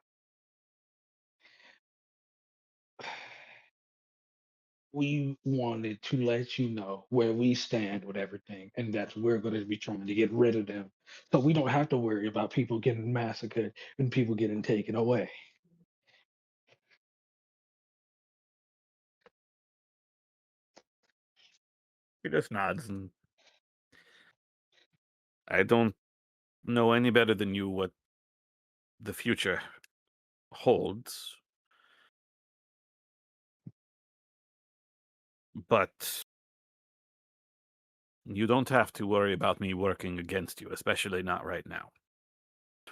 We wanted to let you know where we stand with everything, and that we're going to be trying to get rid of them. So we don't have to worry about people getting massacred and people getting taken away. He just nods, and I don't know any better than you what the future holds, but you don't have to worry about me working against you, especially not right now.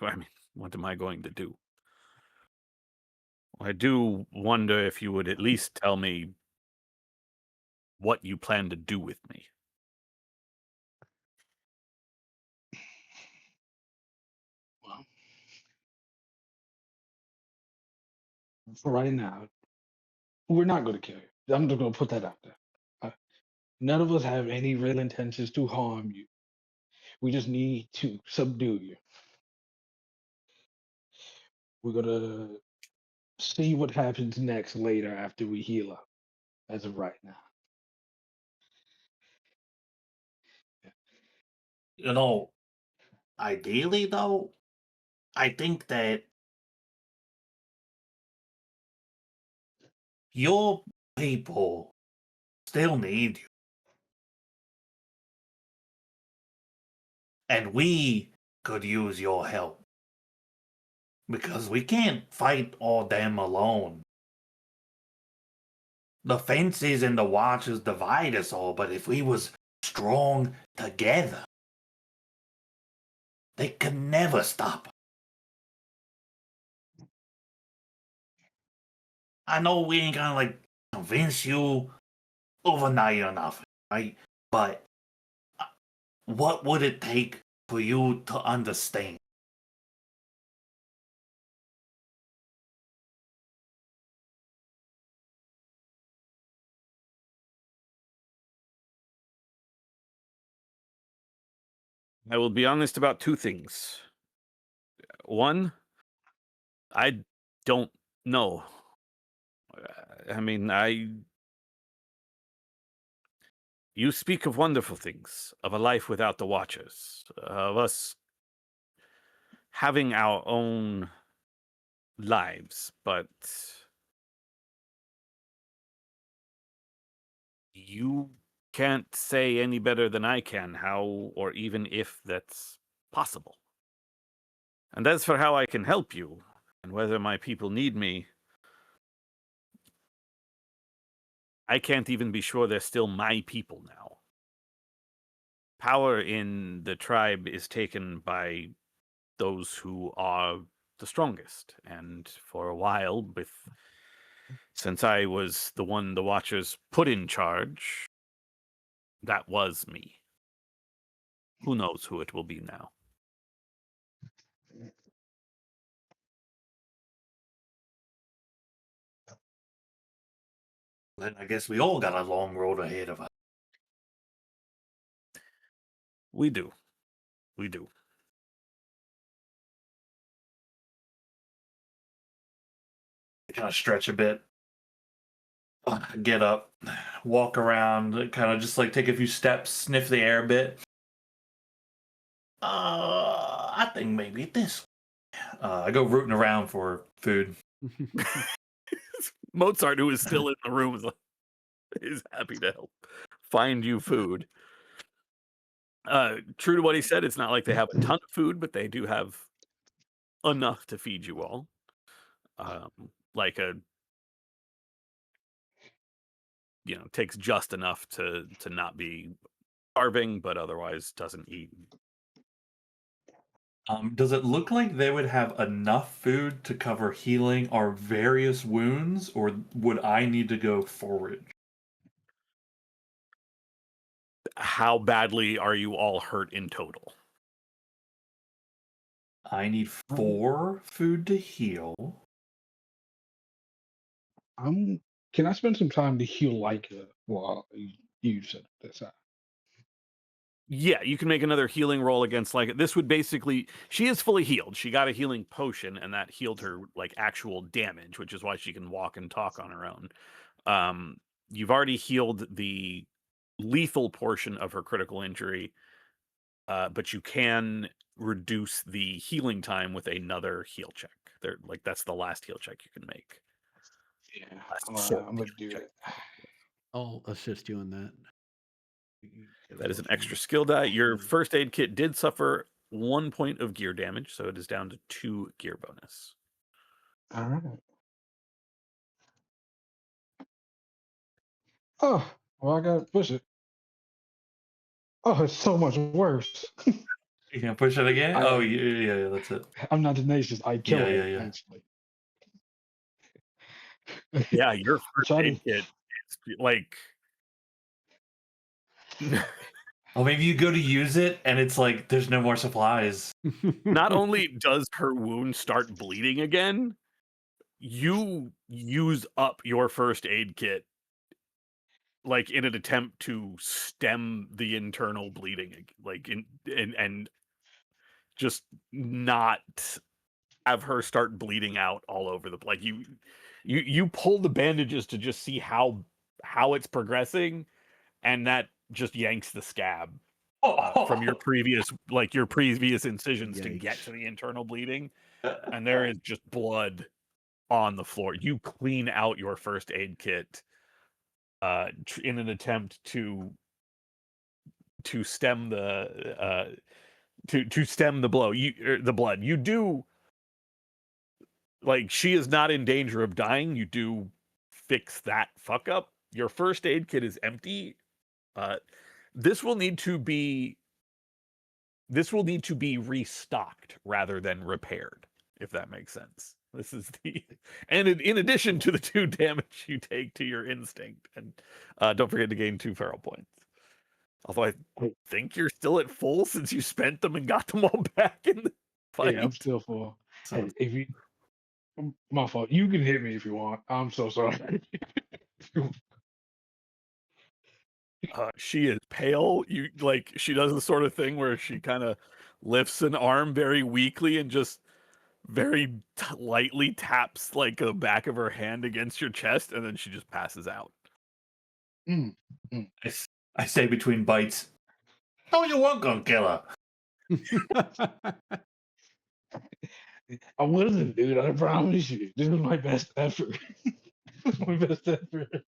I mean, what am I going to do? I do wonder if you would at least tell me what you plan to do with me. Well, for right now, we're not going to kill you. I'm just going to put that out there. Uh, None of us have any real intentions to harm you. We just need to subdue you. We're going to see what happens next later after we heal up, as of right now. You know, ideally though, I think that your people still need you. And we could use your help. Because we can't fight all them alone. The fences and the watches divide us all, but if we was strong together, they could never stop us. I know we ain't gonna like convince you overnight or nothing, right? But what would it take for you to understand? I will be honest about two things. One, I don't know. I mean, you speak of wonderful things, of a life without the Watchers, of us having our own lives, but you can't say any better than I can how or even if that's possible. And as for how I can help you, and whether my people need me, I can't even be sure they're still my people now. Power in the tribe is taken by those who are the strongest, and for a while, since I was the one the Watchers put in charge, that was me. Who knows who it will be now? Then I guess we all got a long road ahead of us. We do. We do. Kind of stretch a bit, get up, walk around, kind of just like take a few steps, sniff the air a bit. I think maybe this. I go rooting around for food. Mozart, who is still in the room, is happy to help find you food. True to what he said, it's not like they have a ton of food, but they do have enough to feed you all. Like takes just enough to not be starving, but otherwise doesn't eat. Does it look like they would have enough food to cover healing our various wounds, or would I need to go forward? How badly are you all hurt in total? I need 4 food to heal. Can I spend some time to heal like well, you said that's Yeah, you can make another healing roll against this would basically she is fully healed. She got a healing potion and that healed her like actual damage, which is why she can walk and talk on her own. You've already healed the lethal portion of her critical injury, but you can reduce the healing time with another heal check. That's the last heal check you can make. yeah. Last I'm short gonna heal do check. it. I'll assist you in that. That is an extra skill die. Your first aid kit did suffer 1 point of gear damage, so it is down to 2 gear bonus. All right. Oh, well, I got to push it. Oh, it's so much worse. You can push it again? I- Oh, yeah, that's it. I'm not tenacious. I kill Yeah, it, yeah. actually. Yeah, your first Try to- aid kit is like Oh, maybe you go to use it and it's like there's no more supplies. not only does her wound start bleeding again, you use up your first aid kit like in an attempt to stem the internal bleeding, like and just not have her start bleeding out all over the like you pull the bandages to just see how it's progressing, and that just yanks the scab from your previous incisions to get Yikes. to the internal bleeding, and there is just blood on the floor. You clean out your first aid kit in an attempt to stem the to stem the blow, the blood. You do, like, she is not in danger of dying. You do fix that fuck up. Your first aid kit is empty. This will need to be restocked rather than repaired, if that makes sense. This is and in addition to the 2 damage you take to your instinct, and don't forget to gain 2 feral points. Although I think you're still at full since you spent them and got them all back in the fight. Yeah, I'm still full. So Hey, if you, my fault. You can hit me if you want. I'm so sorry. She is pale. She does the sort of thing where she kind of lifts an arm very weakly and just very lightly taps like the back of her hand against your chest, and then she just passes out. I say between bites, "Oh, you weren't gonna kill her." I wasn't, dude. I promise you. This was my best effort. This was my best effort.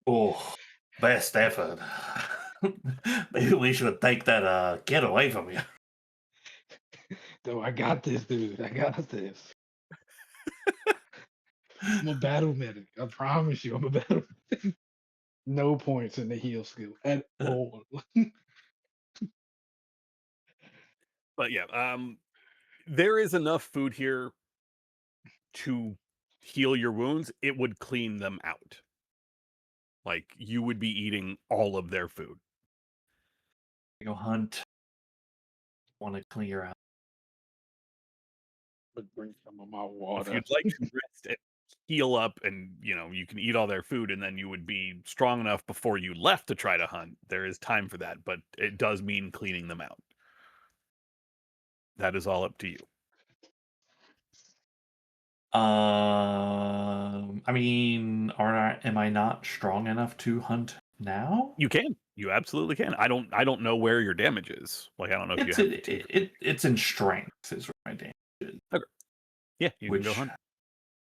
Oh, best effort. Maybe we should take that kid away from you. So I got this, dude. I got this. I'm a battle medic. I promise you, I'm a battle medic. No points in the heal skill at all. But yeah, there is enough food here to heal your wounds. It would clean them out. Like, you would be eating all of their food. Go hunt. Want to clear out. But bring some of my If water. you'd like to rest and heal up, and you can eat all their food, and then you would be strong enough before you left to try to hunt, there is time for that, but it does mean cleaning them out. That is all up to you. I mean, am I not strong enough to hunt now? You can. You absolutely can. I don't know where your damage is. Like, I don't know if you have It's in strength is where my damage is. Yeah, you can go hunt.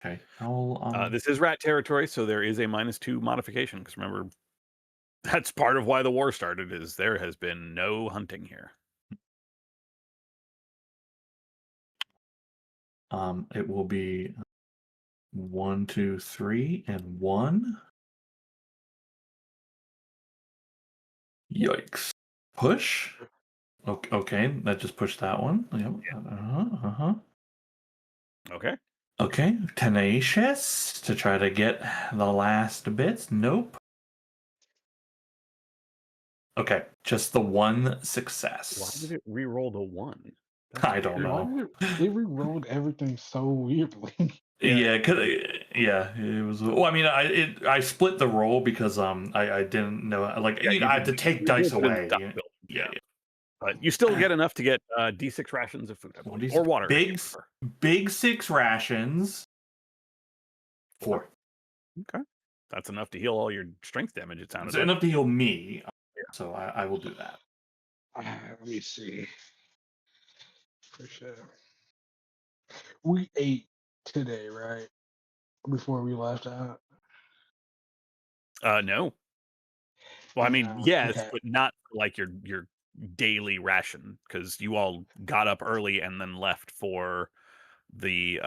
Okay. I'll This is rat territory, so there is a -2 modification. Because remember, that's part of why the war started. Is there has been no hunting here. it will be 1, 2, 3, and 1. Yikes. Push. Okay, that just pushed that one. Yep. Okay. Okay, tenacious to try to get the last bits. Nope. Okay, just the 1 success. Why did it re-roll the 1? I don't Why know. did it re-rolled everything so weirdly. Yeah, it was. Well, I mean, I split the roll because I didn't know, like, Yeah, I had to take dice away. Yeah. But you still get enough to get D6 rations of food, I believe, or water. Big 6 rations. 4. Okay, that's enough to heal all your strength damage. It sounded It's like. enough to heal me, so I will do that. Let me see. For sure. We ate today, right? Before we left out. No. Well, I mean, Yeah. yes, Okay. but not for, like, your daily ration, because you all got up early and then left for the,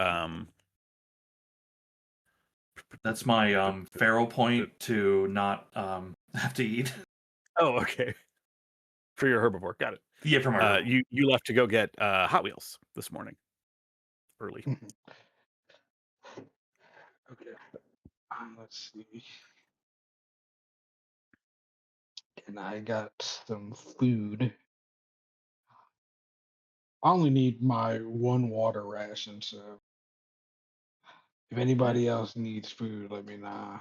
That's my feral point to not have to eat. Oh, okay. For your herbivore, got it. Yeah, for my herbivore. You left to go get, Hot Wheels this morning, early. Okay. Let's see. And I got some food. I only need my one water ration, so if anybody else needs food, let me know.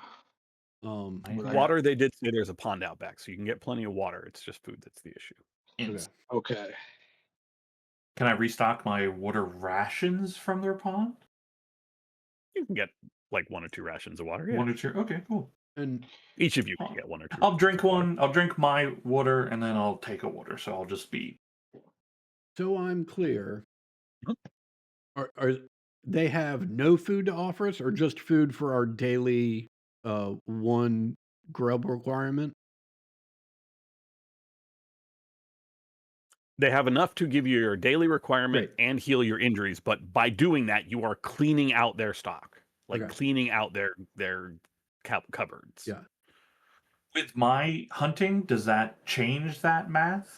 But I got Water, they did say there's a pond out back, so you can get plenty of water, it's just food that's the issue. Ins- okay. Can I restock my water rations from their pond? You can get, like, 1 or 2 rations of water, yeah. 1 or 2. Okay, cool. And Each of you can get 1 or 2 I'll rations drink of water. one. I'll drink my water, and then I'll take a water. So I'll just be. so I'm clear. Mhm. Are they have no food to offer us, or just food for our daily one grub requirement? They have enough to give you your daily requirement Great. and heal your injuries, but by doing that, you are cleaning out their stock, like Okay. cleaning out their cupboards. Yeah. With my hunting, does that change that math?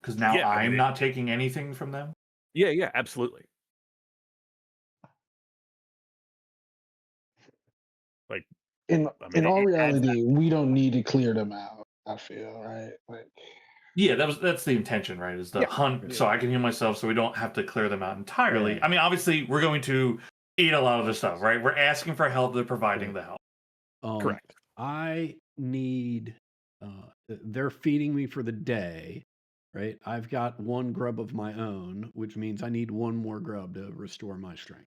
Because now Yeah, I I'm mean, not taking anything from them. Yeah, absolutely. Like, In I mean, all it adds that. reality, we don't need to clear them out. I feel right. Like Yeah, that's the intention, right? Is the Yeah. hunt so I can heal myself, so we don't have to clear them out entirely. Yeah. I mean, obviously, we're going to eat a lot of the stuff, right? We're asking for help; they're providing Right. the help. Correct. I need. They're feeding me for the day, right? I've got one grub of my own, which means I need one more grub to restore my strength.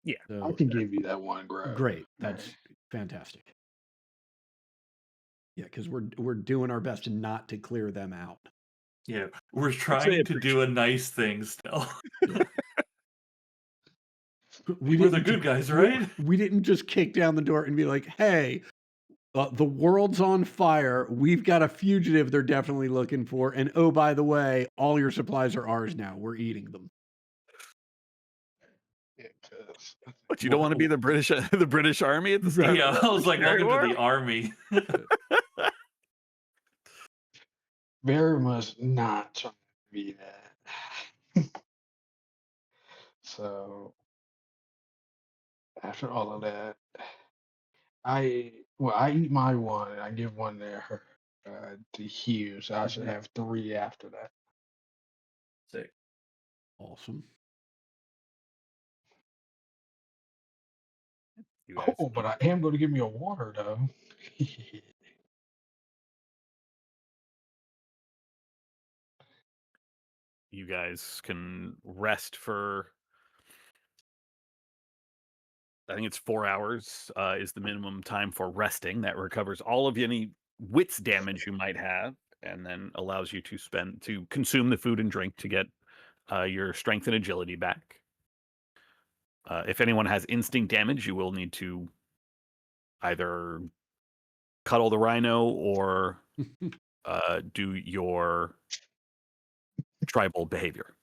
Yeah. I So can give you that one grab. great. That's fantastic. Yeah, because we're doing our best not to clear them out. Yeah, we're they trying to do a nice thing still. We're the good guys, right? We didn't just kick down the door and be like, "Hey, the world's on fire. We've got a fugitive they're definitely looking for, and oh, by the way, all your supplies are ours now. We're eating them." Yeah, 'cause But you don't want to be the British the British Army at the start. Yeah, of the I was like, Revolutionary welcome to the War? army. very much not trying to be that. So after all of that, I eat my one and I give one there to Hugh, so I should have 3 after that. Sick. Awesome. You guys, Oh, but I am going to give me a water though. you guys can rest for, I think it's 4 hours is the minimum time for resting. That recovers all of any wits damage you might have, and then allows you to consume the food and drink to get your strength and agility back. If anyone has instinct damage, you will need to either cuddle the rhino or do your tribal behavior.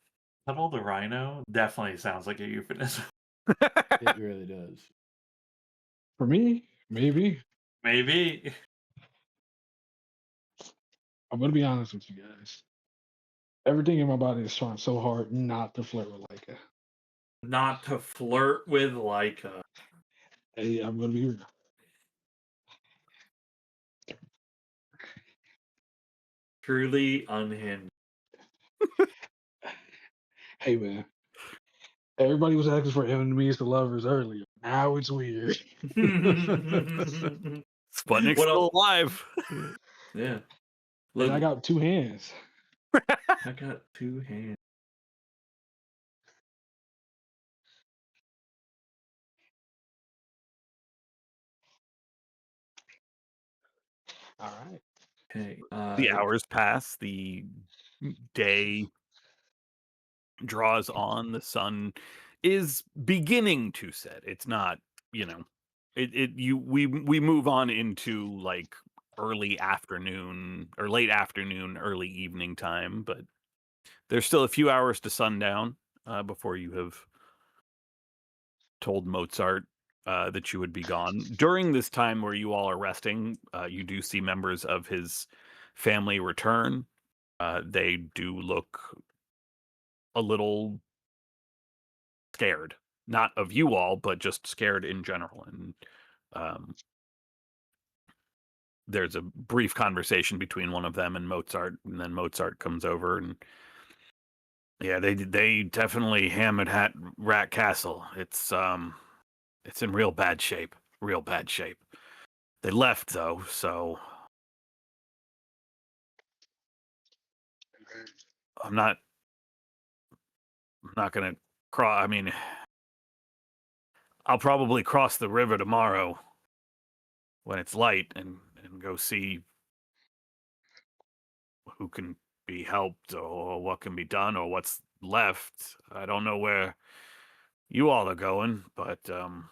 Cuddle the rhino definitely sounds like a euphemism. It really does. For me, maybe. Maybe. I'm going to be honest with you guys. Everything in my body is trying so hard not to flirt with Leica. Not to flirt with Leica. Hey, I'm going to be real. Truly unhinged. Hey, man. Everybody was asking for enemies to lovers earlier. Now it's weird. Sputnik's What still else? alive. Yeah. And I got 2 hands. I got 2 hands. All right. Okay. The hours pass. The day draws on. The sun is beginning to set. It's not, we move on into like early afternoon or late afternoon, early evening time, but there's still a few hours to sundown before you have told Mozart that you would be gone. During this time where you all are resting, you do see members of his family return. They do look a little scared, not of you all, but just scared in general. And there's a brief conversation between one of them and Mozart, and then Mozart comes over and yeah, they definitely hammered Rat Castle. It's in real bad shape. Real bad shape. They left though, so I'm not gonna cross. I mean, I'll probably cross the river tomorrow when it's light and go see who can be helped or what can be done or what's left. I don't know where you all are going, but thought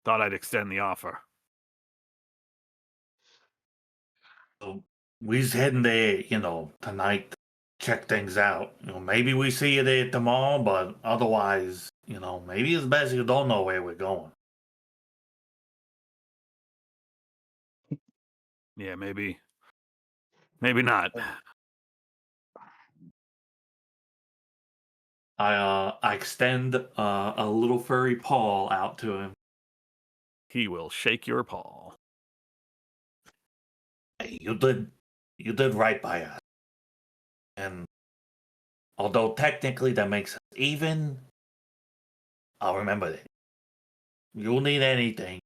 I'd extend the offer. So we's heading there, tonight. Check things out. Maybe we see you there tomorrow, but otherwise, maybe it's best you don't know where we're going. Yeah, maybe not. I extend a little furry paw out to him. He will shake your paw. Hey, you did right by us. And although technically that makes us even, I'll remember that. You'll need anything.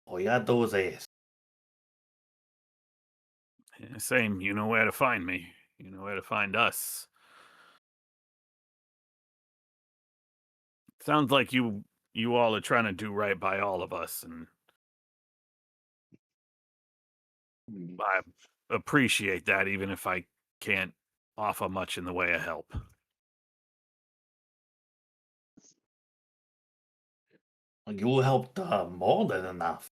All you gotta do is ask. Yeah, same. You know where to find me. You know where to find us. Sounds like you all are trying to do right by all of us, and I appreciate that, even if I can't offer much in the way of help. You helped more than enough.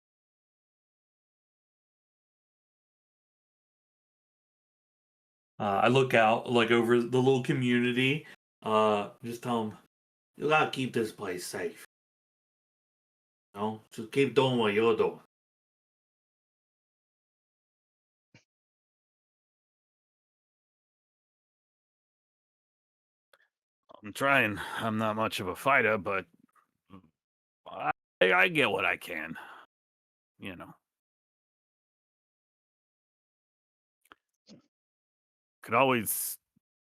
I look out, like over the little community. Just tell them, you gotta keep this place safe. Just keep doing what you're doing. I'm trying. I'm not much of a fighter, but I get what I can. Could always.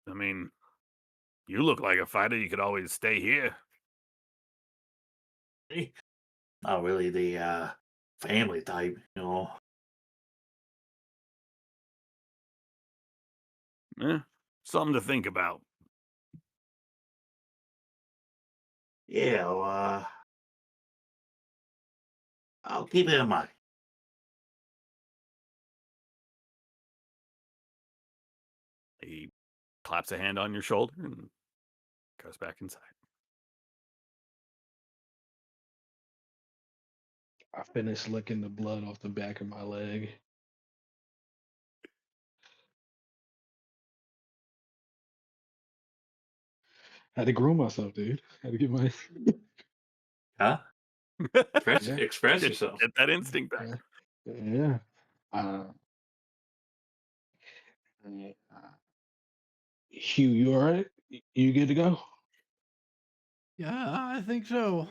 I mean, you look like a fighter. You could always stay here. Not really the family type, Something to think about. Yeah, well, I'll keep it in mind. He claps a hand on your shoulder and goes back inside. I finished licking the blood off the back of my leg. Had to groom myself, dude. Had to get my Huh? Express, Yeah. express yourself. Get that instinct back. yeah. Hugh, you all right? You good to go? Yeah, I think so.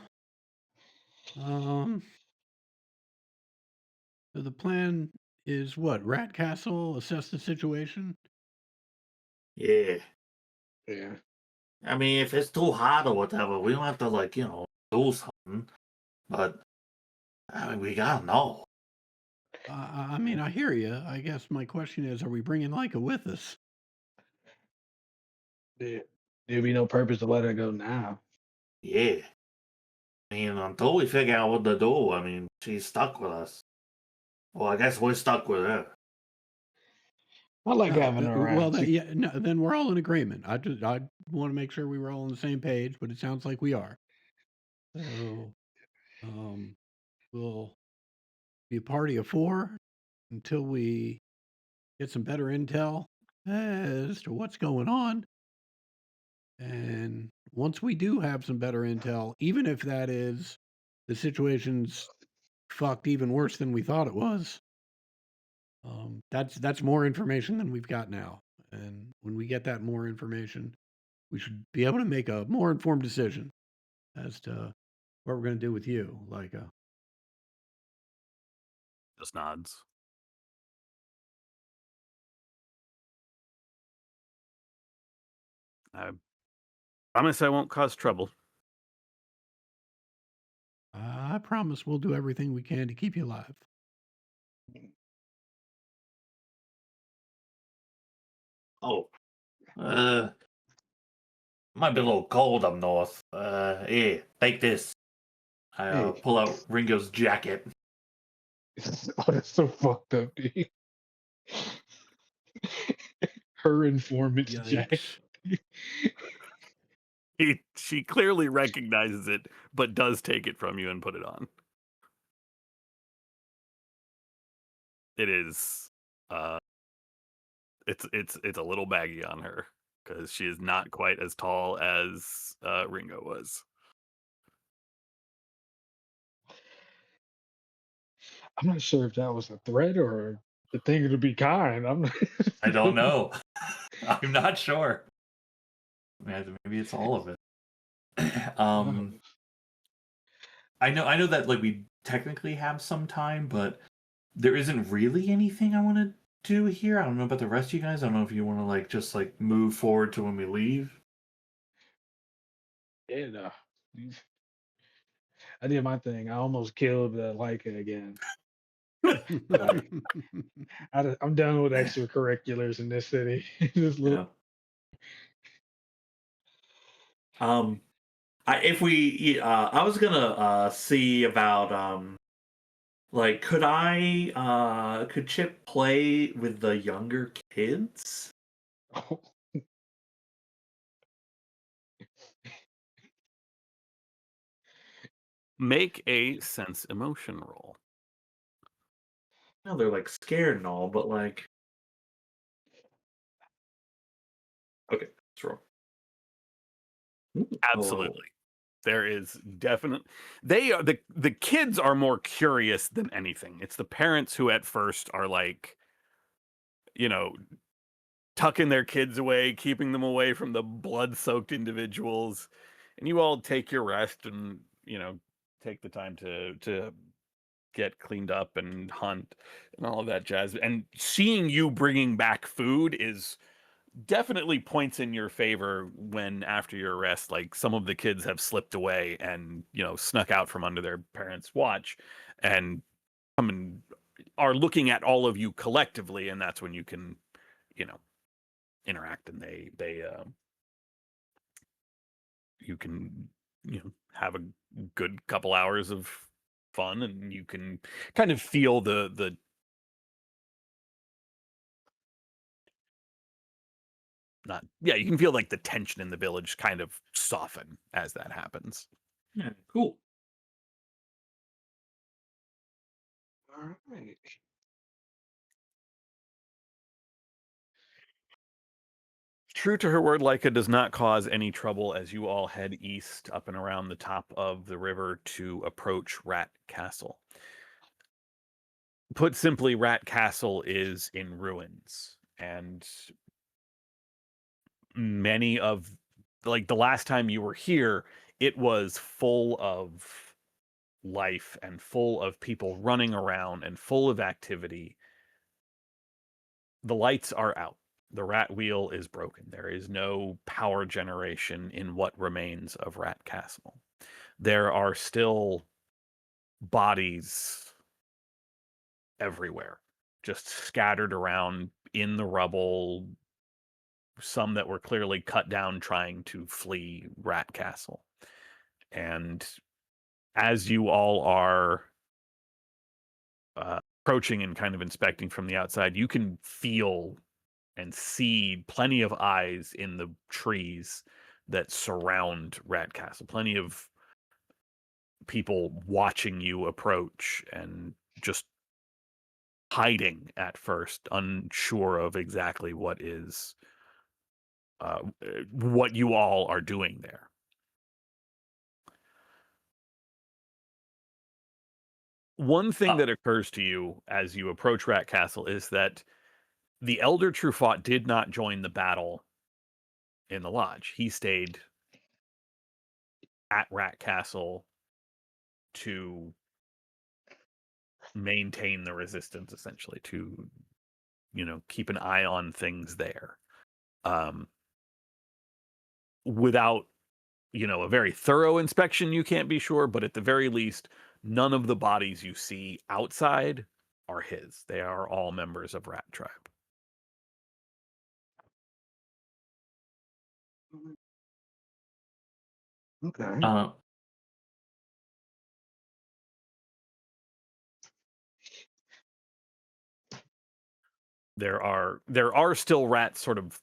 So the plan is what? Rat Castle, assess the situation. Yeah. Yeah. I mean, if it's too hot or whatever, we don't have to do something. But I mean, we gotta know. I mean, I hear you. I guess my question is, are we bringing Leica with us? There'd be no purpose to let her go now. Yeah. I mean, until we figure out what to do, I mean, she's stuck with us. Well, I guess we're stuck with her. I like having her around. Well, no, then we're all in agreement. I want to make sure we were all on the same page, but it sounds like we are. So, we'll be a party of 4 until we get some better intel as to what's going on. And once we do have some better intel, even if that is the situation's fucked even worse than we thought it was, that's more information than we've got now. And when we get that more information, we should be able to make a more informed decision as to what we're going to do with you. Like, Just nods. I promise I won't cause trouble. I promise we'll do everything we can to keep you alive. Oh, might be a little cold up north. Here, take this. I Hey. pull out Ringo's jacket. Oh, that's so fucked up, dude. Her informant's Jack. Yikes. She clearly recognizes it, but does take it from you and put it on. It is, it's a little baggy on her because she is not quite as tall as Ringo was. I'm not sure if that was a threat or the thing to be kind. I'm not... I don't know. I'm not sure. Maybe it's all of it. I know that like we technically have some time, but there isn't really anything I want to do here. I don't know about the rest of you guys. I don't know if you want to like just like move forward to when we leave. Yeah, no. I did my thing. I almost killed Leica again. I'm done with extracurriculars in this city. This little... I was gonna see about like could Chip play with the younger kids? Make a sense emotion roll. No, they're like scared and all, but like okay, let's roll. Absolutely. There is definite. They are the kids are more curious than anything. It's the parents who at first are like, tucking their kids away, keeping them away from the blood-soaked individuals, and you all take your rest and take the time to get cleaned up and hunt and all of that jazz. And seeing you bringing back food is definitely points in your favor when after your arrest, like some of the kids have slipped away and snuck out from under their parents' watch and come and are looking at all of you collectively, and that's when you can interact, and they you can have a good couple hours of fun, and you can kind of feel the you can feel like the tension in the village kind of soften as that happens. Yeah, cool. All right. True to her word, Leica does not cause any trouble as you all head east up and around the top of the river to approach Rat Castle. Put simply, Rat Castle is in ruins, and many of, like, the last time you were here, it was full of life and full of people running around and full of activity. The lights are out. The rat wheel is broken. There is no power generation in what remains of Rat Castle. There are still bodies everywhere, just scattered around in the rubble, some that were clearly cut down trying to flee Rat Castle. And as you all are approaching and kind of inspecting from the outside, you can feel and see plenty of eyes in the trees that surround Rat Castle. Plenty of people watching you approach and just hiding at first, unsure of exactly what you all are doing there. One thing that occurs to you as you approach Rat Castle is that the Elder Truffaut did not join the battle in the lodge. He stayed at Rat Castle to maintain the resistance, essentially, to keep an eye on things there. Without a very thorough inspection, you can't be sure, but at the very least, none of the bodies you see outside are his. They are all members of Rat Tribe. Okay. There are still rats sort of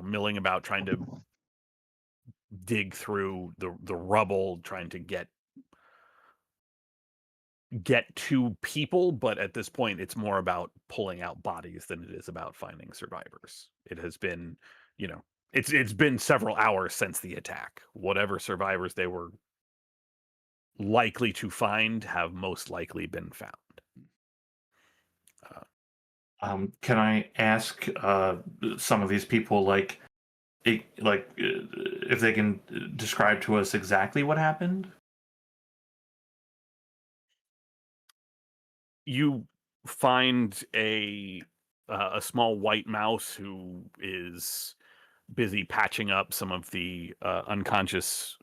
milling about, trying to dig through the rubble, trying to get to people, but at this point it's more about pulling out bodies than it is about finding survivors. It has been it's been several hours since the attack. Whatever survivors they were likely to find have most likely been found. Can I ask some of these people, if they can describe to us exactly what happened? You find a small white mouse who is busy patching up some of the unconscious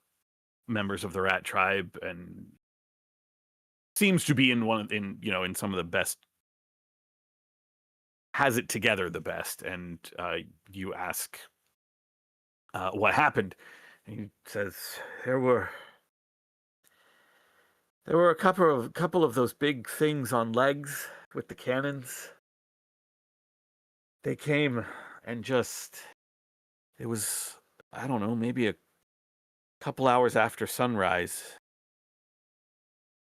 members of the Rat Tribe, and seems to be in some of the best, has it together the best. And you ask what happened, and he says there were a couple of those big things on legs with the cannons. They came and it was, I don't know, maybe a couple hours after sunrise.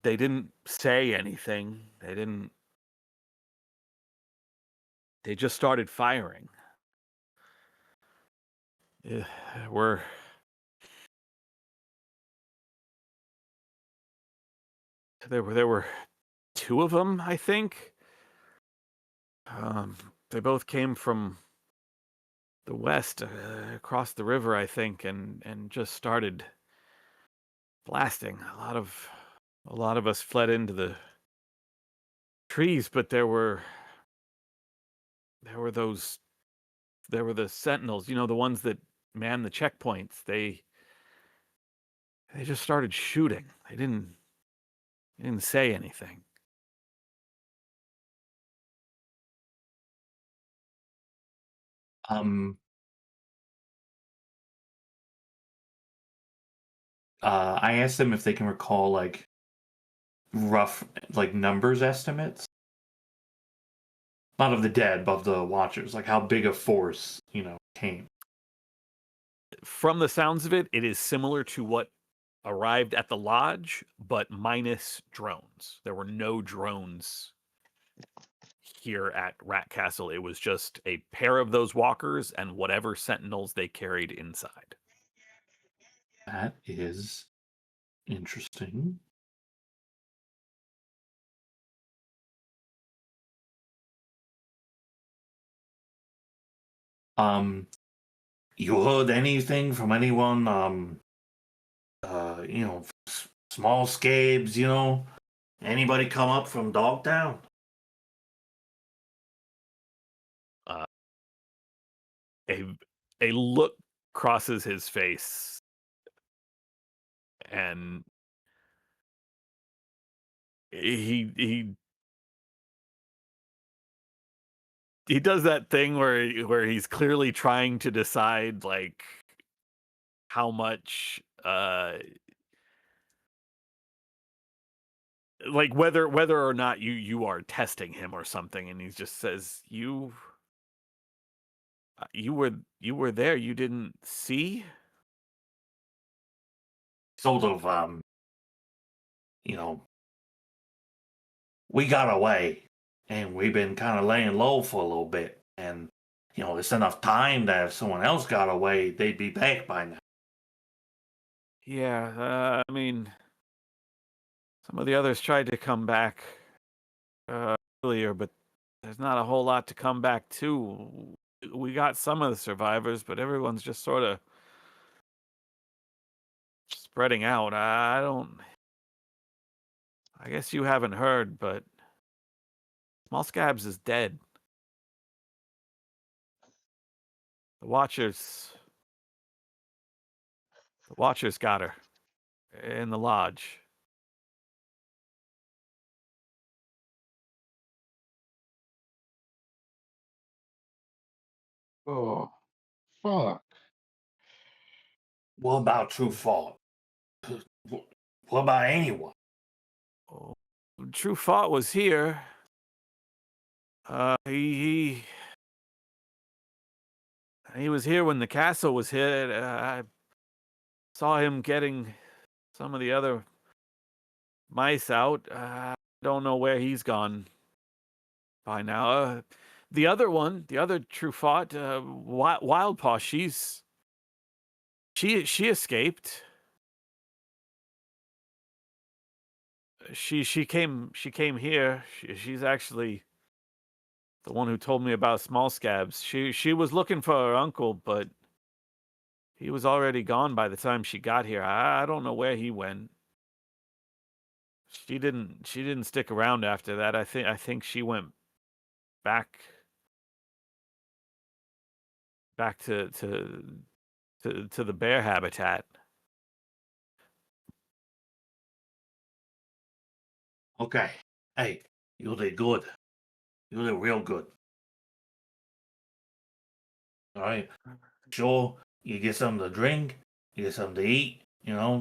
They didn't say anything. They just started firing. There were two of them, I think. They both came from the west, across the river, I think, and just started blasting. A lot of us fled into the trees, but there were the sentinels, the ones that man the checkpoints. They just started shooting. They didn't say anything. I asked them if they can recall rough numbers estimates, not of the dead, but of the watchers, how big a force came. From the sounds of it, it is similar to what arrived at the lodge, but minus drones. There were no drones here at Rat Castle. It was just a pair of those walkers and whatever sentinels they carried inside. That is interesting. You heard anything from anyone, small scabs, anybody come up from Dogtown? A look crosses his face, and he does that thing where he's clearly trying to decide how much whether or not you are testing him or something, and he just says, you were there, you didn't see? Sort of, we got away, and we've been kind of laying low for a little bit. And it's enough time that if someone else got away, they'd be back by now. Yeah, I mean, some of the others tried to come back earlier, but there's not a whole lot to come back to. We got some of the survivors, but everyone's just sort of spreading out. I don't. I guess you haven't heard, but Small Scabs is dead. The Watchers. The Watchers got her in the lodge. Oh, fuck. What about True Fault? What about anyone? Oh, True Thought was here. He was here when the castle was hit. I saw him getting some of the other mice out. I don't know where he's gone by now. The other one, the other True Thought, Wildpaw, she escaped. She came here. She's actually the one who told me about Small Scabs. She was looking for her uncle, but he was already gone by the time she got here. I don't know where he went. She didn't stick around after that. I think she went back to the bear habitat. Okay. Hey, you did good. You did real good. All right. Sure, you get something to drink, you get something to eat,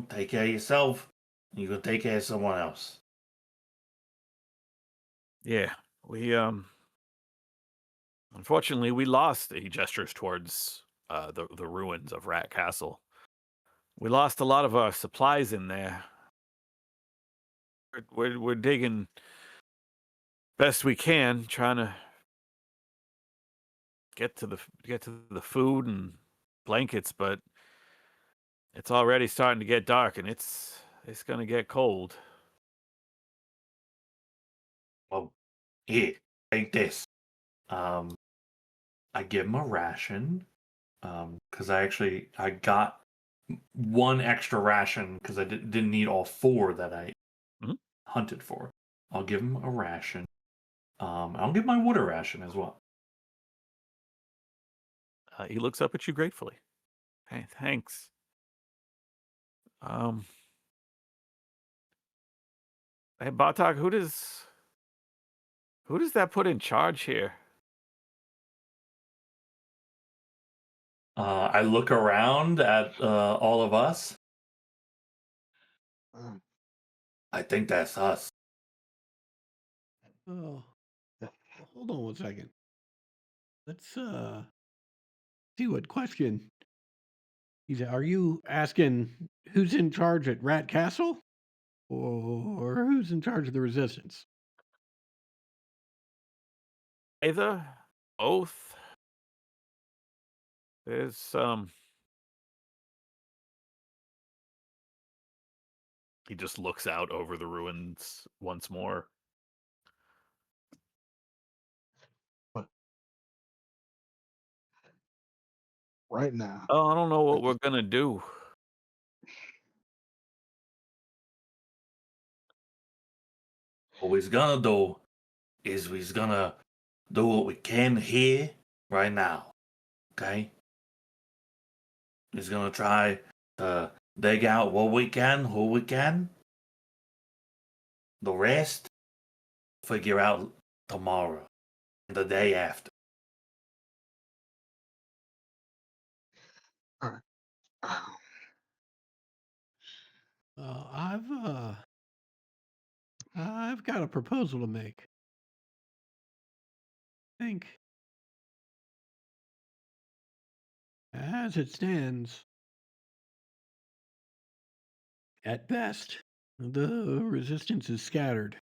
take care of yourself, and you can take care of someone else. Yeah, we unfortunately we lost. He gestures towards the ruins of Rat Castle. We lost a lot of our supplies in there. We're digging best we can, trying to get to the food and blankets, but it's already starting to get dark, and it's gonna get cold. Well, here, take this. I give him a ration, because I got one extra ration because I didn't need all four that I Mhm. hunted for. I'll give him a ration. I'll give my water ration as well. He looks up at you gratefully. Hey, thanks. Um, hey, Bartok, who does that put in charge here? I look around at all of us. Um, I think that's us. Oh, hold on one second. Let's see what question. Are you asking who's in charge at Rat Castle? Or who's in charge of the resistance? Either, both. There's He just looks out over the ruins once more. right now. Oh, I don't know I what we're just gonna do. What we're gonna do is we're gonna do what we can here right now. Okay? We're gonna try to dig out what we can, who we can. The rest, figure out tomorrow and the day after. all right. I've got a proposal to make. I think, as it stands, at best, the resistance is scattered.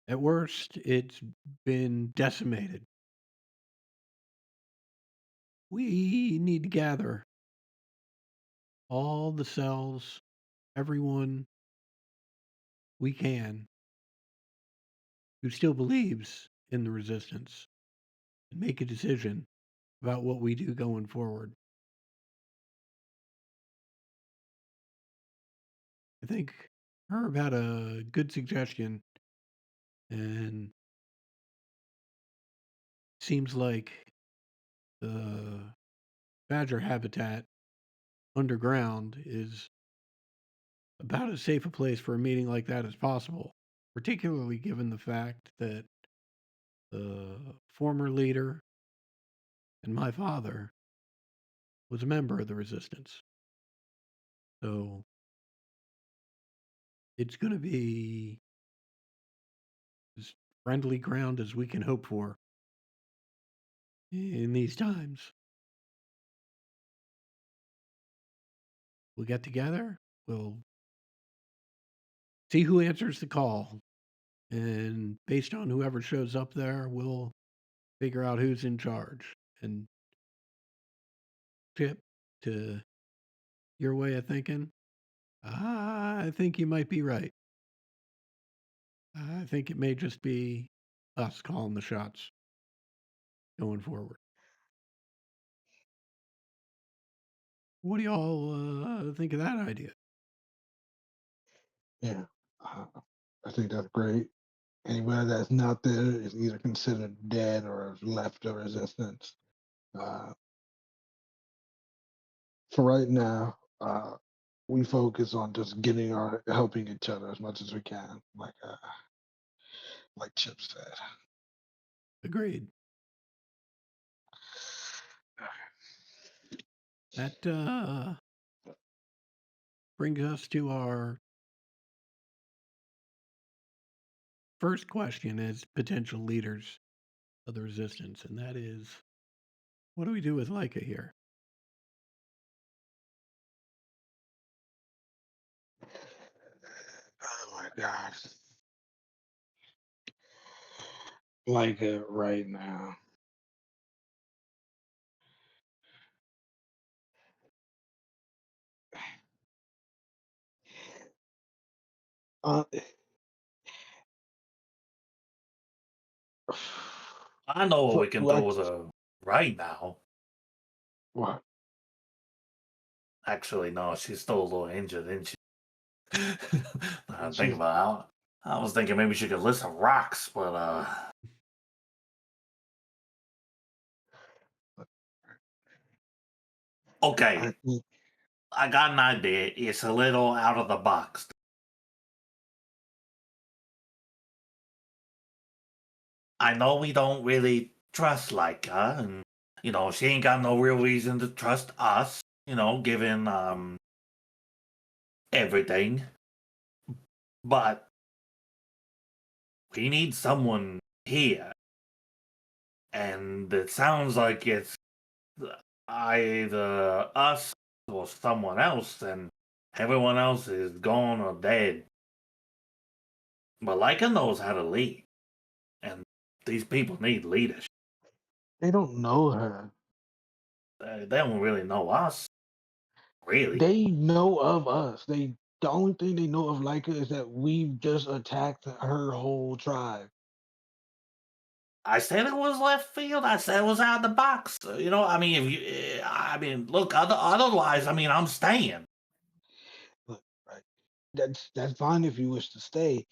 At worst, it's been decimated. We need to gather all the cells, everyone we can who still believes in the resistance, and make a decision about what we do going forward. I think Herb had a good suggestion, and seems like the badger habitat underground is about as safe a place for a meeting like that as possible, particularly given the fact that the former leader and my father was a member of the resistance. So it's going to be as friendly ground as we can hope for in these times. We'll get together, we'll see who answers the call, and based on whoever shows up there, we'll figure out who's in charge. And Chip, to your way of thinking, I think you might be right. I think it may just be us calling the shots going forward. What do y'all think of that idea? Yeah, uh, I think that's great. Anybody that's not there is either considered dead or has left the resistance. Uh, for right now, we focus on just getting our helping each other as much as we can, like Chip said. Agreed. That brings us to our first question as potential leaders of the resistance, and that is, what do we do with Leica here? Oh my gosh. Like right now. Uh, I know what for, we can do like with her right now. what? Actually, no, she's still a little injured, isn't she? I think She's about it. I was thinking maybe she could lift some rocks, but I okay. think I got an idea. It's a little out of the box. I know we don't really trust Leica, and she ain't got no real reason to trust us. Given everything, but we need someone here, and it sounds like it's either us or someone else, and everyone else is gone or dead. But Leica knows how to lead, and these people need leadership. they don't know her. They don't really know us, really. They know of us. The only thing they know of Leica is that we've just attacked her whole tribe. I said it was left field. I said it was out of the box. I mean, if you, I mean, look, otherwise, I mean, I'm staying. Look, right? That's fine if you wish to stay.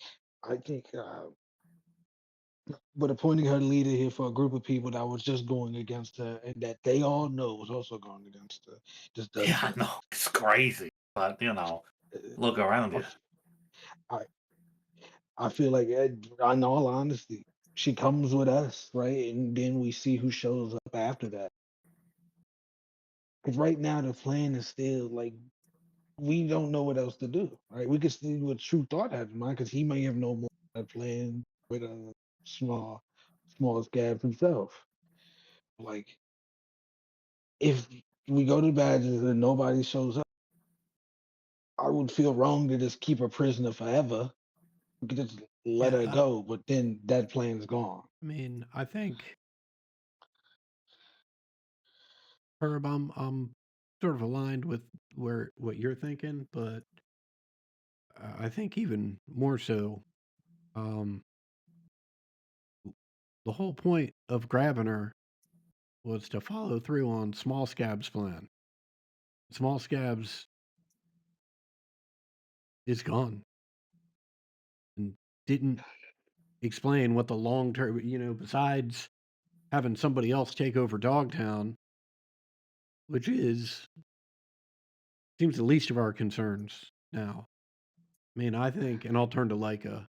I think, but appointing her leader here for a group of people that was just going against her and that they all know was also going against her just Yeah, doesn't I make know it's crazy, but sense. look around you. I I feel like, in all honesty, she comes with us, right? And then we see who shows up after that. Because right now the plan is still like we don't know what else to do, right? We could see what True Thought has in mind because he may have no more plan with a small, small scab himself. Like if we go to Badgers and nobody shows up, I would feel wrong to just keep a prisoner forever. We could just let Yeah, her go, but then that plan's gone. I mean, I think Herb, I'm sort of aligned with what you're thinking, but I think even more so, um, the whole point of grabbing her was to follow through on Small Scab's plan. Small Scabs is gone and didn't explain what the long term, besides having somebody else take over Dogtown, which seems the least of our concerns now. I mean, I think, and I'll turn to Leica,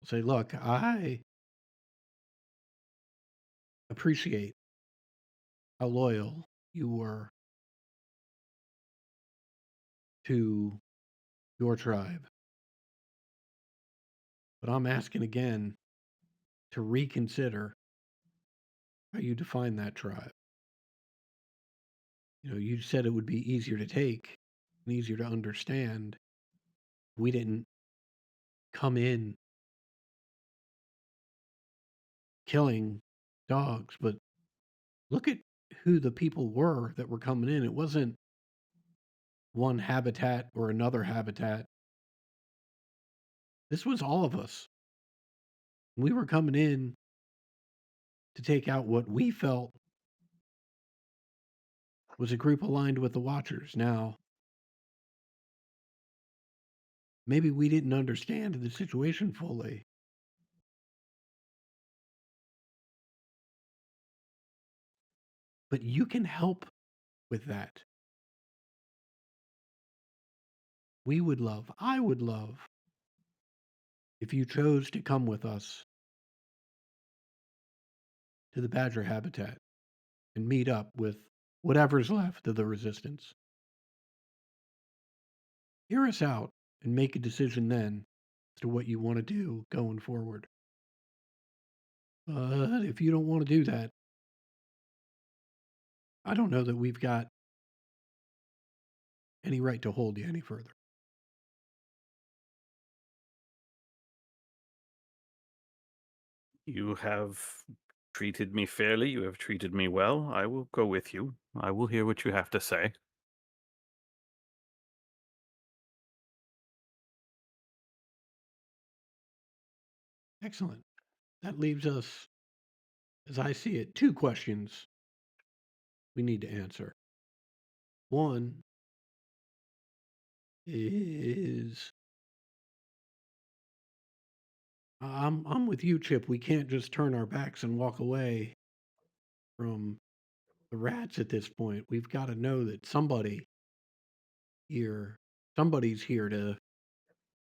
say, look, I appreciate how loyal you were to your tribe, but I'm asking again to reconsider how you define that tribe. You said it would be easier to take and easier to understand. We didn't come in killing dogs, but look at who the people were that were coming in. It wasn't one habitat or another habitat. This was all of us. We were coming in to take out what we felt was a group aligned with the Watchers. Now, maybe we didn't understand the situation fully, but you can help with that. I would love, if you chose to come with us to the Badger habitat and meet up with whatever's left of the resistance. Hear us out and make a decision then as to what you want to do going forward. But if you don't want to do that, I don't know that we've got any right to hold you any further. You have treated me fairly. You have treated me well. I will go with you. I will hear what you have to say. Excellent. That leaves us, as I see it, two questions we need to answer. One is I'm with you, Chip. We can't just turn our backs and walk away from the rats at this point. We've got to know that here, somebody's here to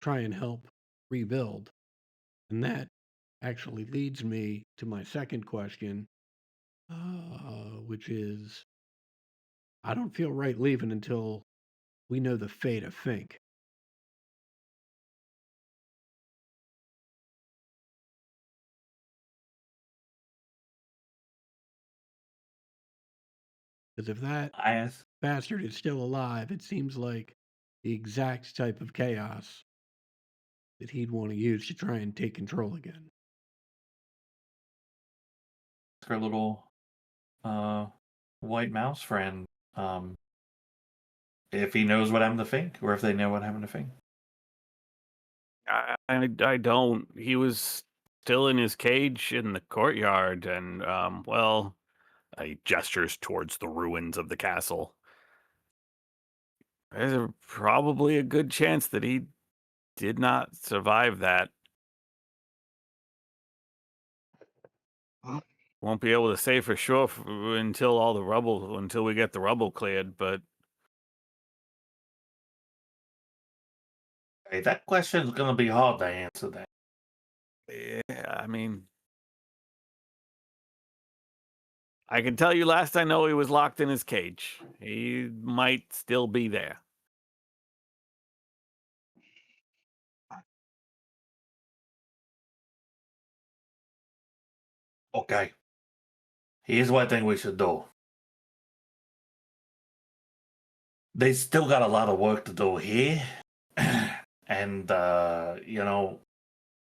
try and help rebuild. And that actually leads me to my second question, which is I don't feel right leaving until we know the fate of Fink. Because if that I asked. bastard is still alive, it seems like the exact type of chaos that he'd want to use to try and take control again. Our little white mouse friend, if he knows what happened to Fink, or if they know what happened to Fink. I don't. He was still in his cage in the courtyard, and well, he gestures towards the ruins of the castle. There's probably a good chance that he did not survive that. Huh? Won't be able to say for sure until we get the rubble cleared, but Hey, that question's gonna be hard to answer. That yeah, I mean, I can tell you last I know he was locked in his cage. He might still be there. okay. Here's what I think we should do. They still got a lot of work to do here, and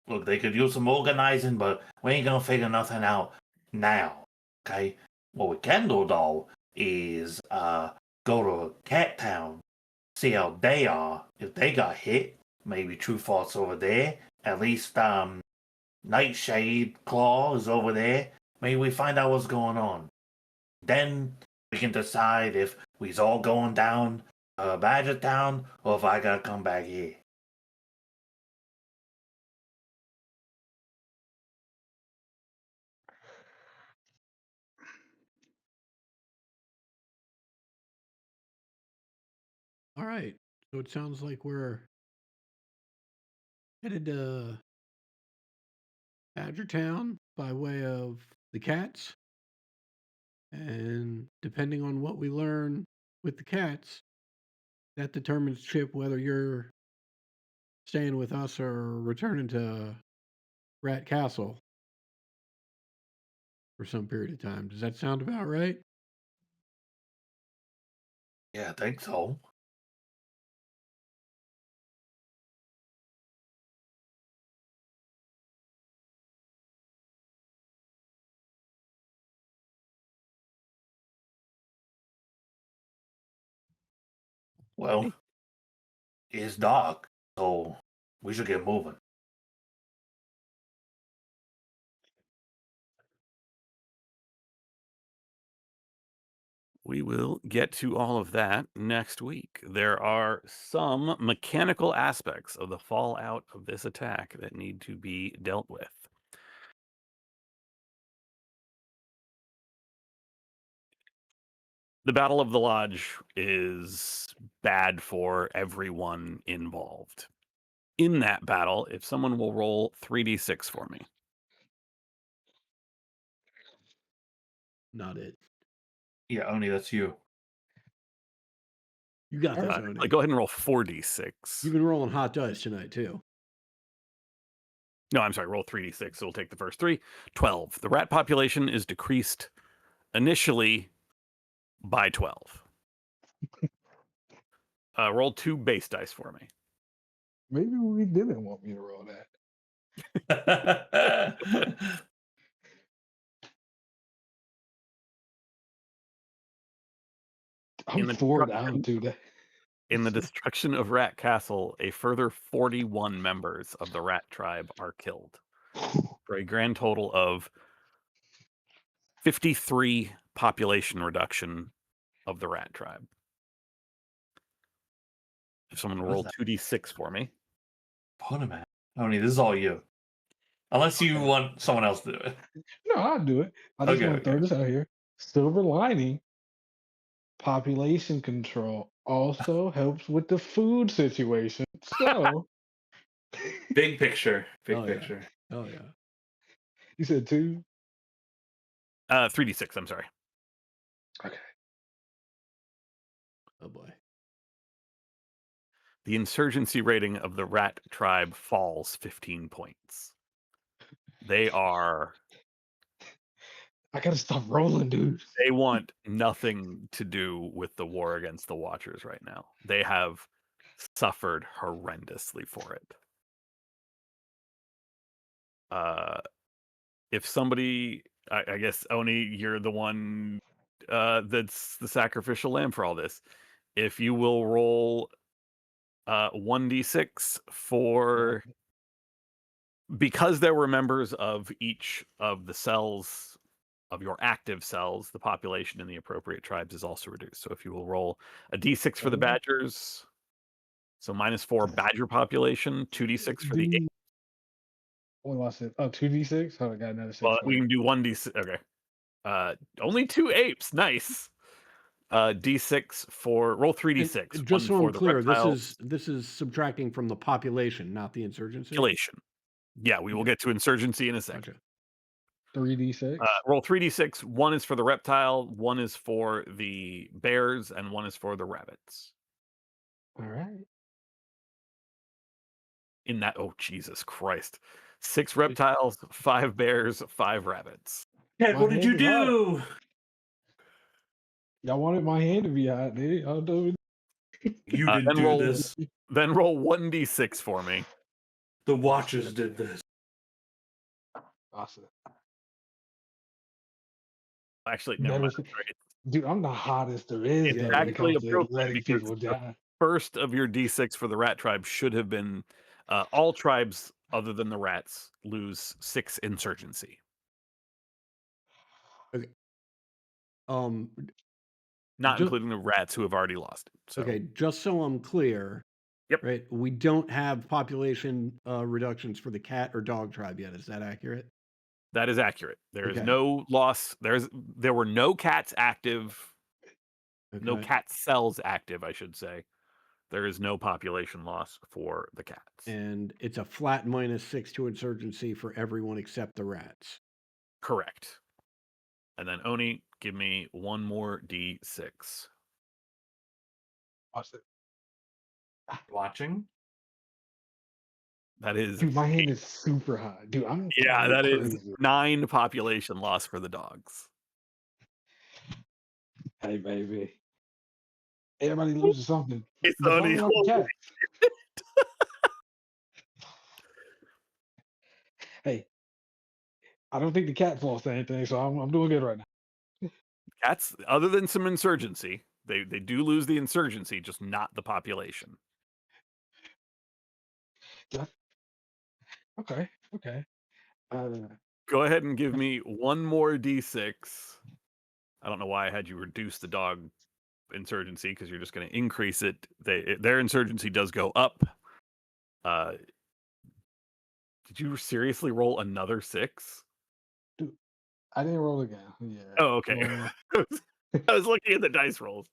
look, they could use some organizing, but we ain't gonna figure nothing out now. Okay? What we can do though is go to Cat Town, see how they are. If they got hit, maybe True False over there. At least Nightshade Claw is over there. Maybe we find out what's going on. Then we can decide if we's all going down Badger Town or if I gotta come back here. All right. So it sounds like we're headed to Badger Town by way of the cats. And depending on what we learn with the cats, that determines, Chip, whether you're staying with us or returning to Rat Castle for some period of time. Does that sound about right? Yeah, I think so. Well, Hey. it's dark, so we should get moving. We will get to all of that next week. There are some mechanical aspects of the fallout of this attack that need to be dealt with. The Battle of the Lodge is bad for everyone involved. In that battle, if someone will roll 3d6 for me. Not it. Yeah, Oni, that's you. You got this, Go Oni. ahead and roll 4d6. You've been rolling hot dice tonight, too. No, I'm sorry, roll 3d6. So we'll take the first 3. 12. The rat population is decreased initially by 12. Roll 2 base dice for me. Maybe we didn't want me to roll that. I'm 4 down today. In the destruction of Rat Castle, a further 41 members of the rat tribe are killed, for a grand total of 53 population reduction of the rat tribe. If someone will roll 2d6 for me. Put him at Oni, this is all you. Unless you want someone else to do it. No, I'll do it. I just want to throw this out here. Silver lining, population control also helps with the food situation. So Big picture. Big Oh, yeah. picture. Oh, yeah. you said 2? 3d6, I'm sorry. Okay. Oh, boy. The insurgency rating of the rat tribe falls 15 points. They are... I gotta stop rolling, dude. They want nothing to do with the war against the Watchers right now. They have suffered horrendously for it. If somebody, I guess, Oni, you're the one that's the sacrificial lamb for all this. If you will roll 1d6 for... Because there were members of each of the cells, of your active cells, the population in the appropriate tribes is also reduced. So if you will roll a d6 for the badgers, so -4 badger population, 2d6 for the apes. What was it? Oh, 2d6? Oh, I got another 6. Well, we can do 1d6. Okay. Only 2 apes. Nice. D6 for roll 3d6. And just so for I'm the clear, reptile this is subtracting from the population, not the insurgency. population. Yeah, we will get to insurgency in a second. Gotcha. 3d6. Roll 3d6. 1 is for the reptile, 1 is for the bears, and 1 is for the rabbits. All right. In that, oh Jesus Christ, 6 reptiles, 5 bears, 5 rabbits. Heck, what did you do? Y'all wanted my hand to be hot, dude. I'll do it. You didn't do this. Then roll 1d6 for me. The Watchers did this. Awesome. Actually, never Never mind. see- Sorry. Dude, I'm the hottest there is It's though Yeah, when it actually comes to appropriate letting because people the die. first of your D6 for the rat tribe should have been all tribes other than the rats lose 6 insurgency. Um, Not Ju- including the rats who have already lost it. So okay, just so I'm clear, Yep. right? We don't have population reductions for the cat or dog tribe yet. Is that accurate? that is accurate. There is Okay. no loss. There were no cats active, no Okay. cat cells active, I should say. There is no population loss for the cats. And it's a flat -6 to insurgency for everyone except the rats. Correct. And then Oni, give me one more D6. Awesome. Watching. That is Dude, my hand is super high. Dude, I'm yeah, fucking that is crazy. 9 population loss for the dogs. Hey baby. Everybody loses something. It's The Oni. phone like the cat. Hey, I don't think the cat's lost anything, so I'm doing good right now. Cats, other than some insurgency, they do lose the insurgency, just not the population. Okay, okay. Go ahead and give me one more D6. I don't know why I had you reduce the dog insurgency because you're just going to increase it. Their insurgency does go up. Did you seriously roll another 6? I didn't roll again. Yeah. Oh, okay. I was looking at the dice rolls.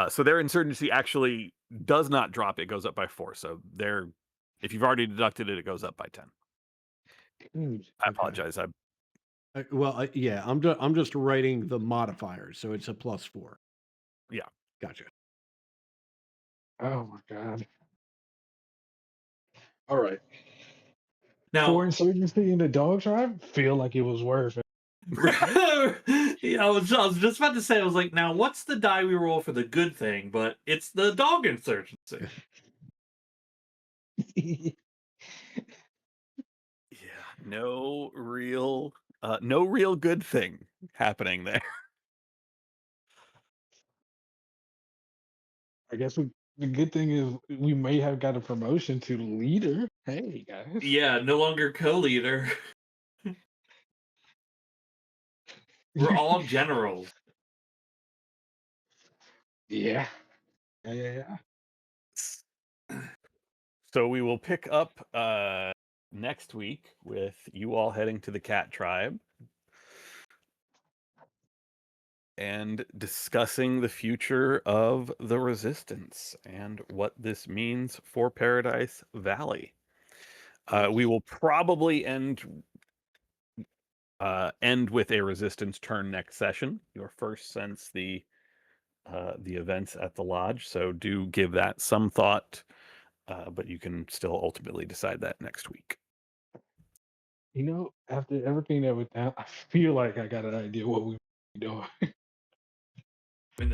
So their insurgency actually does not drop; it goes up by 4. So if you've already deducted it, it goes up by 10. Dude, I apologize. Yeah, I'm just writing the modifiers, so it's a +4. Yeah. Gotcha. oh my god. All right. Now, For insurgency in the dog tribe, feel like it was worth it. yeah, I was just about to say, I was like, now what's the die we roll for the good thing? But it's the dog insurgency. Yeah. No real good thing happening there. I guess the good thing is we may have got a promotion to leader. Hey guys. Yeah, no longer co-leader. We're all generals. Yeah. Yeah. So we will pick up next week with you all heading to the cat tribe and discussing the future of the resistance and what this means for Paradise Valley. We will probably end with a resistance turn next session, your first since the events at the lodge. So do give that some thought, but you can still ultimately decide that next week. You know, after everything that went down, I feel like I got an idea what we're doing. I mean,